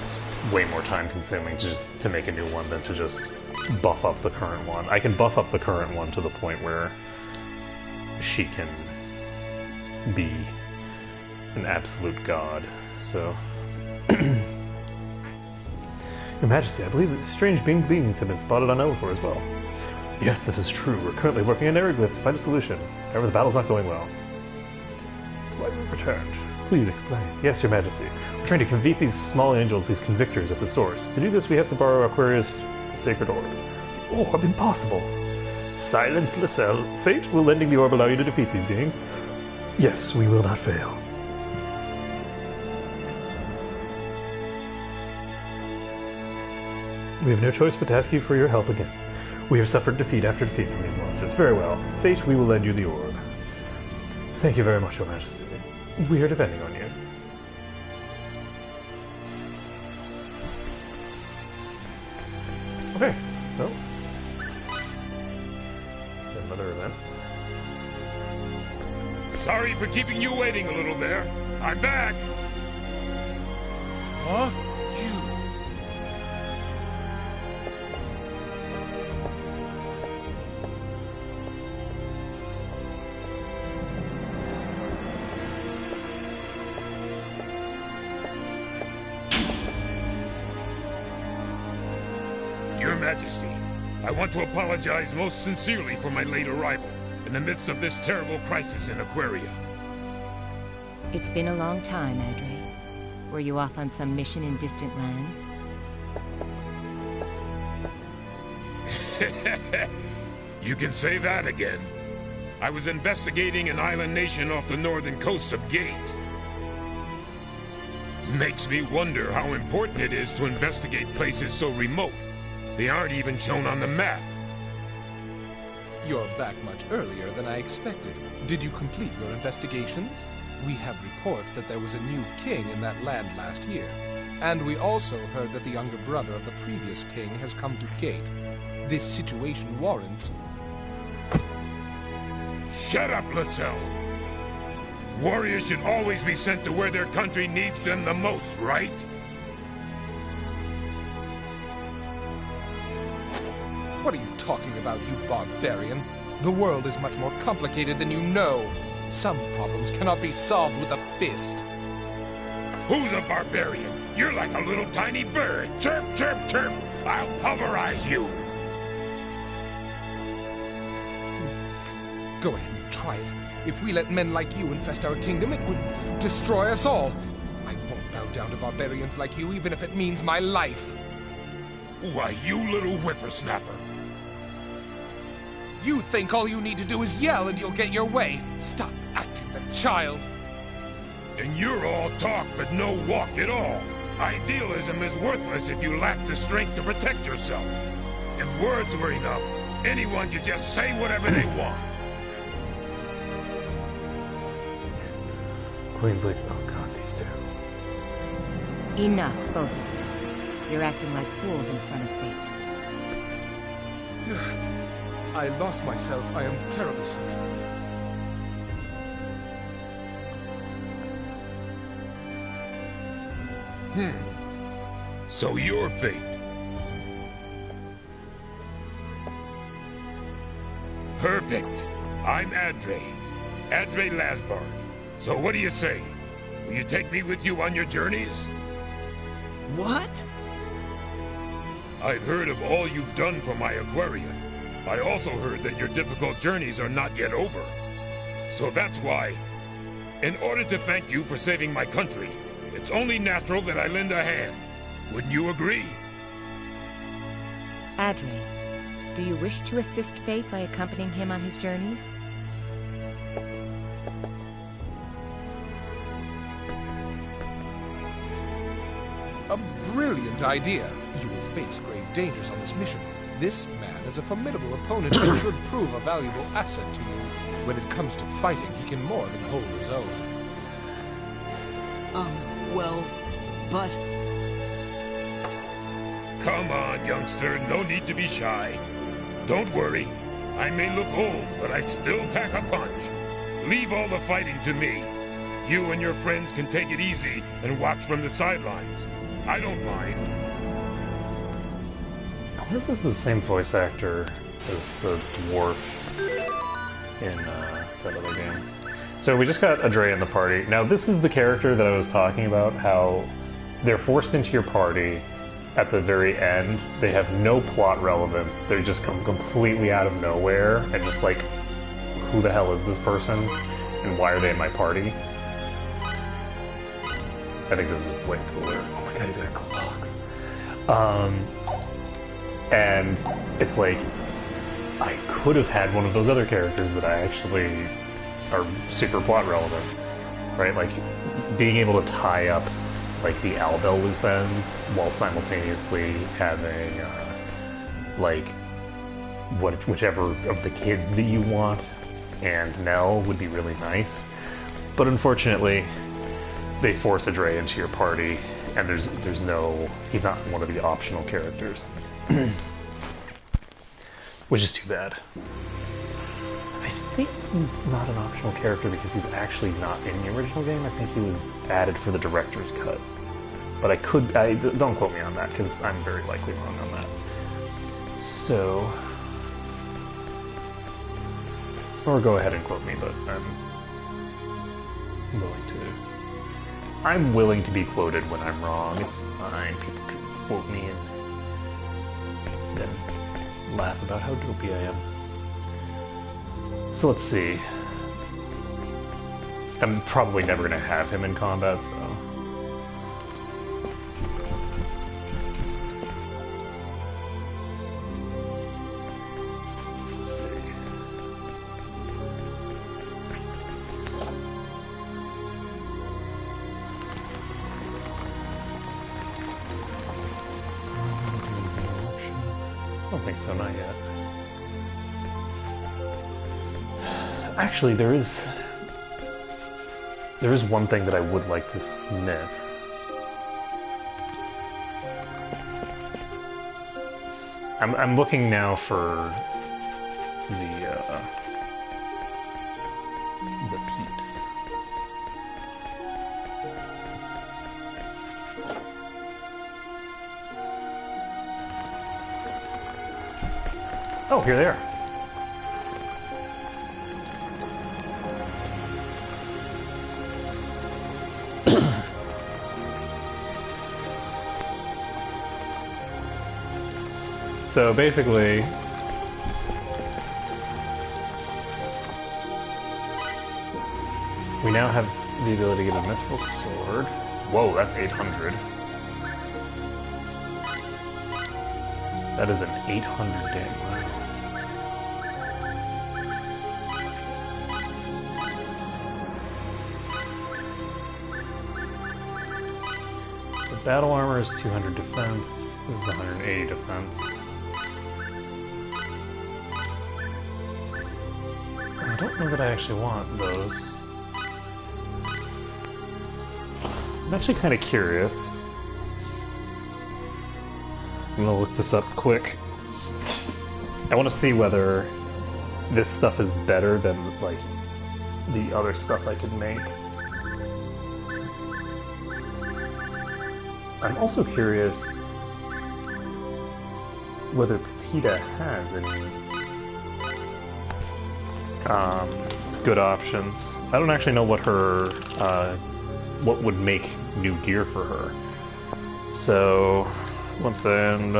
It's way more time consuming just to make a new one than to just buff up the current one. I can buff up the current one to the point where she can be an absolute god, so... Your Majesty, I believe that strange beings have been spotted on Elfor as well. Yes, this is true. We're currently working on Aeroglyph to find a solution. However, the battle's not going well. That's why you've returned. Please explain. Yes, Your Majesty. We're trying to convert these small angels, these convictors at the source. To do this, we have to borrow Aquarius' sacred orb. The orb? Impossible. Silence, Lascelles. Fate, will lending the orb allow you to defeat these beings? Yes, we will not fail. We have no choice but to ask you for your help again. We have suffered defeat after defeat from these monsters. Very well. Fate, we will lend you the orb. Thank you very much, Your Majesty. We are depending on you. Okay, so... another event. Sorry for keeping you waiting a little there. I'm back! Huh? Your Majesty, I want to apologize most sincerely for my late arrival in the midst of this terrible crisis in Aquaria. It's been a long time, Adre. Were you off on some mission in distant lands? You can say that again. I was investigating an island nation off the northern coast of Gate. Makes me wonder how important it is to investigate places so remote. They aren't even shown on the map. You're back much earlier than I expected. Did you complete your investigations? We have reports that there was a new king in that land last year. And we also heard that the younger brother of the previous king has come to Gate. This situation warrants... Shut up, Lascelles! Warriors should always be sent to where their country needs them the most, right? What are you talking about, you barbarian? The world is much more complicated than you know. Some problems cannot be solved with a fist. Who's a barbarian? You're like a little tiny bird. Chirp, chirp, chirp. I'll pulverize you. Go ahead and try it. If we let men like you infest our kingdom, it would destroy us all. I won't bow down to barbarians like you, even if it means my life. Why, you little whippersnapper. You think all you need to do is yell and you'll get your way. Stop acting the child. And you're all talk but no walk at all. Idealism is worthless if you lack the strength to protect yourself. If words were enough, anyone could just say whatever they want. Queen's like, oh god, these two. Enough, both of you. You're acting like fools in front of fate. I lost myself. I am terribly sorry. So you're fate. Perfect. I'm Adre. Adre Lasbard. So what do you say? Will you take me with you on your journeys? What? I've heard of all you've done for my Aquaria. I also heard that your difficult journeys are not yet over. So that's why, in order to thank you for saving my country, it's only natural that I lend a hand. Wouldn't you agree? Adre, do you wish to assist Fate by accompanying him on his journeys? A brilliant idea. You will face grave dangers on this mission. This man is a formidable opponent and should prove a valuable asset to you. When it comes to fighting, he can more than hold his own. Well, but... Come on, youngster, no need to be shy. Don't worry. I may look old, but I still pack a punch. Leave all the fighting to me. You and your friends can take it easy and watch from the sidelines. I don't mind. I wonder if this is the same voice actor as the dwarf in that other game. So we just got Adrea in the party. Now this is the character that I was talking about, how they're forced into your party at the very end. They have no plot relevance. They just come completely out of nowhere and just like, who the hell is this person? And why are they in my party? I think this is way cooler. Oh my god, he's got clocks. And it's like, I could have had one of those other characters that I actually are super plot relevant, right? Like, being able to tie up, like, the Albel loose ends while simultaneously having, like, whichever of the kids that you want and Nell would be really nice. But unfortunately, they force Adrea into your party, and there's no... he's not one of the optional characters. Which is too bad. I think he's not an optional character because he's actually not in the original game. I think he was added for the director's cut. But don't quote me on that, because I'm very likely wrong on that. So... or go ahead and quote me, but I'm willing to be quoted when I'm wrong. It's fine. People can quote me and then laugh about how dopey I am. So let's see. I'm probably never going to have him in combat, so... I don't think so, not yet. Actually, there is one thing that I would like to smith. I'm looking now for the peeps. Oh, here they are. So basically, we now have the ability to get a mithril sword. Whoa, that's 800. That is an 800 damn. Wow. So battle armor is 200 defense. This is 180 defense. I don't know that I actually want those. I'm actually kind of curious. I'm gonna look this up quick. I want to see whether this stuff is better than, like, the other stuff I could make. I'm also curious whether Pepita has any good options. I don't actually know what her, what would make new gear for her. So, once then,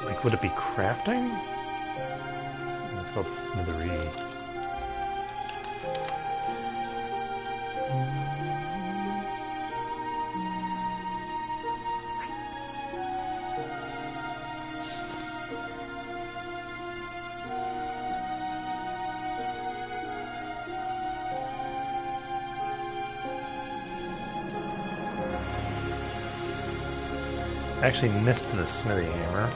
like, would it be crafting? It's called smithery. Actually missed the smithy hammer.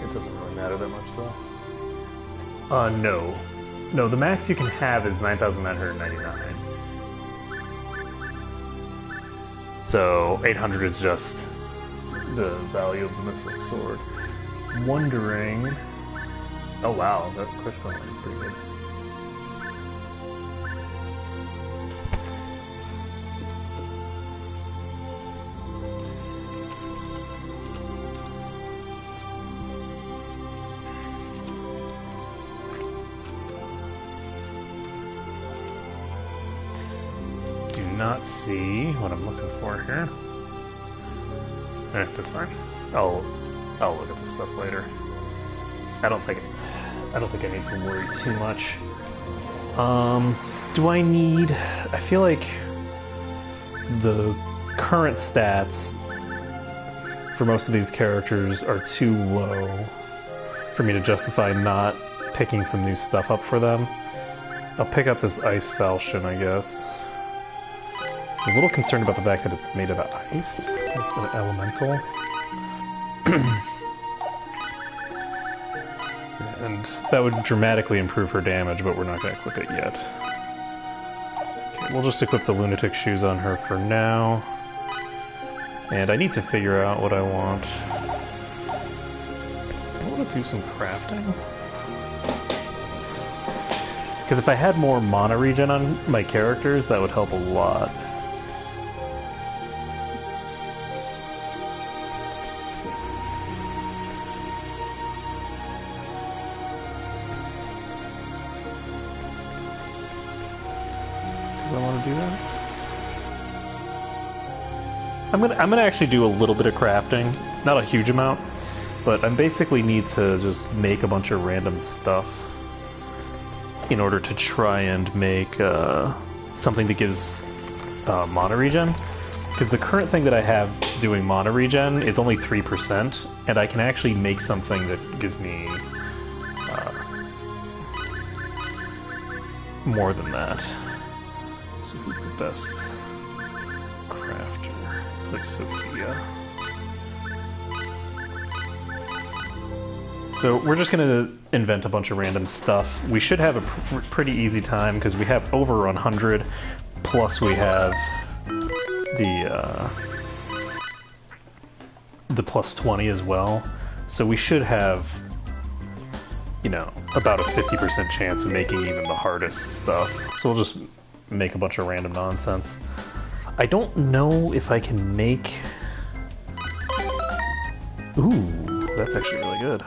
It doesn't really matter that much, though. No. No, the max you can have is 9,999. So, 800 is just the value of the mithril sword. I'm wondering... Oh wow, that crystal is pretty good. Not see what I'm looking for here. That's fine. I'll look at this stuff later. I don't think I need to worry too much. Do I need? I feel like the current stats for most of these characters are too low for me to justify not picking some new stuff up for them. I'll pick up this ice falchion, I guess. I'm a little concerned about the fact that it's made out of ice. It's an elemental. And that would dramatically improve her damage, but we're not going to equip it yet. Okay, we'll just equip the lunatic shoes on her for now. And I need to figure out what I want. I want to do some crafting. Because if I had more mana regen on my characters, that would help a lot. I'm gonna actually do a little bit of crafting, not a huge amount, but I basically need to just make a bunch of random stuff in order to try and make something that gives mana regen. Because the current thing that I have doing mana regen is only 3%, and I can actually make something that gives me more than that. So who's the best crafter? It's like Sophia. So we're just gonna invent a bunch of random stuff. We should have a pretty easy time because we have over 100, plus we have the plus 20 as well. So we should have, you know, about a 50% chance of making even the hardest stuff. So we'll just make a bunch of random nonsense. I don't know if I can make... Ooh, that's actually really good.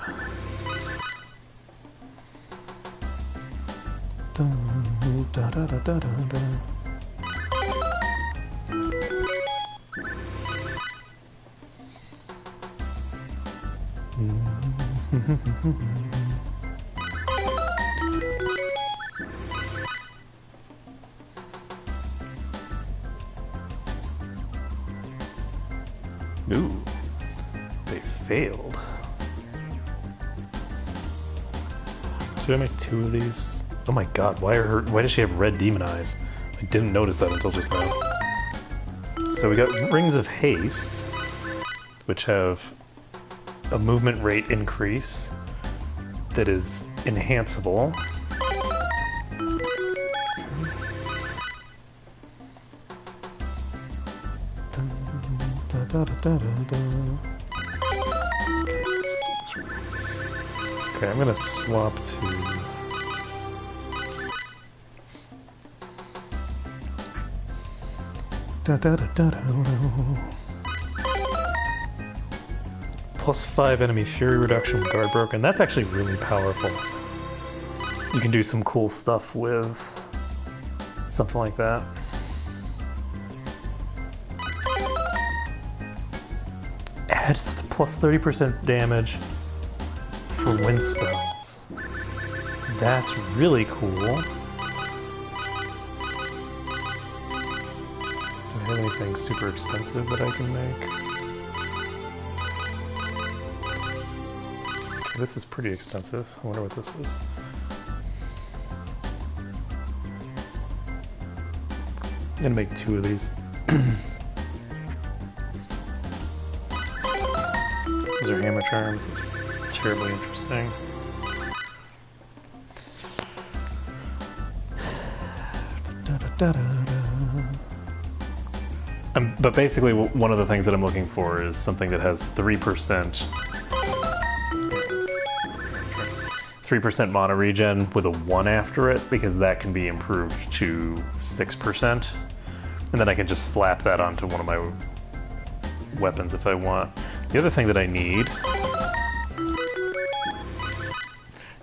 Ooh, they failed. Should I make 2 of these? Oh my god, why does she have red demon eyes? I didn't notice that until just now. So we got Rings of Haste, which have a movement rate increase that is enhanceable. Okay, I'm gonna swap to... +5 enemy fury reduction with guard broken. That's actually really powerful. You can do some cool stuff with something like that. plus 30% damage for wind spells. That's really cool. Do I have anything super expensive that I can make? Okay, this is pretty expensive. I wonder what this is. I'm gonna make 2 of these. These are hammer charms. That's terribly interesting. But basically, one of the things that I'm looking for is something that has 3% mana regen with a 1 after it, because that can be improved to 6%. And then I can just slap that onto one of my weapons if I want. The other thing that I need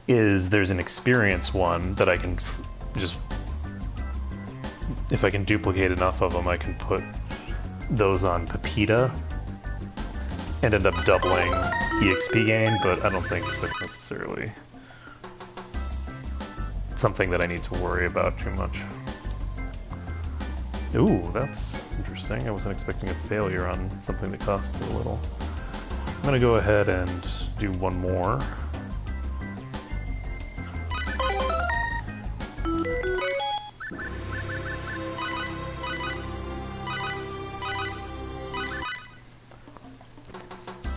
is there's an experience one that I can just... If I can duplicate enough of them, I can put those on Pepita and end up doubling EXP gain, but I don't think that's necessarily something that I need to worry about too much. Ooh, that's interesting. I wasn't expecting a failure on something that costs so little. I'm gonna go ahead and do one more.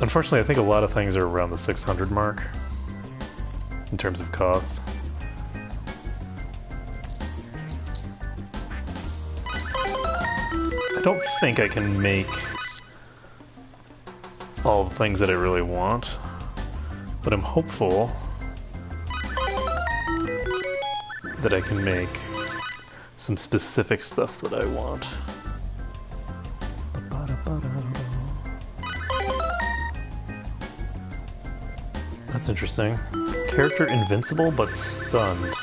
Unfortunately, I think a lot of things are around the 600 mark in terms of costs. I don't think I can make all the things that I really want, but I'm hopeful that I can make some specific stuff that I want. That's interesting. Character invincible but stunned.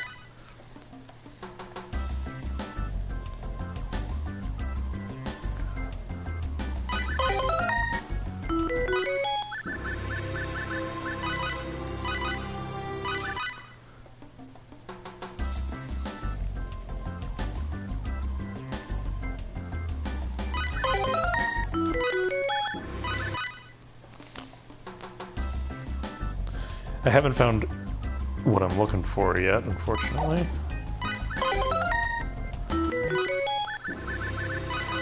I haven't found what I'm looking for yet, unfortunately.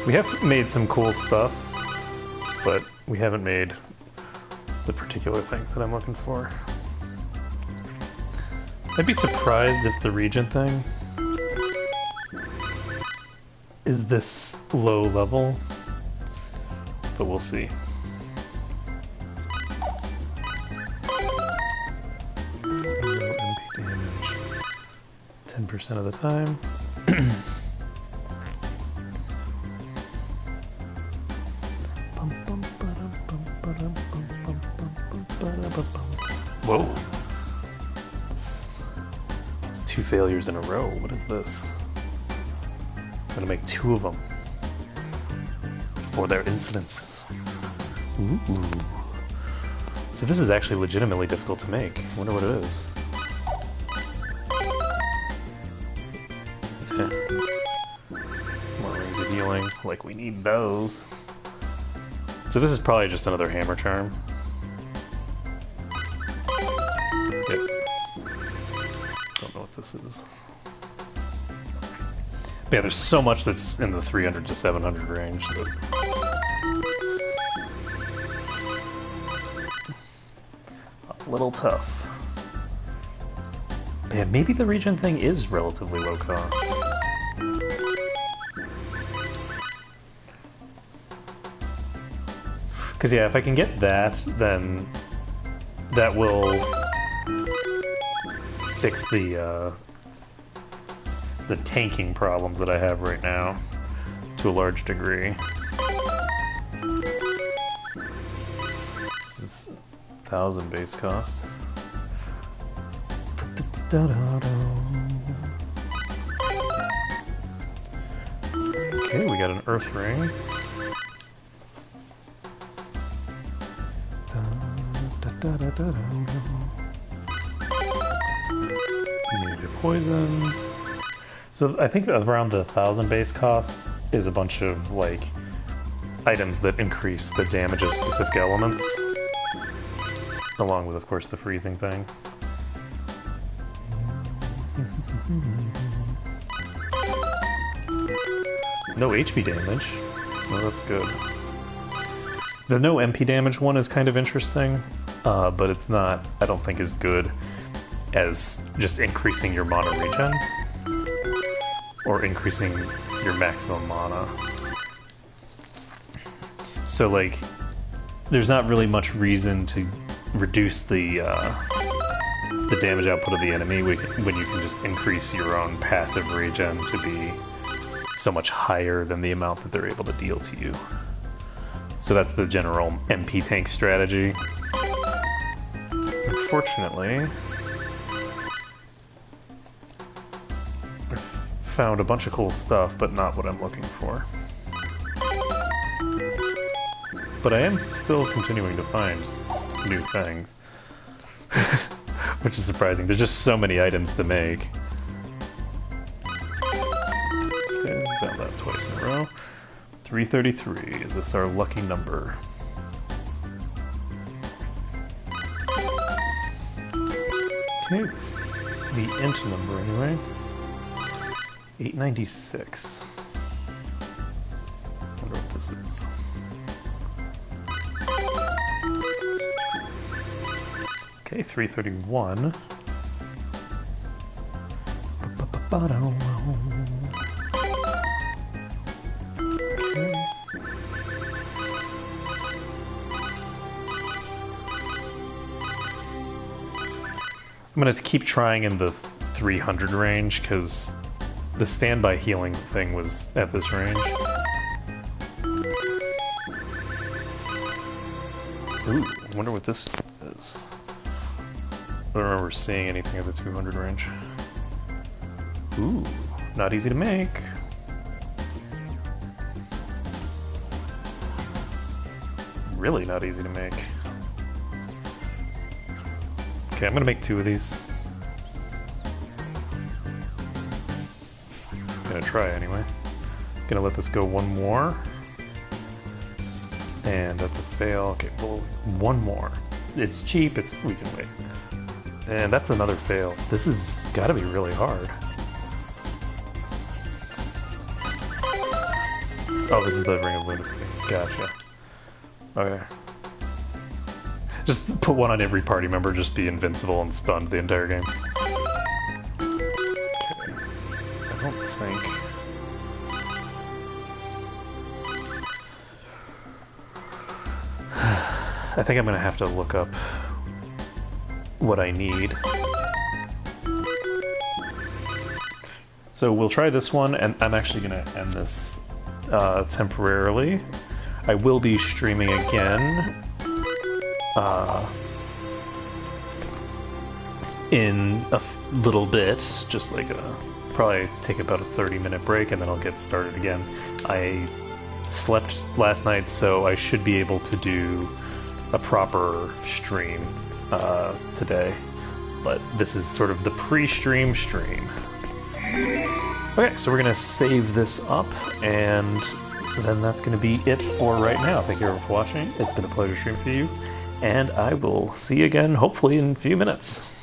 We have made some cool stuff, but we haven't made the particular things that I'm looking for. I'd be surprised if the region thing is this low level, but we'll see. 10% of the time. Whoa. It's 2 failures in a row. What is this? I'm gonna make 2 of them for their incidents. Ooh. So this is actually legitimately difficult to make. I wonder what it is. More rings of healing, like we need those. So this is probably just another hammer charm. Yep. Don't know what this is. But yeah, there's so much that's in the 300 to 700 range that a little tough. But yeah, maybe the region thing is relatively low cost. Because yeah, if I can get that, then that will fix the tanking problems that I have right now to a large degree. This is 1,000 base cost. Okay, we got an earth ring. Immunity to poison. So I think around the 1,000 base cost is a bunch of like items that increase the damage of specific elements, along with, of course, the freezing thing. No HP damage. Well, that's good. The no MP damage one is kind of interesting, but it's not, I don't think, as good as just increasing your mana regen, or increasing your maximum mana. So, like, there's not really much reason to reduce the damage output of the enemy when you can just increase your own passive regen to be so much higher than the amount that they're able to deal to you. So that's the general MP tank strategy. Unfortunately, I found a bunch of cool stuff, but not what I'm looking for. But I am still continuing to find new things, which is surprising. There's just so many items to make. Okay, found that twice in a row. 333, is this our lucky number? Okay, it's the int number anyway. 896. Wonder what this is. Okay, 331. Okay. I'm gonna keep trying in the 300 range, because the standby healing thing was at this range. Ooh, I wonder what this is. I don't remember seeing anything at the 200 range. Ooh, not easy to make. Really not easy to make. Okay, I'm gonna make 2 of these. Gonna try anyway. Gonna let this go 1 more. And that's a fail. Okay, well, 1 more. It's cheap, we can wait. And that's another fail. This has gotta be really hard. Oh, this is the Ring of Lunacy. Gotcha. Okay. Just put 1 on every party member, just be invincible and stunned the entire game. Okay. I don't think... I think I'm gonna have to look up what I need. So we'll try this one, and I'm actually gonna end this temporarily. I will be streaming again in a little bit, just like probably take about a 30-minute break, and then I'll get started again. I slept last night, so I should be able to do a proper stream today, but this is sort of the pre-stream stream. Okay, so we're gonna save this up, and then that's gonna be it for right now. Thank you everyone for watching. It's been a pleasure streaming for you, and I will see you again hopefully in a few minutes.